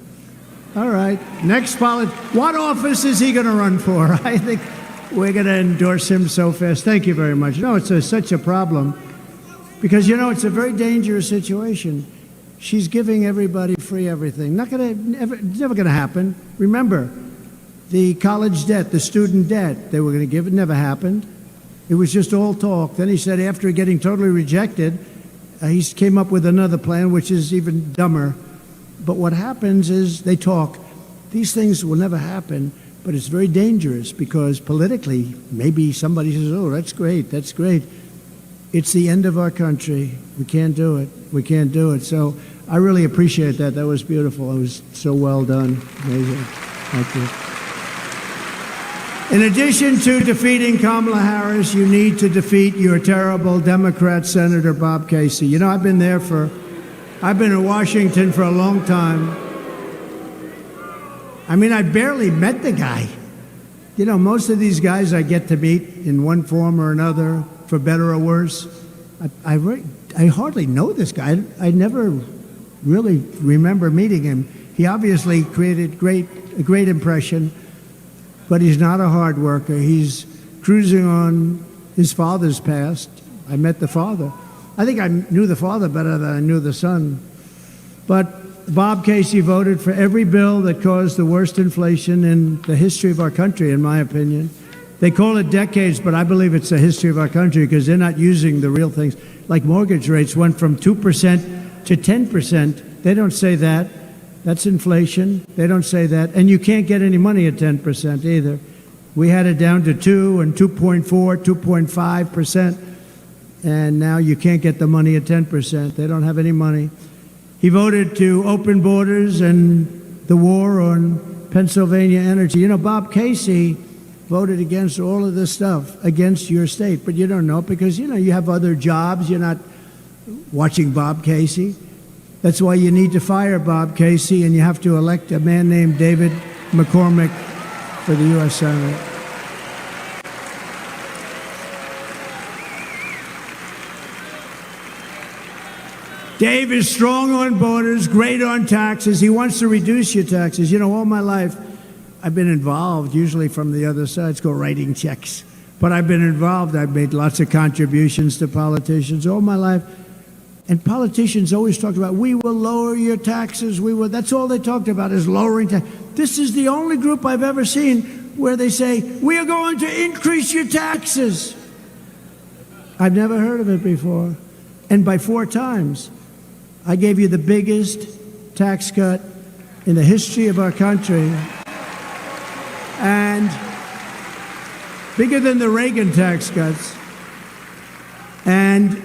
All right. Next what office is he going to run for? I think we're going to endorse him so fast. Thank you very much. No, it's such a problem. Because, you know, it's a very dangerous situation. She's giving everybody free everything. It's never going to happen. Remember, the college debt, the student debt, they were going to give. It never happened. It was just all talk. Then he said after getting totally rejected, he came up with another plan, which is even dumber. But what happens is they talk. These things will never happen, but it's very dangerous because politically, maybe somebody says, oh, that's great, that's great. It's the end of our country. We can't do it. We can't do it. So I really appreciate that. That was beautiful. It was so well done. Amazing. Thank you. In addition to defeating Kamala Harris, you need to defeat your terrible Democrat Senator Bob Casey. You know, I've been in Washington for a long time. I mean, I barely met the guy. You know, most of these guys I get to meet in one form or another, for better or worse. I hardly know this guy. I never really remember meeting him. He obviously created a great impression, but he's not a hard worker. He's cruising on his father's past. I met the father. I think I knew the father better than I knew the son. But Bob Casey voted for every bill that caused the worst inflation in the history of our country, in my opinion. They call it decades, but I believe it's the history of our country because they're not using the real things. Like mortgage rates went from 2% to 10%. They don't say that. That's inflation. They don't say that. And you can't get any money at 10% either. We had it down to 2 and 2.4, 2.5%. And now you can't get the money at 10%. They don't have any money. He voted to open borders and the war on Pennsylvania energy. You know, Bob Casey voted against all of this stuff, against your state, but you don't know because, you know, you have other jobs. You're not watching Bob Casey. That's why you need to fire Bob Casey, and you have to elect a man named David McCormick for the U.S. Senate. Dave is strong on borders, great on taxes. He wants to reduce your taxes. You know, all my life, I've been involved, usually from the other side, it's called writing checks. But I've been involved. I've made lots of contributions to politicians all my life. And politicians always talked about, we will lower your taxes. That's all they talked about is lowering taxes. This is the only group I've ever seen where they say, we are going to increase your taxes. I've never heard of it before. And by 4 times, I gave you the biggest tax cut in the history of our country. And bigger than the Reagan tax cuts. And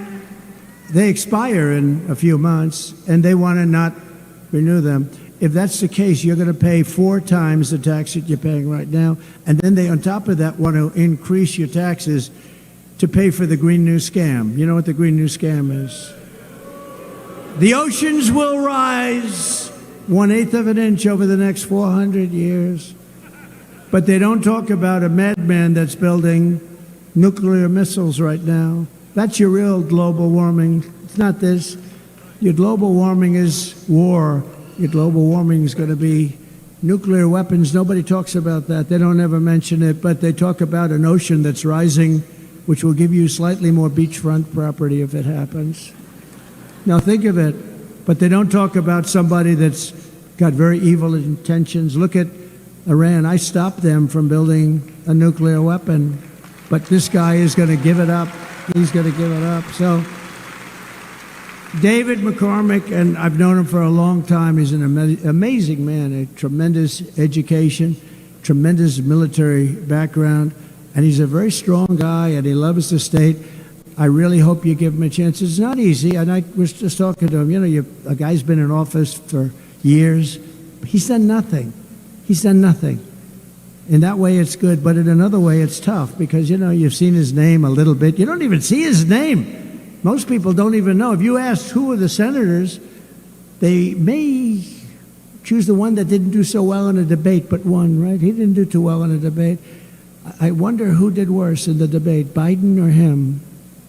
they expire in a few months, and they want to not renew them. If that's the case, you're going to pay 4 times the tax that you're paying right now. And then they, on top of that, want to increase your taxes to pay for the Green New Scam. You know what the Green New Scam is? The oceans will rise 1/8 of an inch over the next 400 years. But they don't talk about a madman that's building nuclear missiles right now. That's your real global warming. It's not this. Your global warming is war. Your global warming is going to be nuclear weapons. Nobody talks about that. They don't ever mention it, but they talk about an ocean that's rising, which will give you slightly more beachfront property if it happens. Now think of it. But they don't talk about somebody that's got very evil intentions. Look at Iran. I stopped them from building a nuclear weapon, but this guy is going to give it up. He's going to give it up. So David McCormick, and I've known him for a long time. He's an amazing man, a tremendous education, tremendous military background, and he's a very strong guy, and he loves the state. I really hope you give him a chance. It's not easy, and I was just talking to him. You know, a guy's been in office for years. He's done nothing. He's done nothing. In that way, it's good, but in another way, it's tough because, you know, you've seen his name a little bit. You don't even see his name. Most people don't even know. If you ask who are the senators, they may choose the one that didn't do so well in a debate, but won, right? He didn't do too well in a debate. I wonder who did worse in the debate, Biden or him?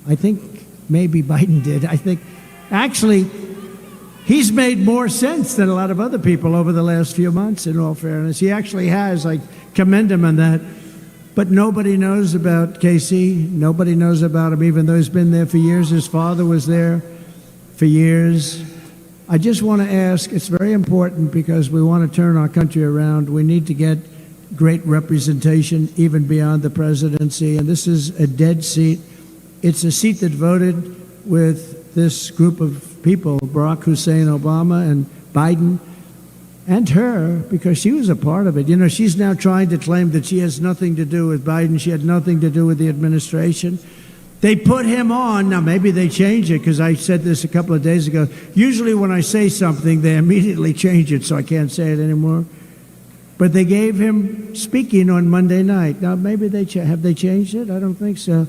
I think maybe Biden did. I think, actually, he's made more sense than a lot of other people over the last few months, in all fairness. He actually has. I commend him on that. But nobody knows about Casey. Nobody knows about him, even though he's been there for years. His father was there for years. I just want to ask, it's very important because we want to turn our country around. We need to get great representation, even beyond the presidency. And this is a dead seat. It's a seat that voted with this group of people, Barack Hussein Obama and Biden, and her, because she was a part of it. You know, she's now trying to claim that she has nothing to do with Biden. She had nothing to do with the administration. They put him on. Now, maybe they change it, because I said this a couple of days ago. Usually when I say something, they immediately change it, so I can't say it anymore. But they gave him speaking on Monday night. Now, maybe have they changed it? I don't think so.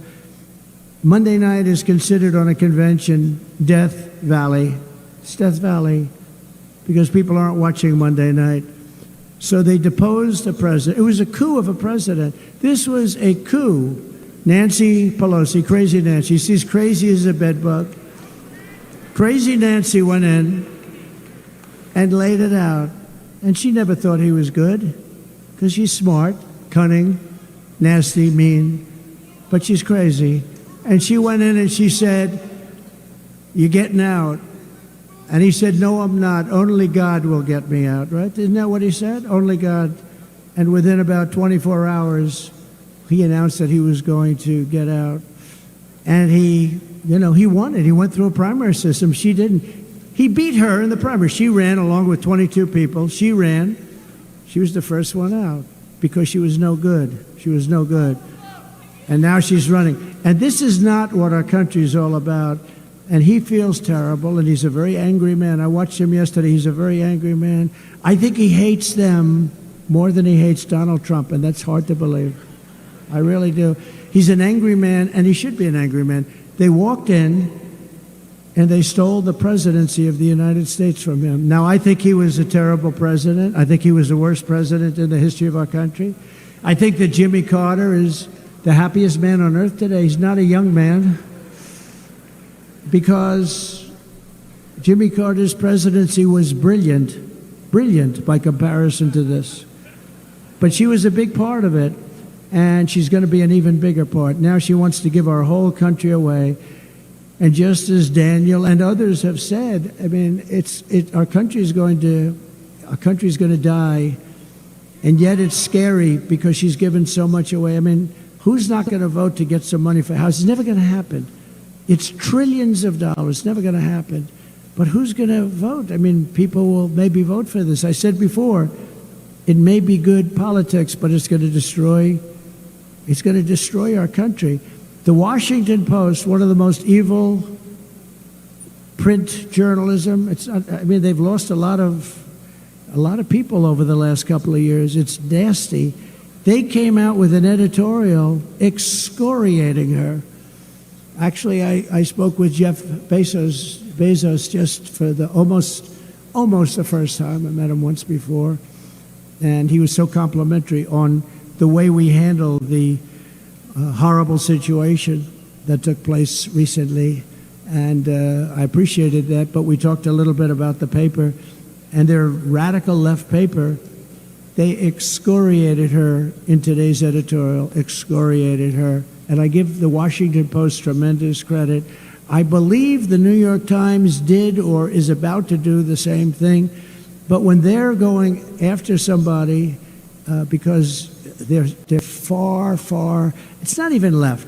Monday night is considered on a convention Death Valley. It's Death Valley because people aren't watching Monday night. So they deposed a president. It was a coup of a president. This was a coup. Nancy Pelosi, crazy Nancy, she's crazy as a bedbug. Crazy Nancy went in and laid it out. And she never thought he was good because she's smart, cunning, nasty, mean, but she's crazy. And she went in and she said, "You're getting out." And he said, "No, I'm not. Only God will get me out," right? Isn't that what he said? Only God. And within about 24 hours, he announced that he was going to get out. And he won it. He went through a primary system. She didn't. He beat her in the primary. She ran along with 22 people. She ran. She was the first one out because she was no good. She was no good. And now she's running. And this is not what our country is all about. And he feels terrible, and he's a very angry man. I watched him yesterday. He's a very angry man. I think he hates them more than he hates Donald Trump, and that's hard to believe. I really do. He's an angry man, and he should be an angry man. They walked in, and they stole the presidency of the United States from him. Now, I think he was a terrible president. I think he was the worst president in the history of our country. I think that Jimmy Carter is the happiest man on earth today. He's not a young man, because Jimmy Carter's presidency was brilliant by comparison to this. But she was a big part of it, and she's going to be an even bigger part. Now she wants to give our whole country away. And just as Daniel and others have said, I mean, our country's going to die, and yet it's scary because she's given so much away. I mean, who's not going to vote to get some money for a house? It's never going to happen. It's trillions of dollars. It's never going to happen. But who's going to vote? I mean, people will maybe vote for this. I said before, it may be good politics, but it's going to destroy our country. The Washington Post, one of the most evil print journalism. They've lost a lot of people over the last couple of years. It's nasty. They came out with an editorial excoriating her. Actually, I spoke with Jeff Bezos just for the almost the first time. I met him once before, and he was so complimentary on the way we handle the horrible situation that took place recently, and I appreciated that, but we talked a little bit about the paper, and their radical left paper, they excoriated her in today's editorial, excoriated her, and I give the Washington Post tremendous credit. I believe the New York Times did or is about to do the same thing, but when they're going after somebody because they're far, far, it's not even left.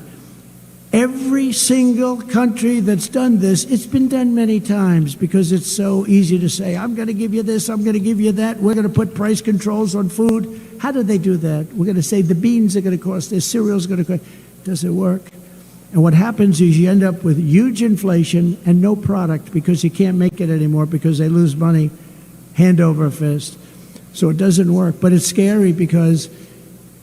Every single country that's done this, it's been done many times because it's so easy to say, I'm going to give you this, I'm going to give you that, we're going to put price controls on food. How do they do that? We're going to say the beans are going to cost, the cereal's going to cost. Does it work? And what happens is you end up with huge inflation and no product because you can't make it anymore because they lose money hand over fist. So it doesn't work. But it's scary because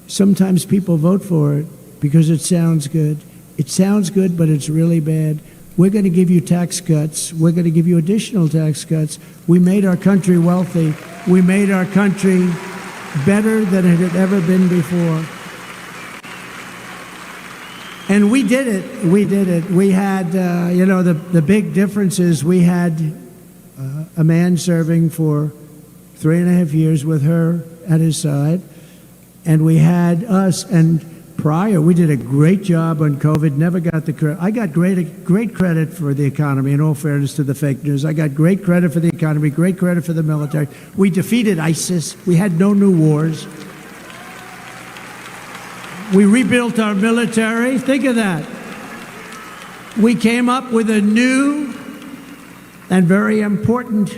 sometimes people vote for it because it sounds good. It sounds good, but it's really bad. We're going to give you tax cuts. We're going to give you additional tax cuts. We made our country wealthy. We made our country better than it had ever been before. And we did it. We did it. We had, the big difference is we had a man serving for 3.5 years with her at his side. And we had us, and prior, we did a great job on COVID, never got the credit. I got great credit for the economy, in all fairness to the fake news. I got great credit for the economy, great credit for the military. We defeated ISIS. We had no new wars. We rebuilt our military. Think of that. We came up with a new and very important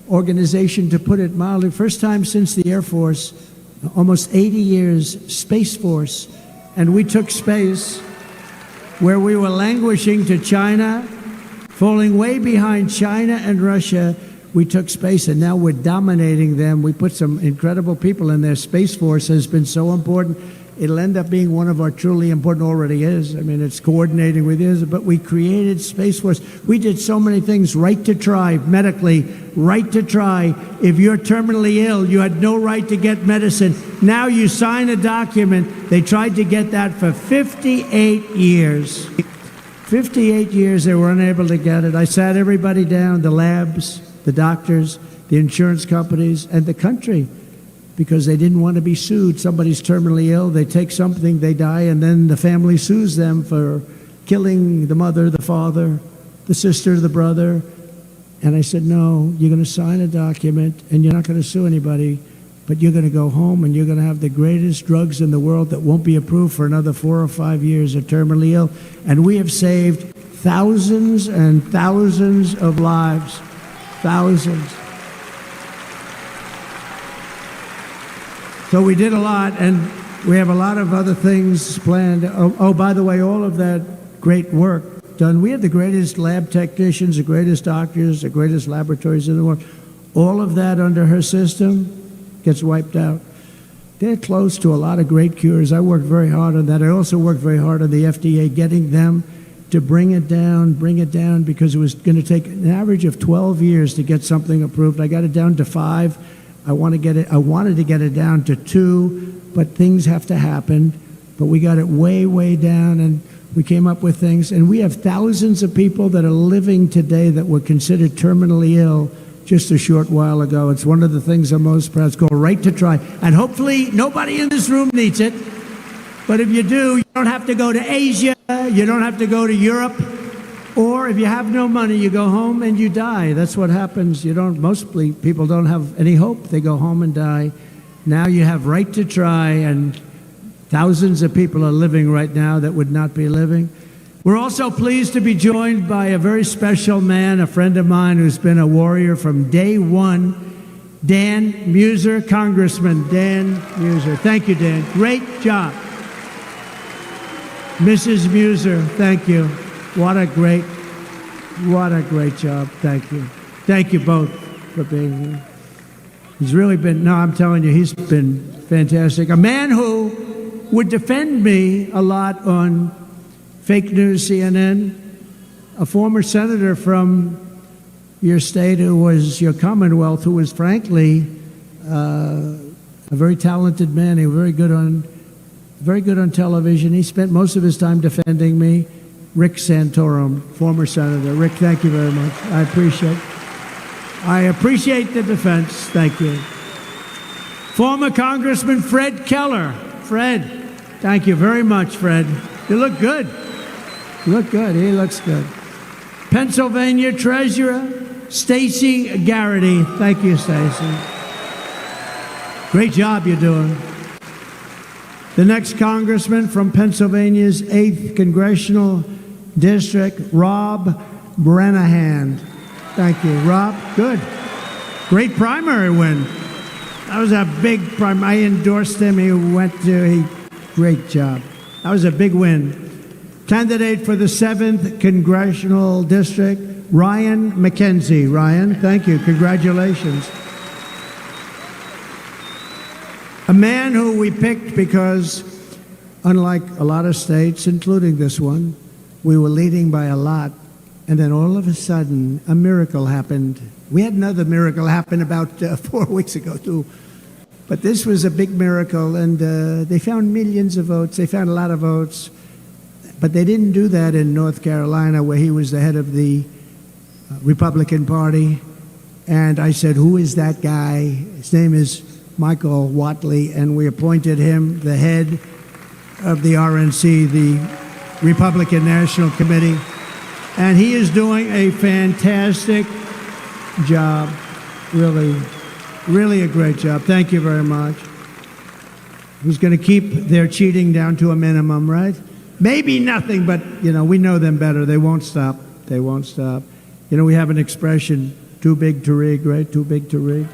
organization, to put it mildly. First time since the Air Force, almost 80 years, Space Force. And we took space where we were languishing to China, falling way behind China and Russia. We took space, and now we're dominating them. We put some incredible people in there. Space Force has been so important. It'll end up being one of our truly important, already is. I mean, it's coordinating with this, but we created Space Force. We did so many things, right to try, medically, right to try. If you're terminally ill, you had no right to get medicine. Now you sign a document. They tried to get that for 58 years. 58 years they were unable to get it. I sat everybody down, the labs, the doctors, the insurance companies, and the country, because they didn't want to be sued. Somebody's terminally ill, they take something, they die, and then the family sues them for killing the mother, the father, the sister, the brother. And I said, no, you're going to sign a document, and you're not going to sue anybody, but you're going to go home, and you're going to have the greatest drugs in the world that won't be approved for another 4 or 5 years of terminally ill. And we have saved thousands and thousands of lives. Thousands. So we did a lot, and we have a lot of other things planned. Oh, by the way, all of that great work done. We have the greatest lab technicians, the greatest doctors, the greatest laboratories in the world. All of that under her system gets wiped out. They're close to a lot of great cures. I worked very hard on that. I also worked very hard on the FDA, getting them to bring it down, because it was going to take an average of 12 years to get something approved. I got it down to 5. I wanted to get it down to 2, but things have to happen. But we got it way, way down, and we came up with things. And we have thousands of people that are living today that were considered terminally ill just a short while ago. It's one of the things I'm most proud of. Go right to try. And hopefully nobody in this room needs it. But if you do, you don't have to go to Asia. You don't have to go to Europe. Or if you have no money, you go home and you die. That's what happens. Mostly people don't have any hope. They go home and die. Now you have right to try, and thousands of people are living right now that would not be living. We're also pleased to be joined by a very special man, a friend of mine who's been a warrior from day one, Dan Muser, Congressman Dan Muser. Thank you, Dan. Great job. Mrs. Muser, thank you. What a great job. Thank you. Thank you both for being here. He's really been, I'm telling you, he's been fantastic. A man who would defend me a lot on fake news CNN, a former senator from your state who was your Commonwealth, who was frankly a very talented man. He was very good on very good on television. He spent most of his time defending me. Rick Santorum, former senator. Rick, thank you very much. I appreciate the defense. Thank you. Former Congressman Fred Keller. Fred, thank you very much, Fred. You look good. You look good. He looks good. Pennsylvania Treasurer Stacey Garrity. Thank you, Stacey. Great job you're doing. The next congressman from Pennsylvania's 8th Congressional District, Rob Brenahan. Thank you, Rob. Good. Great primary win. That was a big primary. I endorsed him. Great job. That was a big win. Candidate for the 7th Congressional District, Ryan McKenzie. Ryan, thank you. Congratulations. A man who we picked because, unlike a lot of states, including this one, we were leading by a lot, and then all of a sudden, a miracle happened. We had another miracle happen about 4 weeks ago, too. But this was a big miracle, and they found millions of votes. They found a lot of votes. But they didn't do that in North Carolina, where he was the head of the Republican Party. And I said, who is that guy? His name is Michael Whatley, and we appointed him the head of the RNC, the Republican National Committee. And he is doing a fantastic job. Really, really a great job. Thank you very much. He's going to keep their cheating down to a minimum, right? Maybe nothing, but, we know them better. They won't stop. They won't stop. We have an expression, too big to rig, right? Too big to rig.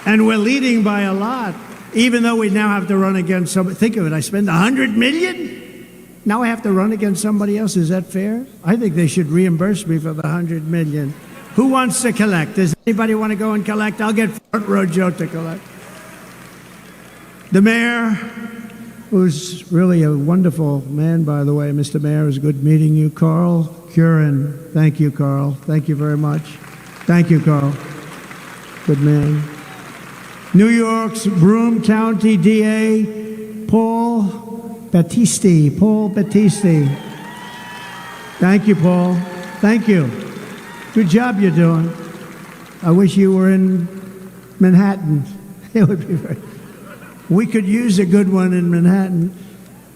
And we're leading by a lot, even though we now have to run against somebody. Think of it, I spend $100 million. Now I have to run against somebody else. Is that fair? I think they should reimburse me for the $100 million. Who wants to collect? Does anybody want to go and collect? I'll get Front Row Joe to collect. The mayor, who's really a wonderful man, by the way. Mr. Mayor, it was good meeting you. Carl Curran. Thank you, Carl. Thank you very much. Thank you, Carl. Good man. New York's Broome County DA, Paul Battisti. Paul Battisti. Thank you, Paul. Thank you. Good job you're doing. I wish you were in Manhattan. It would be very... We could use a good one in Manhattan.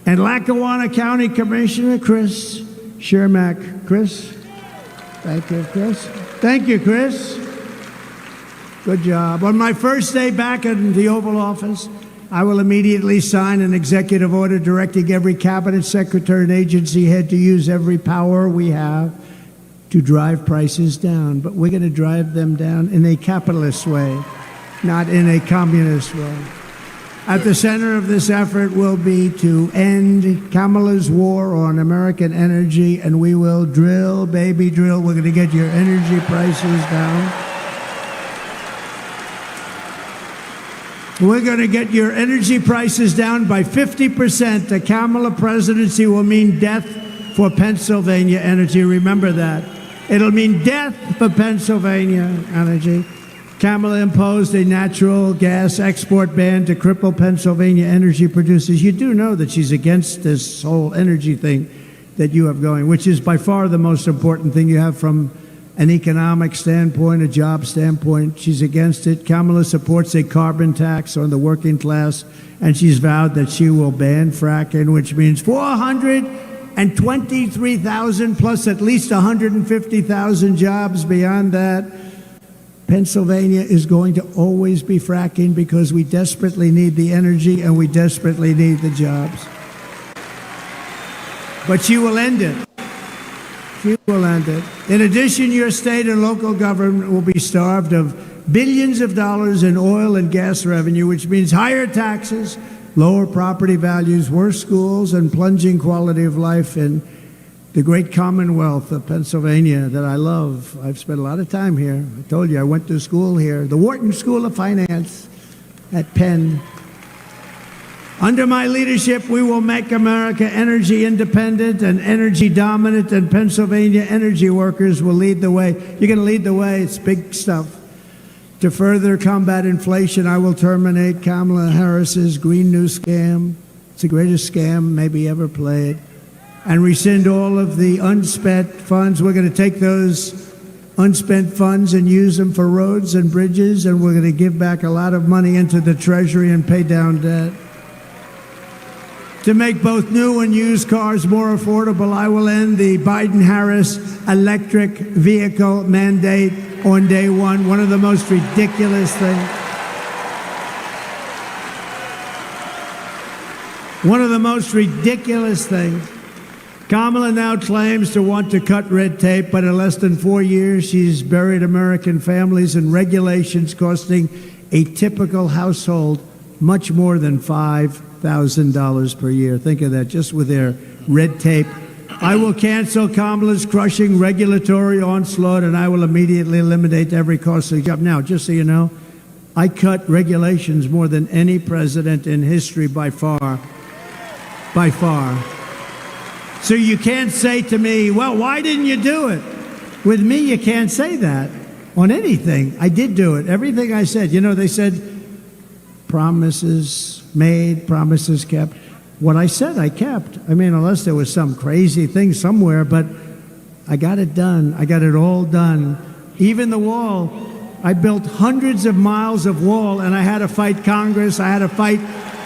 And Lackawanna County Commissioner Chris Shermack. Chris? Thank you, Chris. Thank you, Chris. Good job. On my first day back in the Oval Office, I will immediately sign an executive order directing every cabinet secretary and agency head to use every power we have to drive prices down. But we're going to drive them down in a capitalist way, not in a communist way. At the center of this effort will be to end Kamala's war on American energy, and we will drill, baby, drill. We're going to get your energy prices down. We're going to get your energy prices down by 50%. The Kamala presidency will mean death for Pennsylvania energy. Remember that. It'll mean death for Pennsylvania energy. Kamala imposed a natural gas export ban to cripple Pennsylvania energy producers. You do know that she's against this whole energy thing that you have going, which is by far the most important thing you have from an economic standpoint, a job standpoint. She's against it. Kamala supports a carbon tax on the working class, and she's vowed that she will ban fracking, which means 423,000 plus at least 150,000 jobs beyond that. Pennsylvania is going to always be fracking because we desperately need the energy and we desperately need the jobs. But she will end it. She will end it. In addition, your state and local government will be starved of billions of dollars in oil and gas revenue, which means higher taxes, lower property values, worse schools, and plunging quality of life in the great Commonwealth of Pennsylvania that I love. I've spent a lot of time here. I told you I went to school here, the Wharton School of Finance at Penn. Under my leadership, we will make America energy independent and energy dominant, and Pennsylvania energy workers will lead the way. You're going to lead the way. It's big stuff. To further combat inflation, I will terminate Kamala Harris's Green New Scam. It's the greatest scam maybe ever played. And rescind all of the unspent funds. We're going to take those unspent funds and use them for roads and bridges, and we're going to give back a lot of money into the Treasury and pay down debt. To make both new and used cars more affordable, I will end the Biden-Harris electric vehicle mandate on day one. One of the most ridiculous things. One of the most ridiculous things. Kamala now claims to want to cut red tape, but in less than 4 years, she's buried American families in regulations costing a typical household much more than $5,000 per year. Think of that, just with their red tape. I will cancel Kamala's crushing regulatory onslaught, and I will immediately eliminate every costly job. Now, just so you know, I cut regulations more than any president in history by far. By far. So you can't say to me, well, why didn't you do it? With me, you can't say that on anything. I did do it. Everything I said. You know, they said promises made, promises kept. What I said, I kept. I mean, unless there was some crazy thing somewhere, but I got it done. I got it all done. Even the wall. I built hundreds of miles of wall, and I had to fight Congress. I had to fight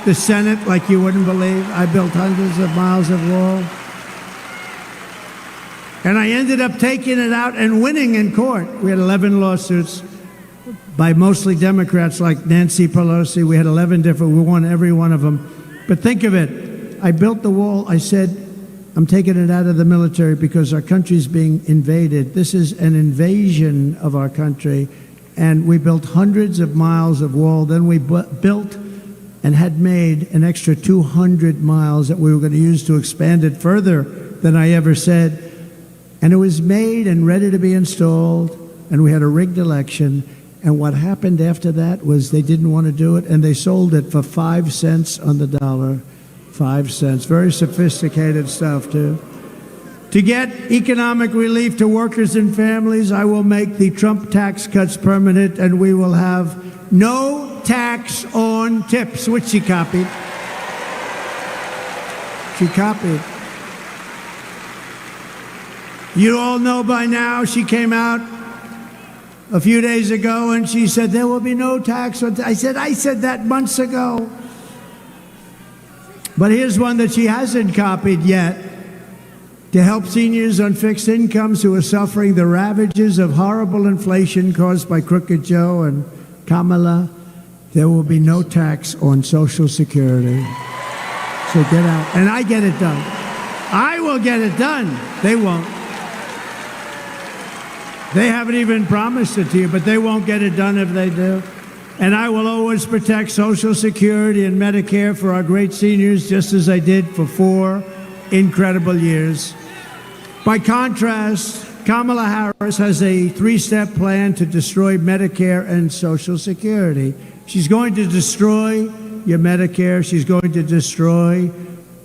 the Senate like you wouldn't believe. I built hundreds of miles of wall. And I ended up taking it out and winning in court. We had 11 lawsuits by mostly Democrats like Nancy Pelosi. We had 11 different, we won every one of them. But think of it. I built the wall. I said, I'm taking it out of the military because our country's being invaded. This is an invasion of our country. And we built hundreds of miles of wall. Then we built and had made an extra 200 miles that we were going to use to expand it further than I ever said. And it was made and ready to be installed, and we had a rigged election. And what happened after that was they didn't want to do it, and they sold it for 5 cents on the dollar. 5 cents. Very sophisticated stuff, too. To get economic relief to workers and families, I will make the Trump tax cuts permanent, and we will have no tax on tips, which she copied. She copied. You all know by now she came out a few days ago and she said there will be no tax on I said that months ago. But here's one that she hasn't copied yet. To help seniors on fixed incomes who are suffering the ravages of horrible inflation caused by Crooked Joe and Kamala, there will be no tax on Social Security. So get out. And I get it done. I will get it done. They won't. They haven't even promised it to you, but they won't get it done if they do. And I will always protect Social Security and Medicare for our great seniors, just as I did for 4 incredible years. By contrast, Kamala Harris has a 3-step plan to destroy Medicare and Social Security. She's going to destroy your Medicare. She's going to destroy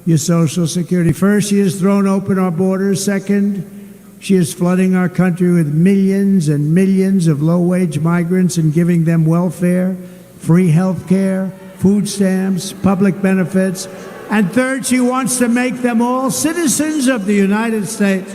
your Social Security. First, she has thrown open our borders. Second, she is flooding our country with millions and millions of low-wage migrants and giving them welfare, free health care, food stamps, public benefits. And third, she wants to make them all citizens of the United States.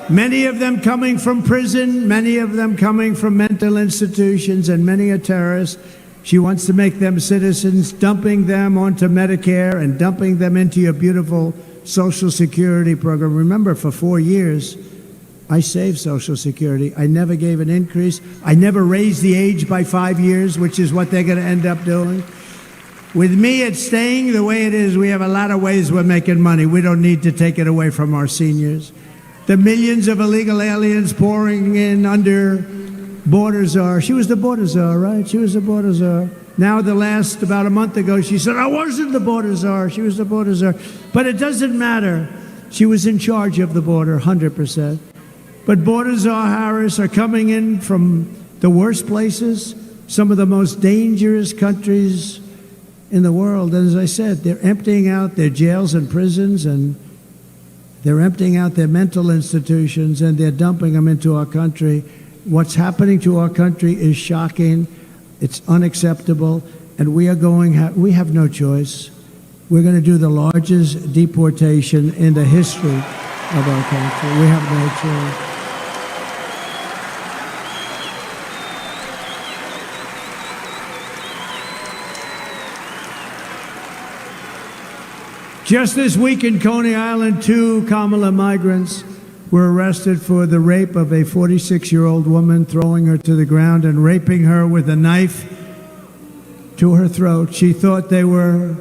Many of them coming from prison, many of them coming from mental institutions, and many are terrorists. She wants to make them citizens, dumping them onto Medicare and dumping them into your beautiful Social Security program. Remember, for 4 years, I saved Social Security. I never gave an increase. I never raised the age by 5 years, which is what they're going to end up doing. With me, it's staying the way it is. We have a lot of ways we're making money. We don't need to take it away from our seniors. The millions of illegal aliens pouring in under border czar. She was the border czar, right? She was the border czar. Now, about a month ago, she said, I wasn't the border czar. She was the border czar. But it doesn't matter. She was in charge of the border, 100%. But border czar Harris are coming in from the worst places, some of the most dangerous countries in the world. And as I said, they're emptying out their jails and prisons, and They're emptying out their mental institutions and they're dumping them into our country. What's happening to our country is shocking. It's unacceptable. And we have no choice. We're going to do the largest deportation in the history of our country. We have no choice. Just this week in Coney Island, 2 Kamala migrants were arrested for the rape of a 46-year-old woman, throwing her to the ground and raping her with a knife to her throat. She thought they were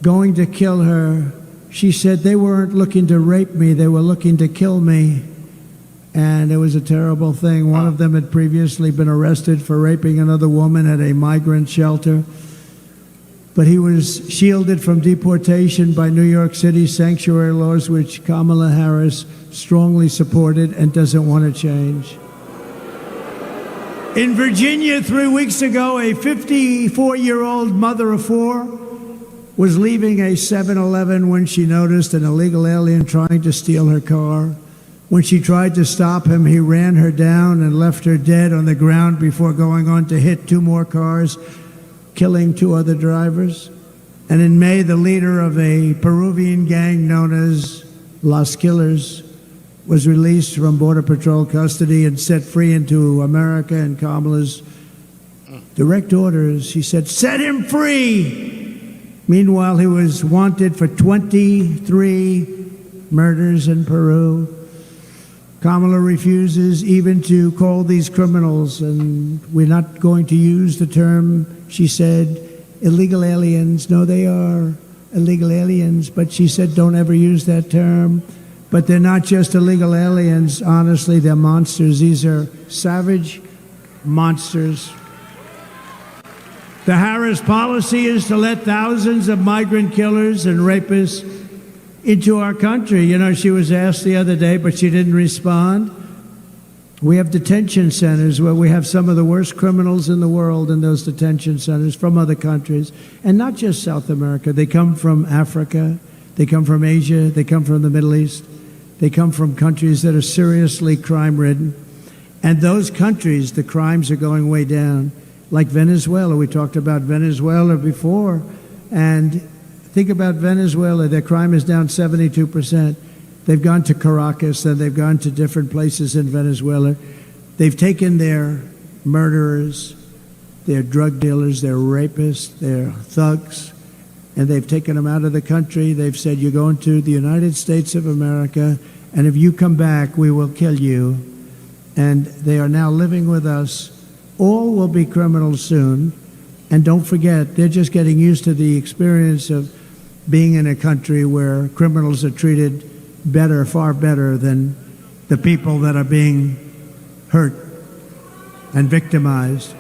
going to kill her. She said they weren't looking to rape me, they were looking to kill me. And it was a terrible thing. One of them had previously been arrested for raping another woman at a migrant shelter. But he was shielded from deportation by New York City's sanctuary laws, which Kamala Harris strongly supported and doesn't want to change. In Virginia, 3 weeks ago, a 54-year-old mother of 4 was leaving a 7-Eleven when she noticed an illegal alien trying to steal her car. When she tried to stop him, he ran her down and left her dead on the ground before going on to hit 2 more cars, killing 2 other drivers. And in May, the leader of a Peruvian gang known as Los Killers was released from Border Patrol custody and set free into America. And Kamala's direct orders, she said, set him free. Meanwhile, he was wanted for 23 murders in Peru. Kamala refuses even to call these criminals, and we're not going to use the term, she said, illegal aliens. No, they are illegal aliens, but she said don't ever use that term. But they're not just illegal aliens. Honestly, they're monsters. These are savage monsters. The Harris policy is to let thousands of migrant killers and rapists into our country. You know, she was asked the other day, but she didn't respond. We have detention centers where we have some of the worst criminals in the world in those detention centers from other countries, and not just South America. They come from Africa, they come from Asia, they come from the Middle East, they come from countries that are seriously crime-ridden. And those countries, the crimes are going way down, like Venezuela. We talked about Venezuela before, and think about Venezuela. Their crime is down 72%. They've gone to Caracas, and they've gone to different places in Venezuela. They've taken their murderers, their drug dealers, their rapists, their thugs, and they've taken them out of the country. They've said, you're going to the United States of America, and if you come back, we will kill you. And they are now living with us. All will be criminals soon. And don't forget, they're just getting used to the experience of being in a country where criminals are treated better, far better than the people that are being hurt and victimized.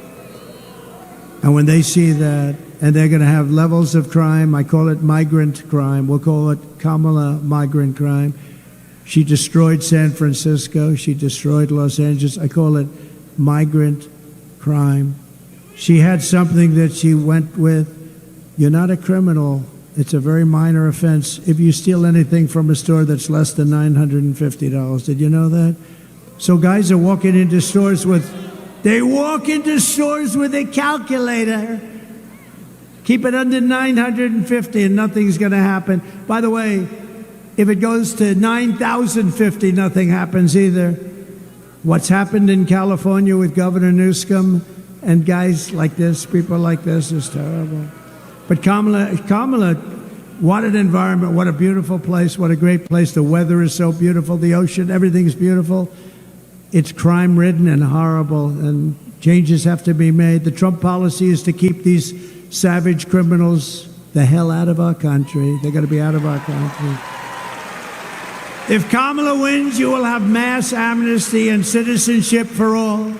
And when they see that, and they're going to have levels of crime, I call it migrant crime, we'll call it Kamala migrant crime. She destroyed San Francisco, she destroyed Los Angeles, I call it migrant crime. She had something that she went with, you're not a criminal. It's a very minor offense if you steal anything from a store that's less than $950. Did you know that? So guys are walking into stores with, they walk into stores with a calculator. Keep it under $950 and nothing's going to happen. By the way, if it goes to $9,050, nothing happens either. What's happened in California with Governor Newsom and guys like this, people like this, is terrible. But Kamala, what an environment, what a beautiful place, what a great place. The weather is so beautiful, the ocean, everything's beautiful. It's crime-ridden and horrible, and changes have to be made. The Trump policy is to keep these savage criminals the hell out of our country. They're going to be out of our country. If Kamala wins, you will have mass amnesty and citizenship for all.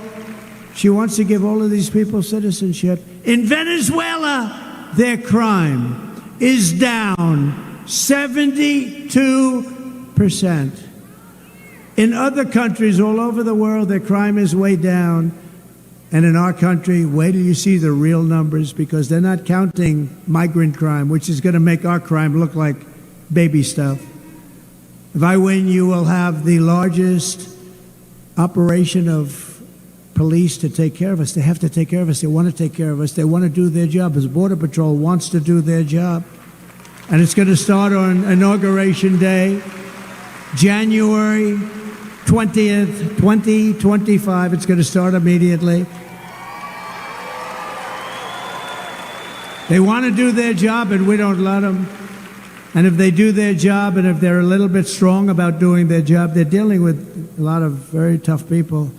She wants to give all of these people citizenship. In Venezuela, their crime is down 72%. In other countries all over the world, their crime is way down. And in our country, wait till you see the real numbers, because they're not counting migrant crime, which is going to make our crime look like baby stuff. If I win, you will have the largest operation of police to take care of us. They have to take care of us. They want to take care of us. They want to do their job. As Border Patrol wants to do their job. And it's going to start on Inauguration Day, January 20th, 2025. It's going to start immediately. They want to do their job, and we don't let them. And if they do their job, and if they're a little bit strong about doing their job, they're dealing with a lot of very tough people.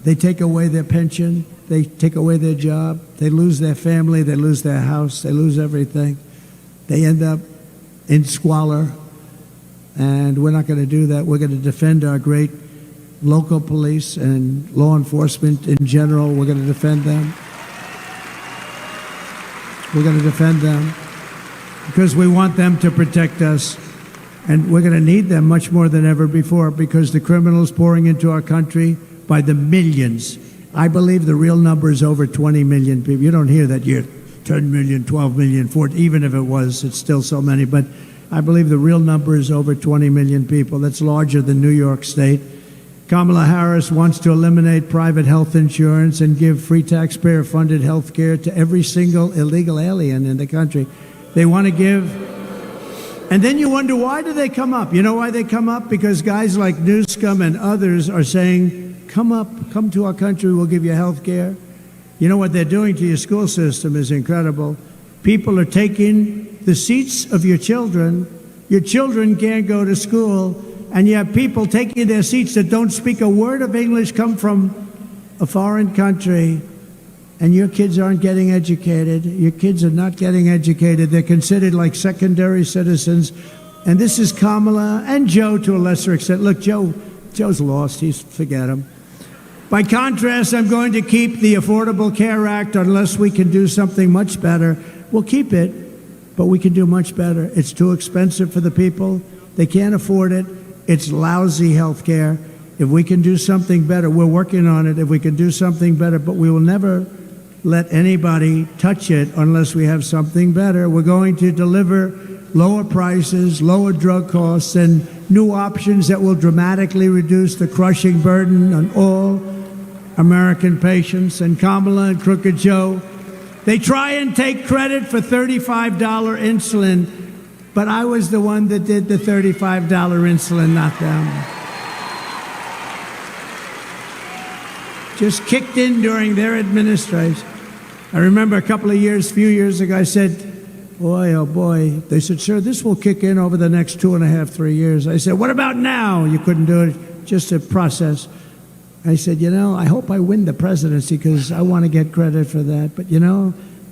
They take away their pension. They take away their job. They lose their family. They lose their house. They lose everything. They end up in squalor. And we're not going to do that. We're going to defend our great local police and law enforcement in general. We're going to defend them. We're going to defend them because we want them to protect us. And we're going to need them much more than ever before because the criminals pouring into our country by the millions. I believe the real number is over 20 million people. You don't hear that yet. 10 million, 12 million, 14, even if it was, it's still so many. But I believe the real number is over 20 million people. That's larger than New York State. Kamala Harris wants to eliminate private health insurance and give free taxpayer-funded health care to every single illegal alien in the country. They want to give. And then you wonder, why do they come up? You know why they come up? Because guys like Newscomb and others are saying, come to our country, we'll give you health care. You know what they're doing to your school system is incredible. People are taking the seats of your children. Your children can't go to school, and you have people taking their seats that don't speak a word of English, come from a foreign country, and your kids aren't getting educated. Your kids are not getting educated. They're considered like secondary citizens. And this is Kamala and Joe to a lesser extent. Look, Joe's lost. Forget him. By contrast, I'm going to keep the Affordable Care Act unless we can do something much better. We'll keep it, but we can do much better. It's too expensive for the people. They can't afford it. It's lousy health care. If we can do something better, we're working on it. If we can do something better, but we will never let anybody touch it unless we have something better. We're going to deliver lower prices, lower drug costs, and new options that will dramatically reduce the crushing burden on all American patients. And Kamala and Crooked Joe, they try and take credit for $35 insulin, but I was the one that did the $35 insulin, not them. Just kicked in during their administration. I remember a few years ago, I said, boy, oh boy. They said, sir, this will kick in over the next 2.5, 3 years. I said, what about now? You couldn't do it, just a process. I said, I hope I win the presidency because I want to get credit for that. But,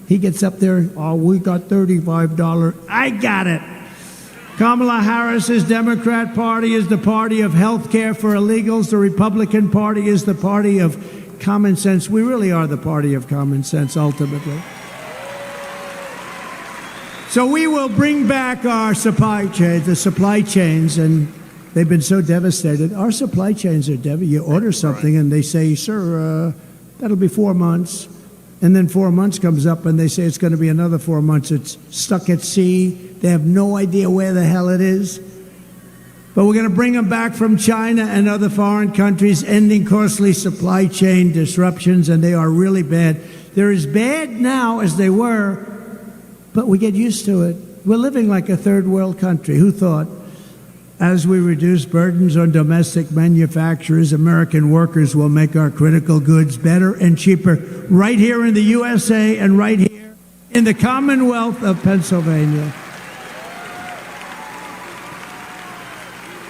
he gets up there, oh, we got $35. I got it. Kamala Harris's Democrat Party is the party of health care for illegals. The Republican Party is the party of common sense. We really are the party of common sense, ultimately. So we will bring back our supply chains, and they've been so devastated. Our supply chains are devastated. You order something, and they say, sir, that'll be 4 months. And then 4 months comes up, and they say it's going to be another 4 months. It's stuck at sea. They have no idea where the hell it is. But we're going to bring them back from China and other foreign countries, ending costly supply chain disruptions, and they are really bad. They're as bad now as they were, but we get used to it. We're living like a third world country. Who thought? As we reduce burdens on domestic manufacturers, American workers will make our critical goods better and cheaper right here in the USA and right here in the Commonwealth of Pennsylvania.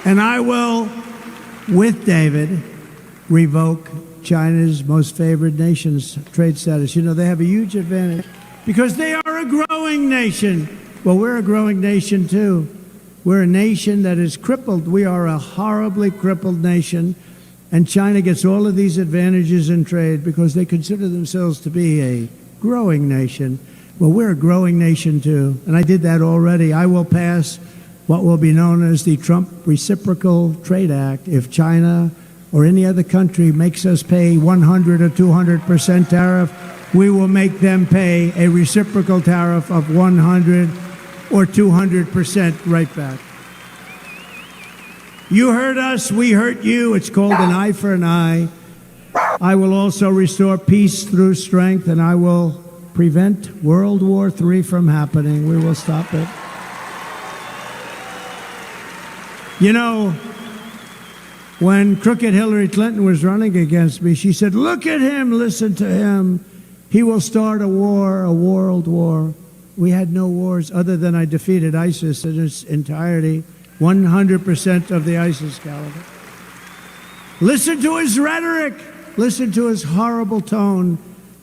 And I will, with David, revoke China's most favored nation's trade status. They have a huge advantage because they are a growing nation. Well, we're a growing nation, too. We're a nation that is crippled. We are a horribly crippled nation. And China gets all of these advantages in trade because they consider themselves to be a growing nation. Well, we're a growing nation, too. And I did that already. I will pass what will be known as the Trump Reciprocal Trade Act. If China or any other country makes us pay 100 or 200% tariff, we will make them pay a reciprocal tariff of 100 or 200% right back. You hurt us, we hurt you. It's called an eye for an eye. I will also restore peace through strength, and I will prevent World War III from happening. We will stop it. You know, when crooked Hillary Clinton was running against me, she said, look at him, listen to him. He will start a war, a world war. We had no wars other than I defeated ISIS in its entirety, 100% of the ISIS caliber. Listen to his rhetoric. Listen to his horrible tone.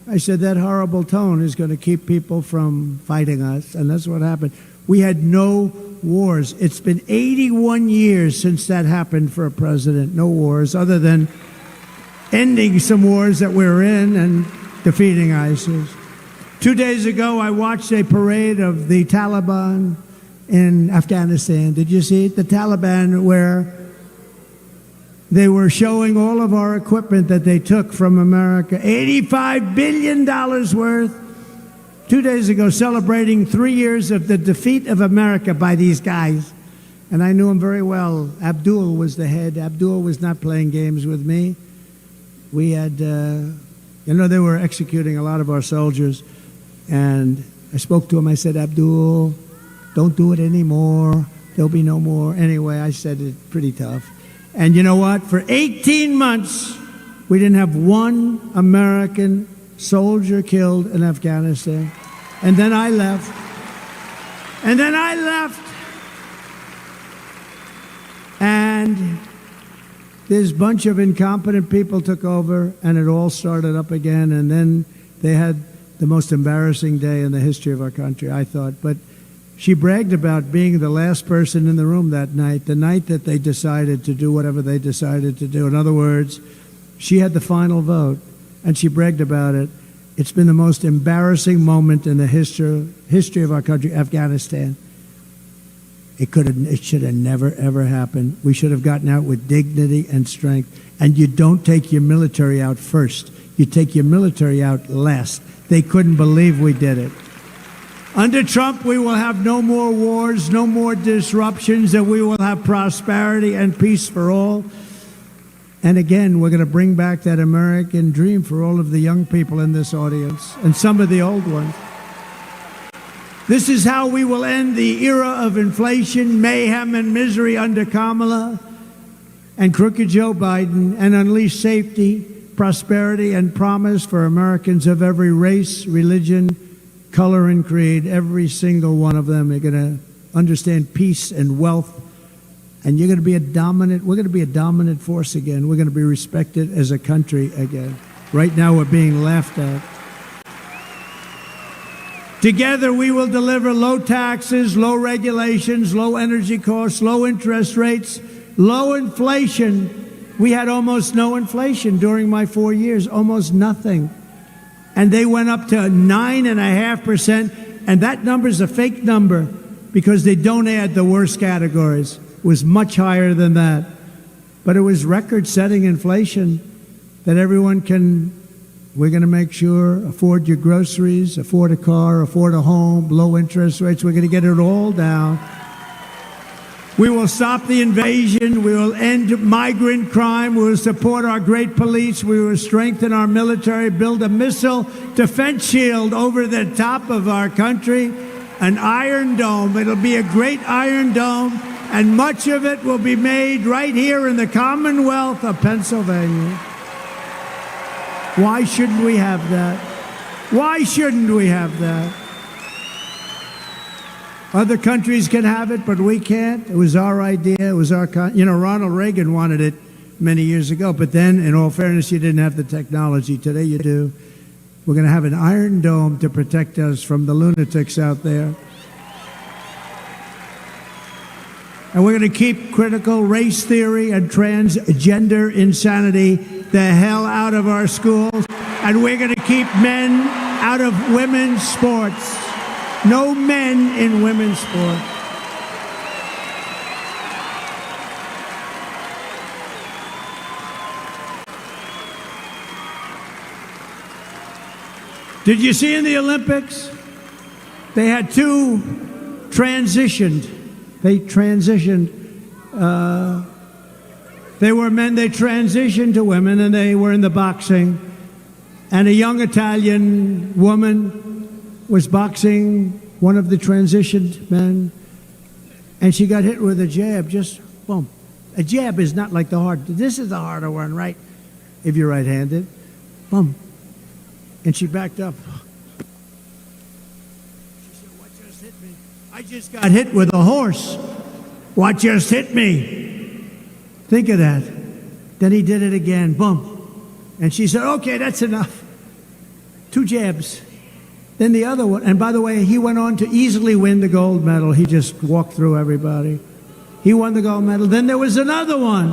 I said that horrible tone is going to keep people from fighting us, and that's what happened. We had no wars. It's been 81 years since that happened for a president. No wars, other than ending some wars that we're in and defeating ISIS. 2 days ago, I watched a parade of the Taliban in Afghanistan. Did you see it? The Taliban, where they were showing all of our equipment that they took from America, $85 billion worth. 2 days ago, celebrating 3 years of the defeat of America by these guys. And I knew him very well. Abdul was the head. Abdul was not playing games with me. We had, they were executing a lot of our soldiers. And I spoke to him. I said, Abdul, don't do it anymore. There'll be no more. Anyway, I said it pretty tough. And you know what? For 18 months, we didn't have one American soldier killed in Afghanistan. And then I left. And this bunch of incompetent people took over, and it all started up again. And then they had the most embarrassing day in the history of our country, I thought. But she bragged about being the last person in the room that night, the night that they decided to do whatever they decided to do. In other words, she had the final vote, and she bragged about it. It's been the most embarrassing moment in the history of our country, Afghanistan. It should have never, ever happened. We should have gotten out with dignity and strength. And you don't take your military out first. You take your military out last. They couldn't believe we did it. Under Trump, we will have no more wars, no more disruptions, and we will have prosperity and peace for all. And again, we're going to bring back that American dream for all of the young people in this audience and some of the old ones. This is how we will end the era of inflation, mayhem, and misery under Kamala and crooked Joe Biden, and unleash safety, prosperity, and promise for Americans of every race, religion, color, and creed. Every single one of them are going to understand peace and wealth. And we're going to be a dominant force again. We're going to be respected as a country again. Right now, we're being laughed at. Together, we will deliver low taxes, low regulations, low energy costs, low interest rates, low inflation. We had almost no inflation during my 4 years, almost nothing. And they went up to 9.5%. And that number is a fake number because they don't add the worst categories. It was much higher than that. But it was record-setting inflation that everyone can. We're going to make sure, afford your groceries, afford a car, afford a home, low interest rates. We're going to get it all down. We will stop the invasion. We will end migrant crime. We will support our great police. We will strengthen our military, build a missile defense shield over the top of our country, an Iron Dome. It'll be a great Iron Dome, and much of it will be made right here in the Commonwealth of Pennsylvania. Why shouldn't we have that? Why shouldn't we have that? Other countries can have it, but we can't. It was our idea. It was our Ronald Reagan wanted it many years ago, but then, in all fairness, you didn't have the technology. Today you do. We're going to have an Iron Dome to protect us from the lunatics out there. And we're going to keep critical race theory and transgender insanity the hell out of our schools. And we're going to keep men out of women's sports. No men in women's sports. Did you see in the Olympics? They had two transitioned. They transitioned They were men, they transitioned to women, and they were in the boxing. And a young Italian woman was boxing one of the transitioned men, and she got hit with a jab, just boom. A jab is not like the hard. This is the harder one, right? If you're right-handed. Boom. And she backed up. She said, what just hit me? I just got hit with a horse. What just hit me? Think of that. Then he did it again. Boom. And she said, okay, that's enough. 2 jabs. Then the other one. And by the way, he went on to easily win the gold medal. He just walked through everybody. He won the gold medal. Then there was another one,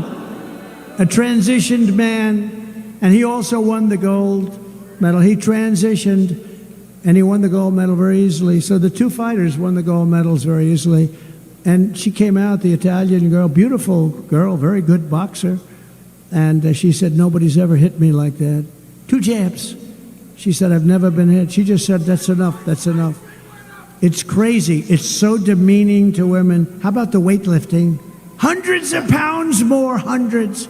a transitioned man, and he also won the gold medal. He transitioned, and he won the gold medal very easily. So the 2 fighters won the gold medals very easily. And she came out, the Italian girl, beautiful girl, very good boxer. And she said, nobody's ever hit me like that. 2 jabs. She said, I've never been hit. She just said, that's enough, that's enough. It's crazy. It's so demeaning to women. How about the weightlifting? Hundreds of pounds more, hundreds.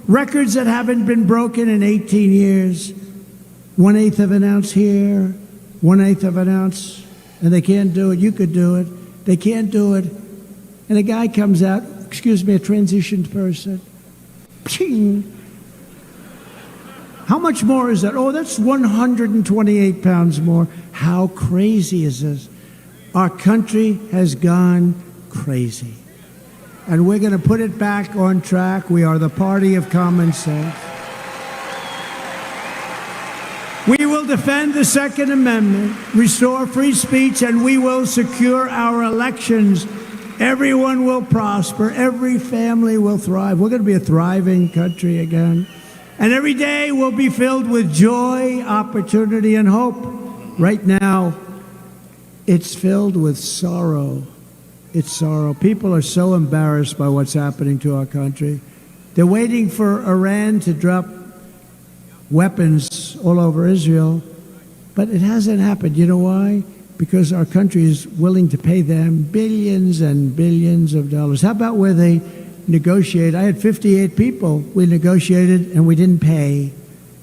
Records that haven't been broken in 18 years. 1/8 of an ounce here, 1/8 of an ounce. And they can't do it. You could do it. They can't do it. And a guy comes out, excuse me, a transitioned person. Ping. How much more is that? Oh, that's 128 pounds more. How crazy is this? Our country has gone crazy. And we're going to put it back on track. We are the party of common sense. We will defend the Second Amendment, restore free speech, and we will secure our elections. Everyone will prosper. Every family will thrive. We're going to be a thriving country again. And every day will be filled with joy, opportunity, and hope. Right now, it's filled with sorrow. It's sorrow. People are so embarrassed by what's happening to our country. They're waiting for Iran to drop weapons all over Israel, but it hasn't happened. You know why? Because our country is willing to pay them billions and billions of dollars. How about where they negotiate? I had 58 people we negotiated and we didn't pay.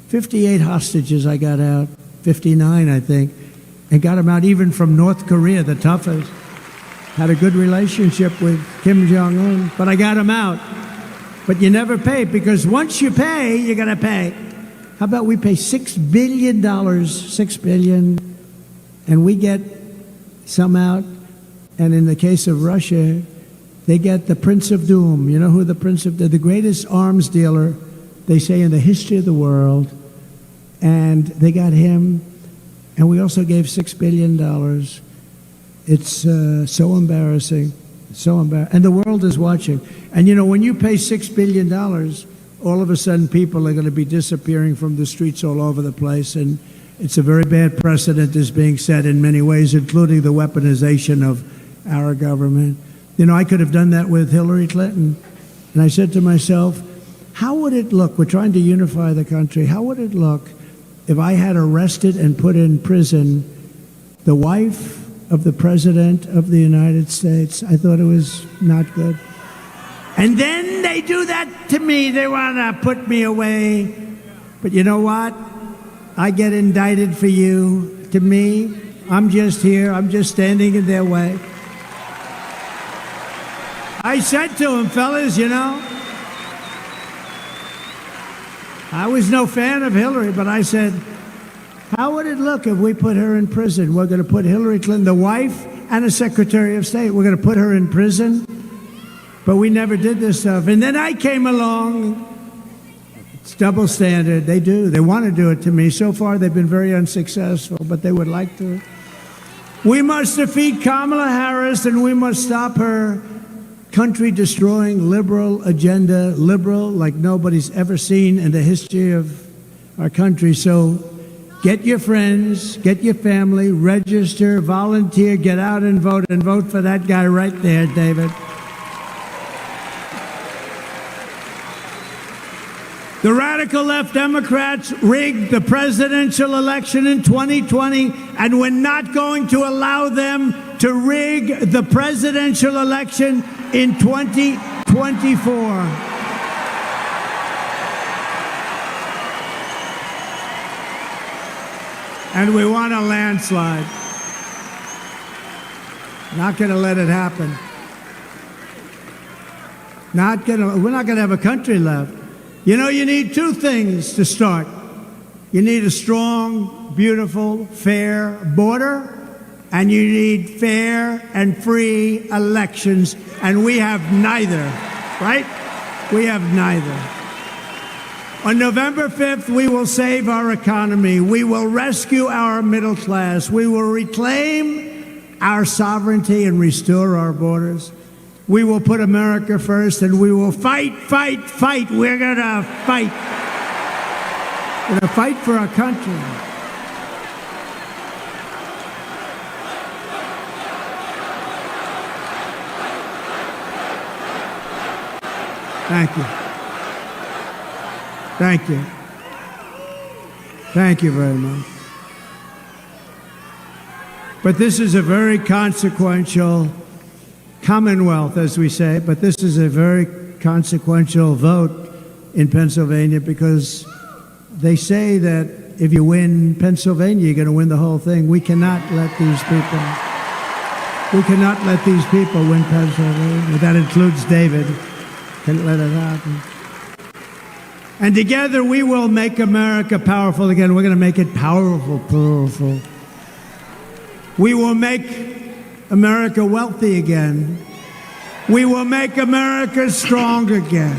58 hostages I got out, 59 I think, and got them out even from North Korea, the toughest. Had a good relationship with Kim Jong-un, but I got them out. But you never pay, because once you pay, you're going to pay. How about we pay $6 billion, $6 billion, and we get some out, and in the case of Russia, they get the Prince of Doom. You know who the Prince of Doom, the greatest arms dealer, they say, in the history of the world, and they got him, and we also gave $6 billion. It's so embarrassing, so embarrassing, and the world is watching. And you know, when you pay $6 billion, all of a sudden people are going to be disappearing from the streets all over the place, and it's a very bad precedent is being set in many ways, including the weaponization of our government. You know, I could have done that with Hillary Clinton, and I said to myself, how would it look? We're trying to unify the country. How would it look if I had arrested and put in prison the wife of the President of the United States? I thought it was not good. And then they do that to me. They want to put me away. But you know what? I get indicted for you. To me, I'm just here. I'm just standing in their way. I said to them, fellas, you know, I was no fan of Hillary, but I said, how would it look if we put her in prison? We're going to put Hillary Clinton, the wife, and a Secretary of State. We're going to put her in prison. But we never did this stuff. And then I came along. It's double standard. They do. They want to do it to me. So far, they've been very unsuccessful, but they would like to. We must defeat Kamala Harris, and we must stop her country-destroying liberal agenda, liberal like nobody's ever seen in the history of our country. So get your friends, get your family, register, volunteer, get out and vote for that guy right there, David. The radical left Democrats rigged the presidential election in 2020, and we're not going to allow them to rig the presidential election in 2024. And we want a landslide. Not going to let it happen. We're not going to have a country left. You know, you need two things to start. You need a strong, beautiful, fair border, and you need fair and free elections, and we have neither, right? We have neither. On November 5th, we will save our economy. We will rescue our middle class. We will reclaim our sovereignty and restore our borders. We will put America first, and we will fight, fight, fight. We're going to fight. We're going to fight for our country. Thank you. Thank you. Thank you very much. But this is a very consequential Commonwealth, as we say, but this is a very consequential vote in Pennsylvania because they say that if you win Pennsylvania, you're going to win the whole thing. We cannot let these people win Pennsylvania. That includes David. Can't let it happen. And together we will make America powerful again. We're going to make it powerful. We will make America wealthy again. We will make America strong again.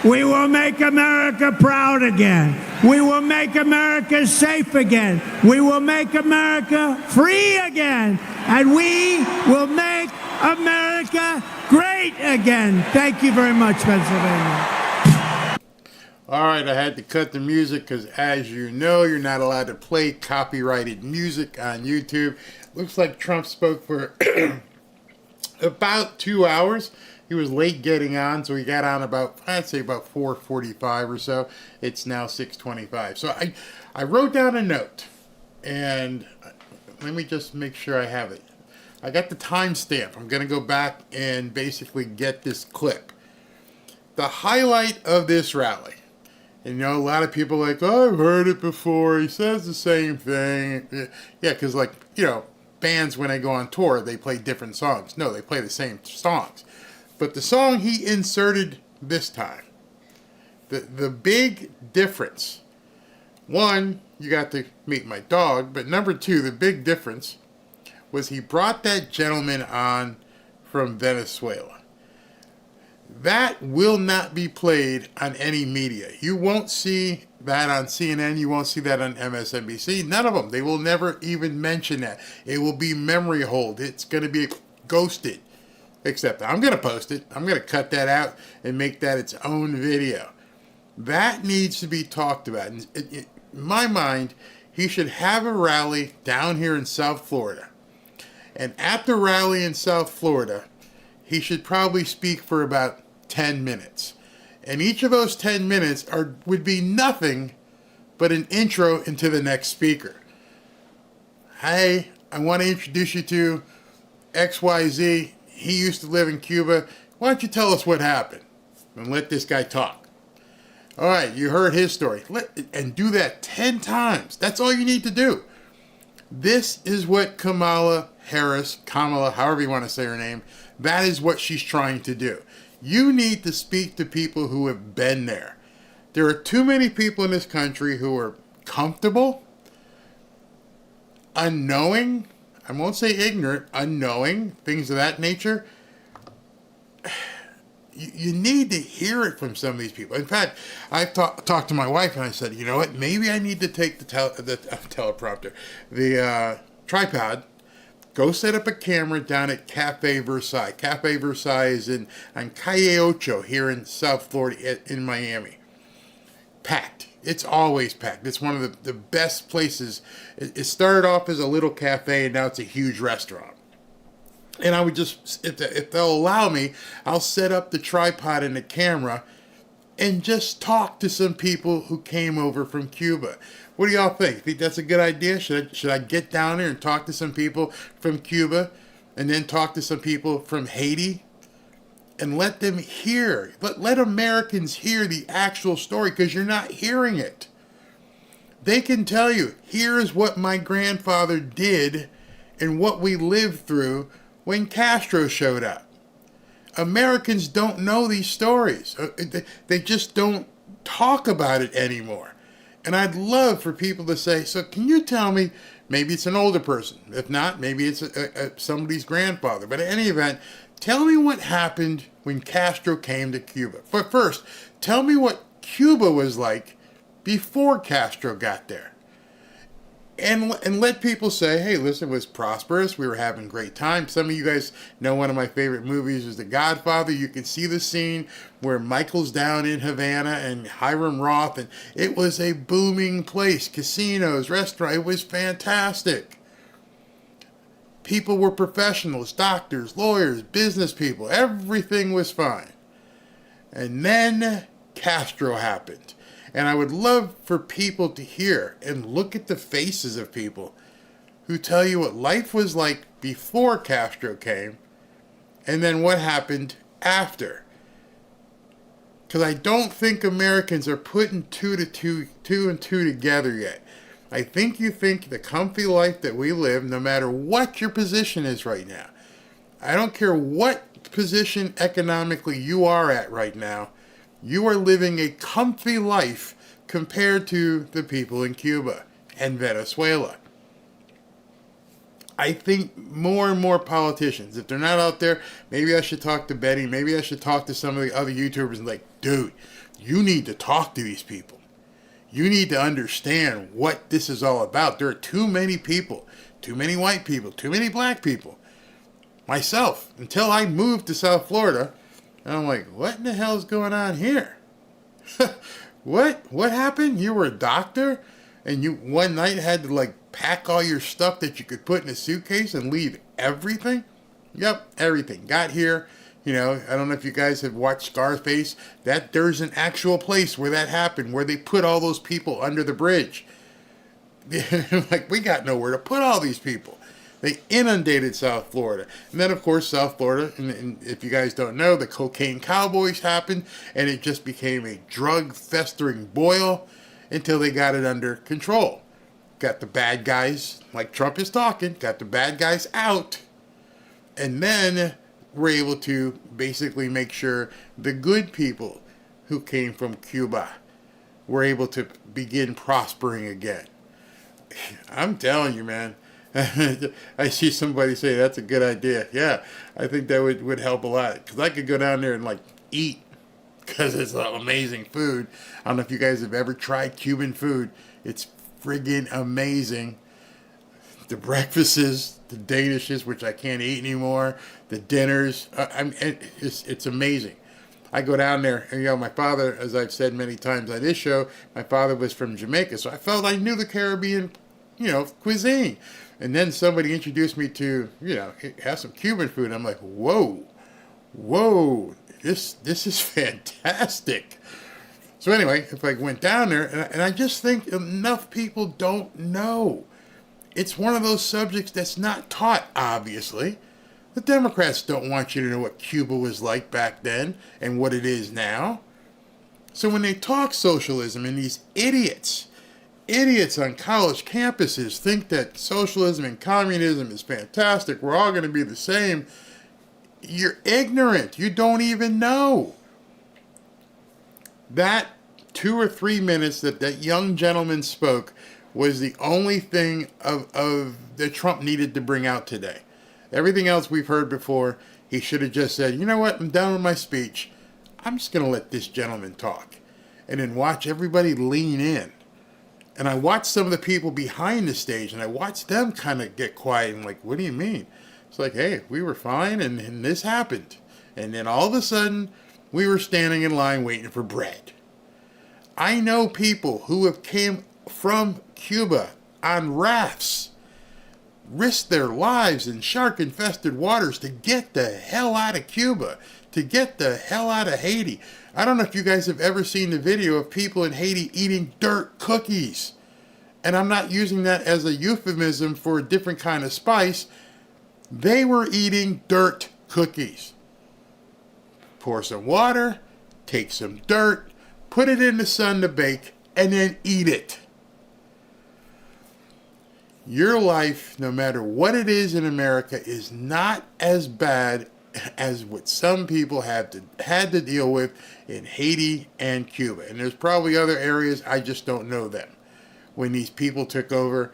We will make America proud again. We will make America safe again. We will make America free again. And we will make America great again. Thank you very much, Pennsylvania. All right, I had to cut the music because, as you know, you're not allowed to play copyrighted music on YouTube. Looks like Trump spoke for about 2 hours. He was late getting on, so he got on about, I'd say about 4:45 or so. It's now 6:25. So I wrote down a note, and let me just make sure I have it. I got the timestamp. I'm going to go back and basically get this clip. The highlight of this rally. And, you know, a lot of people are like, oh, I've heard it before. He says the same thing. Yeah, because, like, you know, bands, when they go on tour, they play different songs. No, they play the same songs. But the song he inserted this time, the big difference, one, you got to meet my dog, but number two, the big difference was he brought that gentleman on from Venezuela. That will not be played on any media. You won't see that on CNN. You won't see that on MSNBC. None of them. They will never even mention that. It will be memory hold. It's going to be ghosted. Except I'm going to post it. I'm going to cut that out and make that its own video. That needs to be talked about. In my mind, he should have a rally down here in South Florida. And at the rally in South Florida, he should probably speak for about 10 minutes. And each of those 10 minutes would be nothing but an intro into the next speaker. Hey, I want to introduce you to XYZ. He used to live in Cuba. Why don't you tell us what happened? And let this guy talk. All right, you heard his story. And do that 10 times. That's all you need to do. This is what Kamala, however you want to say her name, that is what she's trying to do. You need to speak to people who have been there. There are too many people in this country who are comfortable, unknowing, I won't say ignorant, unknowing, things of that nature. You need to hear it from some of these people. In fact, I've talked to my wife and I said, you know what, maybe I need to take the teleprompter, the tripod, go set up a camera down at Cafe Versailles. Cafe Versailles is on Calle Ocho here in South Florida in Miami. Packed. It's always packed. It's one of the best places. It started off as a little cafe and now it's a huge restaurant. And I would just, if they'll allow me, I'll set up the tripod and the camera and just talk to some people who came over from Cuba. What do y'all think? Think that's a good idea? Should I get down there and talk to some people from Cuba and then talk to some people from Haiti and let them hear, let Americans hear the actual story, because you're not hearing it. They can tell you, here's what my grandfather did and what we lived through when Castro showed up. Americans don't know these stories. They just don't talk about it anymore. And I'd love for people to say, so can you tell me, maybe it's an older person. If not, maybe it's somebody's grandfather. But in any event, tell me what happened when Castro came to Cuba. But first, tell me what Cuba was like before Castro got there. And let people say, hey, listen, it was prosperous. We were having a great time. Some of you guys know one of my favorite movies is The Godfather. You can see the scene where Michael's down in Havana and Hiram Roth, and it was a booming place. Casinos, restaurants, it was fantastic. People were professionals, doctors, lawyers, business people. Everything was fine. And then Castro happened. And I would love for people to hear and look at the faces of people who tell you what life was like before Castro came and then what happened after. Because I don't think Americans are putting two and two together yet. I think you think the comfy life that we live, no matter what your position is right now. I don't care what position economically you are at right now. You are living a comfy life compared to the people in Cuba and Venezuela. I think more and more politicians, if they're not out there, maybe I should talk to Betty, maybe I should talk to some of the other YouTubers and like, dude, you need to talk to these people. You need to understand what this is all about. There are too many people, too many white people, too many black people. Myself, until I moved to South Florida, and I'm like, what in the hell is going on here? What happened? You were a doctor and you one night had to like pack all your stuff that you could put in a suitcase and leave everything? Yep, everything. Got here, I don't know if you guys have watched Scarface, that there's an actual place where that happened, where they put all those people under the bridge. Like, we got nowhere to put all these people. They inundated South Florida. And then, of course, South Florida, and if you guys don't know, the cocaine cowboys happened, and it just became a drug-festering boil until they got it under control. Got the bad guys, like Trump is talking, got the bad guys out, and then we're able to basically make sure the good people who came from Cuba were able to begin prospering again. I'm telling you, man. I see somebody say that's a good idea. Yeah, I think that would help a lot. Because I could go down there and like eat because it's amazing food. I don't know if you guys have ever tried Cuban food. It's friggin' amazing. The breakfasts, the Danishes, which I can't eat anymore, the dinners, it's amazing. I go down there, and my father, as I've said many times on this show, my father was from Jamaica, so I felt I knew the Caribbean, cuisine. And then somebody introduced me to, have some Cuban food. I'm like, whoa, this is fantastic. So anyway, if I went down there, and I just think enough people don't know. It's one of those subjects that's not taught, obviously. The Democrats don't want you to know what Cuba was like back then and what it is now. So when they talk socialism, and these idiots on college campuses think that socialism and communism is fantastic, we're all going to be the same, you're ignorant. You don't even know. That 2 or 3 minutes that young gentleman spoke was the only thing of that Trump needed to bring out today. Everything else we've heard before, he should have just said, you know what, I'm done with my speech. I'm just going to let this gentleman talk. And then watch everybody lean in. And I watched some of the people behind the stage, and I watched them kind of get quiet and like, what do you mean? It's like, hey, we were fine, and this happened. And then all of a sudden, we were standing in line waiting for bread. I know people who have came from Cuba on rafts, risked their lives in shark-infested waters to get the hell out of Cuba, to get the hell out of Haiti. I don't know if you guys have ever seen the video of people in Haiti eating dirt cookies. And I'm not using that as a euphemism for a different kind of spice. They were eating dirt cookies. Pour some water, take some dirt, put it in the sun to bake, and then eat it. Your life, no matter what it is in America, is not as bad as what some people had to deal with in Haiti and Cuba. And there's probably other areas, I just don't know them. When these people took over,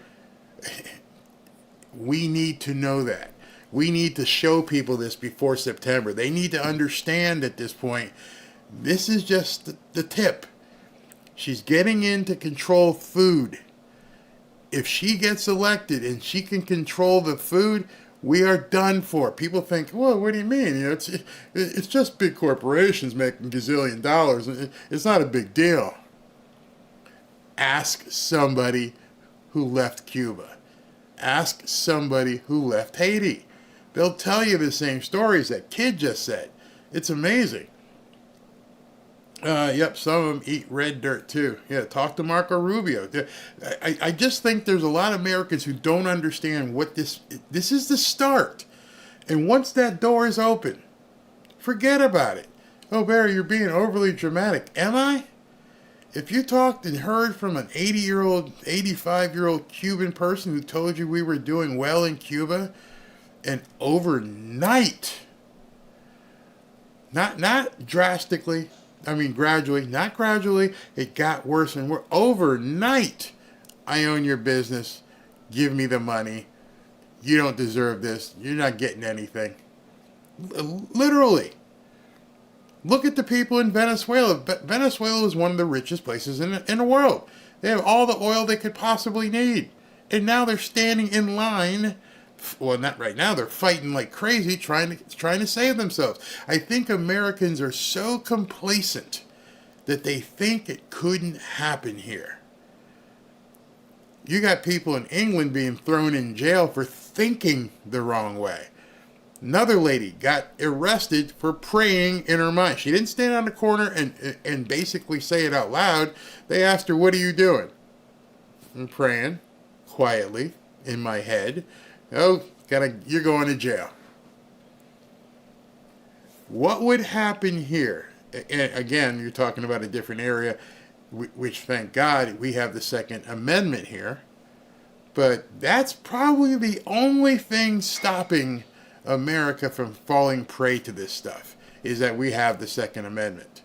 we need to know that. We need to show people this before September. They need to understand at this point, this is just the tip. She's getting in to control food. If she gets elected and she can control the food, we are done for. People think, well, what do you mean? You know, it's just big corporations making gazillion dollars. It's not a big deal. Ask somebody who left Cuba. Ask somebody who left Haiti. They'll tell you the same stories that kid just said. It's amazing. Yep, some of them eat red dirt too. Yeah, talk to Marco Rubio. I just think there's a lot of Americans who don't understand what this is the start. And once that door is open, forget about it. Oh, Barry, you're being overly dramatic. Am I? If you talked and heard from an 80-year-old, 85-year-old Cuban person who told you we were doing well in Cuba, and overnight, not drastically, I mean gradually, not gradually, it got worse and worse. Overnight, I own your business, give me the money, you don't deserve this, you're not getting anything. Literally. Look at the people in Venezuela. Venezuela is one of the richest places in the world. They have all the oil they could possibly need. And now they're standing in line. Well, not right now. They're fighting like crazy, trying to save themselves. I think Americans are so complacent that they think it couldn't happen here. You got people in England being thrown in jail for thinking the wrong way. Another lady got arrested for praying in her mind. She didn't stand on the corner and basically say it out loud. They asked her, "What are you doing?" "I'm praying quietly in my head." "Oh, you're going to jail." What would happen here? And again, you're talking about a different area, which thank God we have the Second Amendment here. But that's probably the only thing stopping America from falling prey to this stuff, is that we have the Second Amendment.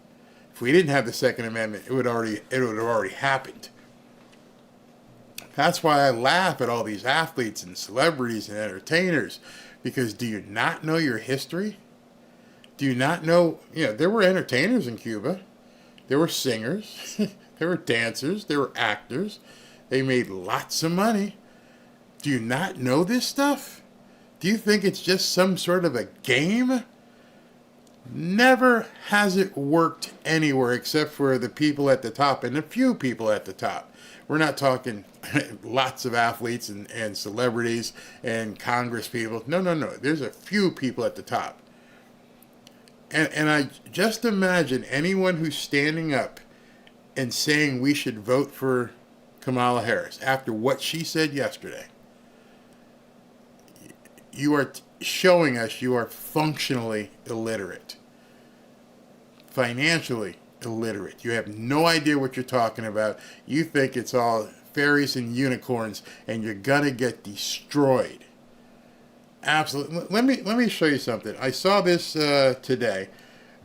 If we didn't have the Second Amendment, it would have already happened. That's why I laugh at all these athletes and celebrities and entertainers, because do you not know your history? Do you not know, there were entertainers in Cuba. There were singers. There were dancers. There were actors. They made lots of money. Do you not know this stuff? Do you think it's just some sort of a game? Never has it worked anywhere except for the people at the top and a few people at the top. We're not talking lots of athletes and celebrities and Congress people. No. There's a few people at the top. And I just imagine anyone who's standing up and saying we should vote for Kamala Harris after what she said yesterday. You are showing us you are functionally illiterate, financially illiterate. You have no idea what you're talking about. You think it's all fairies and unicorns, and you're gonna get destroyed. Absolutely. Let me show you something. I saw this today.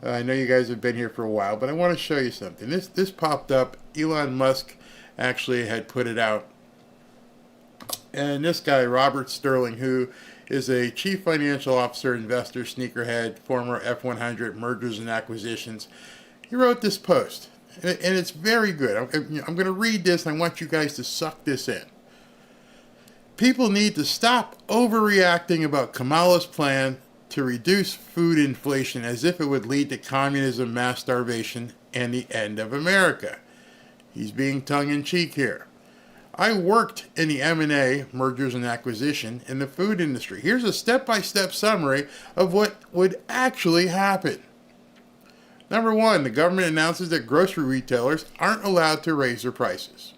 I know you guys have been here for a while, but I want to show you something. This popped up. Elon Musk actually had put it out, and this guy Robert Sterling, who is a chief financial officer, investor, sneakerhead, former F100 mergers and acquisitions. He wrote this post, and it's very good. I'm going to read this, and I want you guys to suck this in. People need to stop overreacting about Kamala's plan to reduce food inflation as if it would lead to communism, mass starvation, and the end of America. He's being tongue-in-cheek here. I worked in the M&A, mergers and acquisition, in the food industry. Here's a step-by-step summary of what would actually happen. Number one, the government announces that grocery retailers aren't allowed to raise their prices.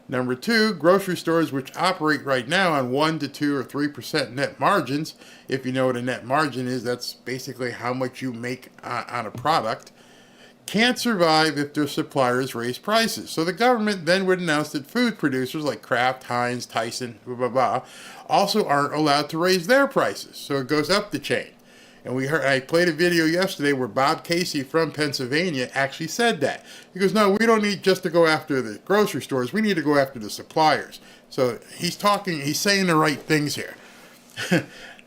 Number two, grocery stores which operate right now on 1 to 2 or 3% net margins, if you know what a net margin is, that's basically how much you make on a product, can't survive if their suppliers raise prices. So the government then would announce that food producers like Kraft, Heinz, Tyson, blah, blah, blah, also aren't allowed to raise their prices. So it goes up the chain. And I played a video yesterday where Bob Casey from Pennsylvania actually said that. He goes, no, we don't need just to go after the grocery stores. We need to go after the suppliers. So he's saying the right things here.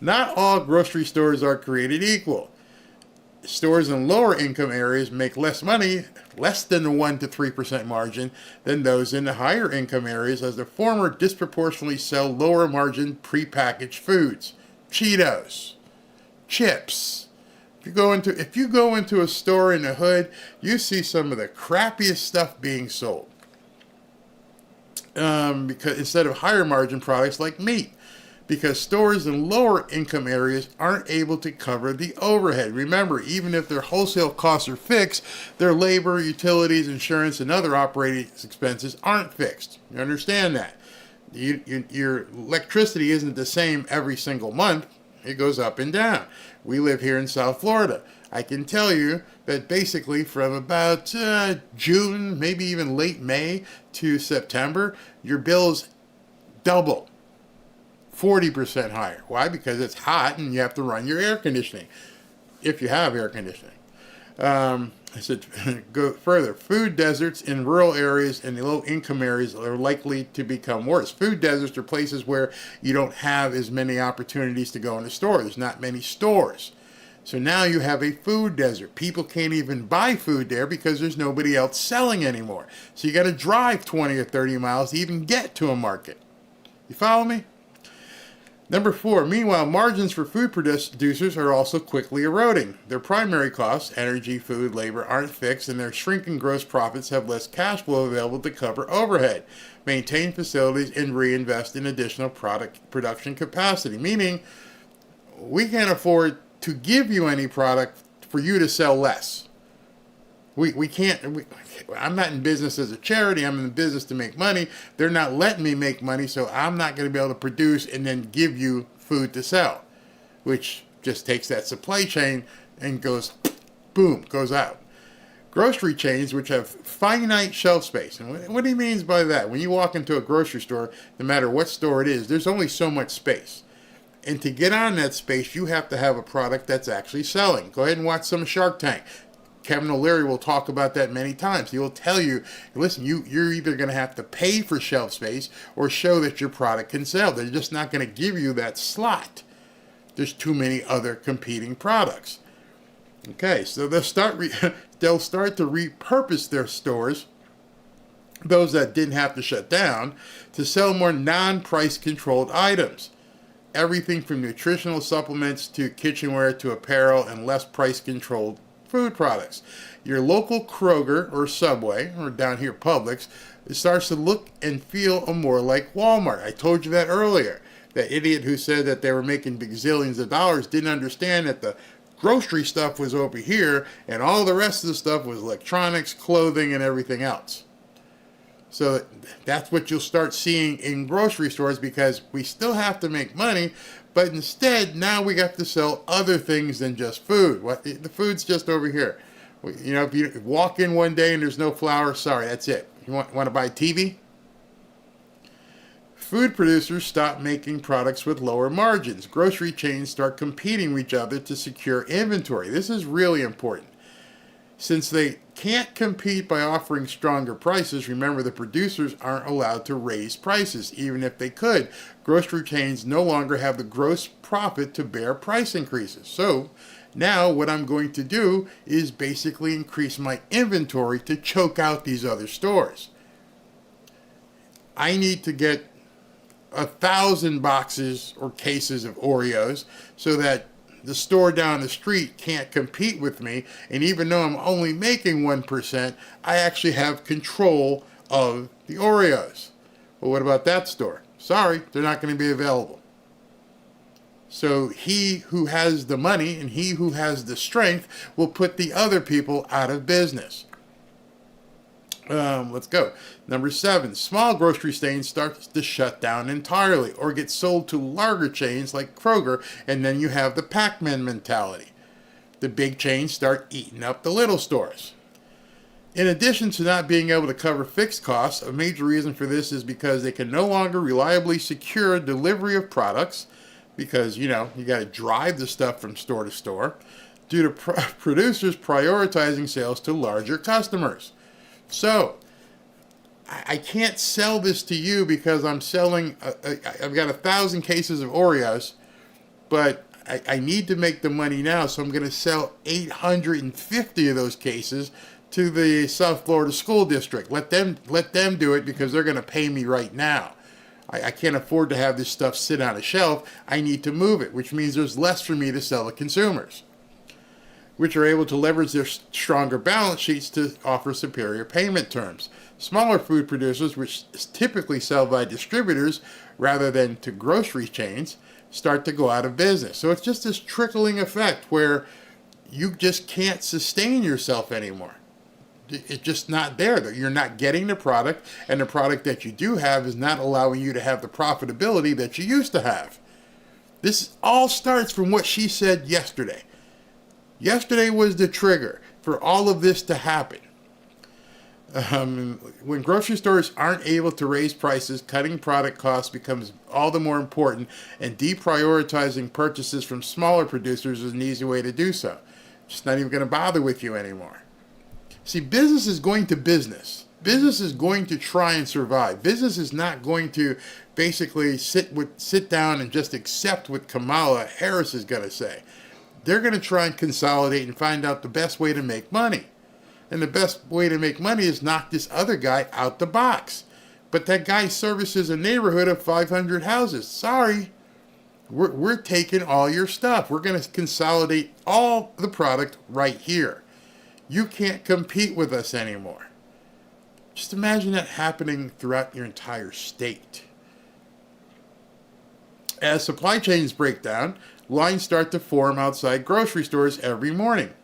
Not all grocery stores are created equal. Stores in lower income areas make less money, less than the 1 to 3% margin, than those in the higher income areas, as the former disproportionately sell lower margin prepackaged foods, Cheetos, chips. If you go into a store in the hood, you see some of the crappiest stuff being sold. Because instead of higher margin products like meat, because stores in lower income areas aren't able to cover the overhead. Remember, even if their wholesale costs are fixed, their labor, utilities, insurance, and other operating expenses aren't fixed. You understand that? Your electricity isn't the same every single month. It goes up and down. We live here in South Florida. I can tell you that basically from about June, maybe even late May to September, your bills double. 40% higher. Why? Because it's hot and you have to run your air conditioning, if you have air conditioning. I said, go further. Food deserts in rural areas and the low-income areas are likely to become worse. Food deserts are places where you don't have as many opportunities to go in the store. There's not many stores. So now you have a food desert. People can't even buy food there because there's nobody else selling anymore. So you got to drive 20 or 30 miles to even get to a market. You follow me? Number 4, meanwhile, margins for food producers are also quickly eroding. Their primary costs, energy, food, labor, aren't fixed, and their shrinking gross profits have less cash flow available to cover overhead, maintain facilities, and reinvest in additional production capacity. Meaning, we can't afford to give you any product for you to sell less. We can't. I'm not in business as a charity. I'm in the business to make money. They're not letting me make money, so I'm not going to be able to produce and then give you food to sell, which just takes that supply chain and goes, boom, goes out. Grocery chains, which have finite shelf space. And what he means by that, when you walk into a grocery store, no matter what store it is, there's only so much space. And to get on that space, you have to have a product that's actually selling. Go ahead and watch some Shark Tank. Kevin O'Leary will talk about that many times. He will tell you, listen, you're either going to have to pay for shelf space or show that your product can sell. They're just not going to give you that slot. There's too many other competing products. Okay, so they'll start to repurpose their stores, those that didn't have to shut down, to sell more non-price controlled items. Everything from nutritional supplements to kitchenware to apparel and less price controlled food products. Your local Kroger or Subway, or down here Publix, it starts to look and feel more like Walmart. I told you that earlier. That idiot who said that they were making big zillions of dollars didn't understand that the grocery stuff was over here and all the rest of the stuff was electronics, clothing, and everything else. So that's what you'll start seeing in grocery stores, because we still have to make money, but instead now we got to sell other things than just food. The food's just over here. You know, if you walk in one day and there's no flour, sorry, that's it. You want to buy TV? Food producers stop making products with lower margins. Grocery chains start competing with each other to secure inventory. This is really important. Since they can't compete by offering stronger prices, remember the producers aren't allowed to raise prices, even if they could. Grocery chains no longer have the gross profit to bear price increases. So now what I'm going to do is basically increase my inventory to choke out these other stores. I need to get 1,000 boxes or cases of Oreos so that the store down the street can't compete with me, and even though I'm only making 1%, I actually have control of the Oreos. Well, what about that store? Sorry, they're not going to be available. So he who has the money and he who has the strength will put the other people out of business. Let's go. Number 7, small grocery chains start to shut down entirely or get sold to larger chains like Kroger, and then you have the Pac-Man mentality. The big chains start eating up the little stores. In addition to not being able to cover fixed costs, a major reason for this is because they can no longer reliably secure delivery of products because, you got to drive the stuff from store to store due to producers prioritizing sales to larger customers. So, I can't sell this to you because I'm selling, I've got 1,000 cases of Oreos, but I need to make the money now, so I'm going to sell 850 of those cases to the South Florida School District. Let them do it because they're going to pay me right now. I can't afford to have this stuff sit on a shelf. I need to move it, which means there's less for me to sell to consumers, which are able to leverage their stronger balance sheets to offer superior payment terms. Smaller food producers, which typically sell by distributors rather than to grocery chains, start to go out of business. So it's just this trickling effect where you just can't sustain yourself anymore. It's just not there. You're not getting the product, and the product that you do have is not allowing you to have the profitability that you used to have. This all starts from what she said yesterday. Yesterday was the trigger for all of this to happen. When grocery stores aren't able to raise prices, cutting product costs becomes all the more important, and deprioritizing purchases from smaller producers is an easy way to do so. Just not even going to bother with you anymore. See, business is going to business. Business is going to try and survive. Business is not going to basically sit down and just accept what Kamala Harris is going to say. They're going to try and consolidate and find out the best way to make money. And the best way to make money is knock this other guy out the box. But that guy services a neighborhood of 500 houses. Sorry, we're taking all your stuff. We're going to consolidate all the product right here. You can't compete with us anymore. Just imagine that happening throughout your entire state. As supply chains break down, lines start to form outside grocery stores every morning.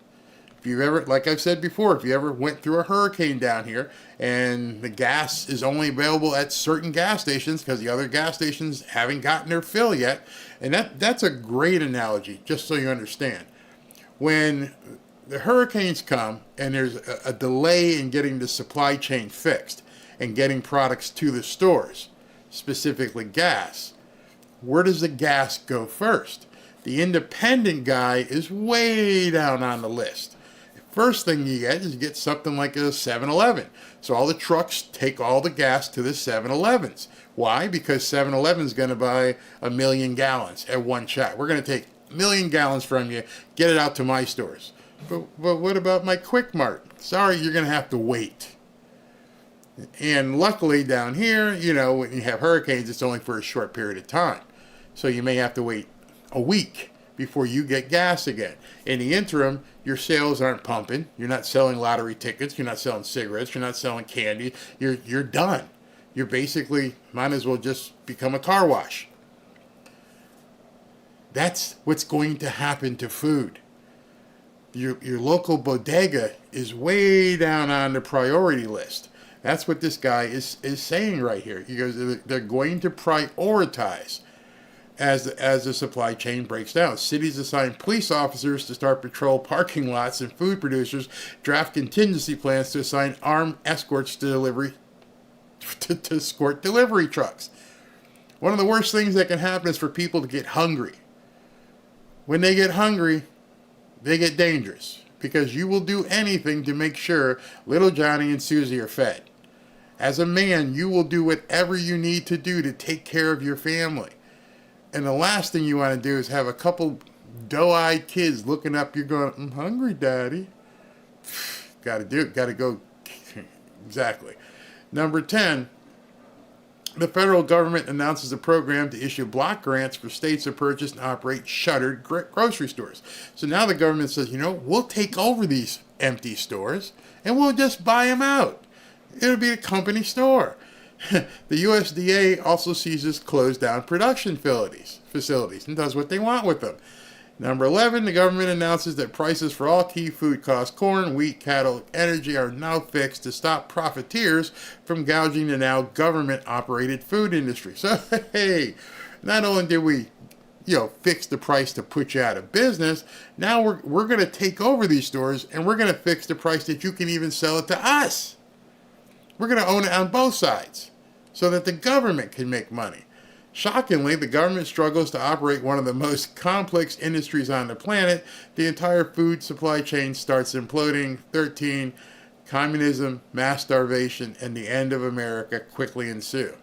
If you've ever, like I've said before, if you ever went through a hurricane down here and the gas is only available at certain gas stations because the other gas stations haven't gotten their fill yet, and that's a great analogy, just so you understand. When the hurricanes come and there's a delay in getting the supply chain fixed and getting products to the stores, specifically gas, where does the gas go first? The independent guy is way down on the list. First thing you get is you get something like a 7-Eleven. So all the trucks take all the gas to the 7-Elevens. Why? Because 7-Eleven is going to buy 1 million gallons at one shot. We're going to take 1 million gallons from you, get it out to my stores. But what about my Quick Mart? Sorry, you're going to have to wait. And luckily down here, when you have hurricanes, it's only for a short period of time. So you may have to wait a week before you get gas again. In the interim, your sales aren't pumping. You're not selling lottery tickets. You're not selling cigarettes. You're not selling candy. You're done. You're basically might as well just become a car wash. That's what's going to happen to food. Your local bodega is way down on the priority list. That's what this guy is saying right here. He goes, they're going to prioritize as the supply chain breaks down. Cities assign police officers to start patrol parking lots, and food producers draft contingency plans to assign armed escorts to escort delivery trucks. One of the worst things that can happen is for people to get hungry. When they get hungry, they get dangerous, because you will do anything to make sure little Johnny and Susie are fed. As a man, you will do whatever you need to do to take care of your family. And the last thing you want to do is have a couple doe-eyed kids looking up. You're going, I'm hungry, Daddy. Got to do it. Got to go. Exactly. Number 10, the federal government announces a program to issue block grants for states to purchase and operate shuttered grocery stores. So now the government says, we'll take over these empty stores and we'll just buy them out. It'll be a company store. The USDA also seizes closed down production facilities and does what they want with them. Number 11, the government announces that prices for all key food costs, corn, wheat, cattle, energy, are now fixed to stop profiteers from gouging the now government-operated food industry. So, hey, not only did we, fix the price to put you out of business. Now we're going to take over these stores, and we're going to fix the price that you can even sell it to us. We're going to own it on both sides so that the government can make money. Shockingly, the government struggles to operate one of the most complex industries on the planet. The entire food supply chain starts imploding. 13, communism, mass starvation, and the end of America quickly ensue.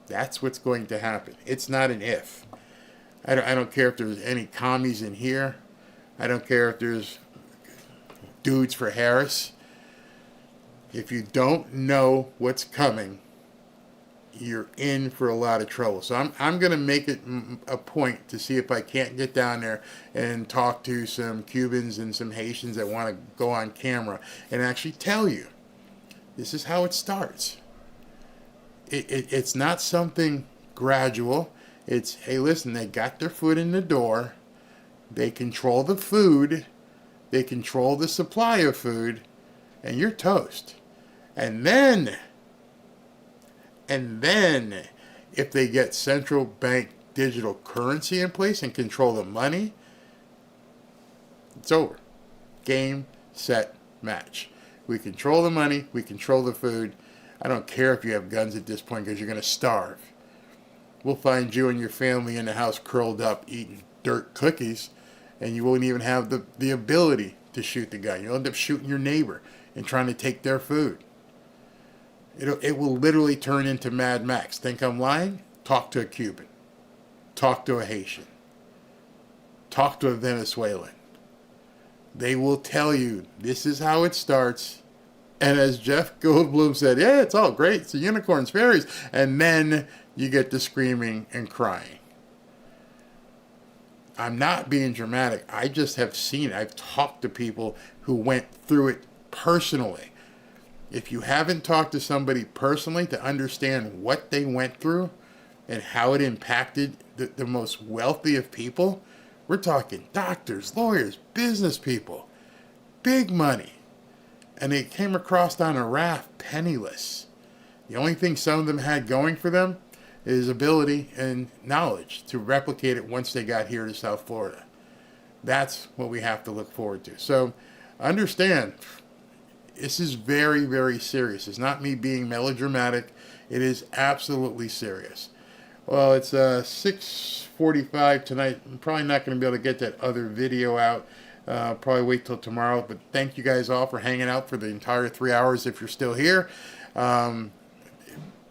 That's what's going to happen. It's not an if. I don't care if there's any commies in here. I don't care if there's dudes for Harris. If you don't know what's coming, you're in for a lot of trouble. So I'm going to make it a point to see if I can't get down there and talk to some Cubans and some Haitians that want to go on camera and actually tell you this is how it starts. It's not something gradual. It's, hey, listen, they got their foot in the door. They control the food. They control the supply of food. And you're toast. And then, if they get central bank digital currency in place and control the money, it's over. Game, set, match. We control the money. We control the food. I don't care if you have guns at this point because you're going to starve. We'll find you and your family in the house curled up eating dirt cookies, and you won't even have the ability to shoot the guy. You'll end up shooting your neighbor and trying to take their food. It will literally turn into Mad Max. Think I'm lying? Talk to a Cuban. Talk to a Haitian. Talk to a Venezuelan. They will tell you this is how it starts. And as Jeff Goldblum said, yeah, it's all great. It's a unicorns, fairies. And then you get the screaming and crying. I'm not being dramatic. I just have seen it. I've talked to people who went through it personally. If you haven't talked to somebody personally to understand what they went through and how it impacted the most wealthy of people, we're talking doctors, lawyers, business people, big money. And they came across on a raft penniless. The only thing some of them had going for them is ability and knowledge to replicate it once they got here to South Florida. That's what we have to look forward to. So understand, this is very, very serious. It's not me being melodramatic. It is absolutely serious. Well, it's 6:45 tonight. I'm probably not going to be able to get that other video out. Probably wait till tomorrow. But thank you guys all for hanging out for the entire 3 hours if you're still here.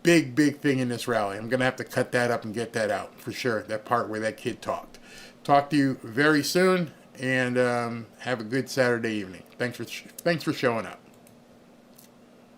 Big thing in this rally. I'm going to have to cut that up and get that out for sure. That part where that kid talked. Talk to you very soon, and have a good Saturday evening. Thanks for showing up.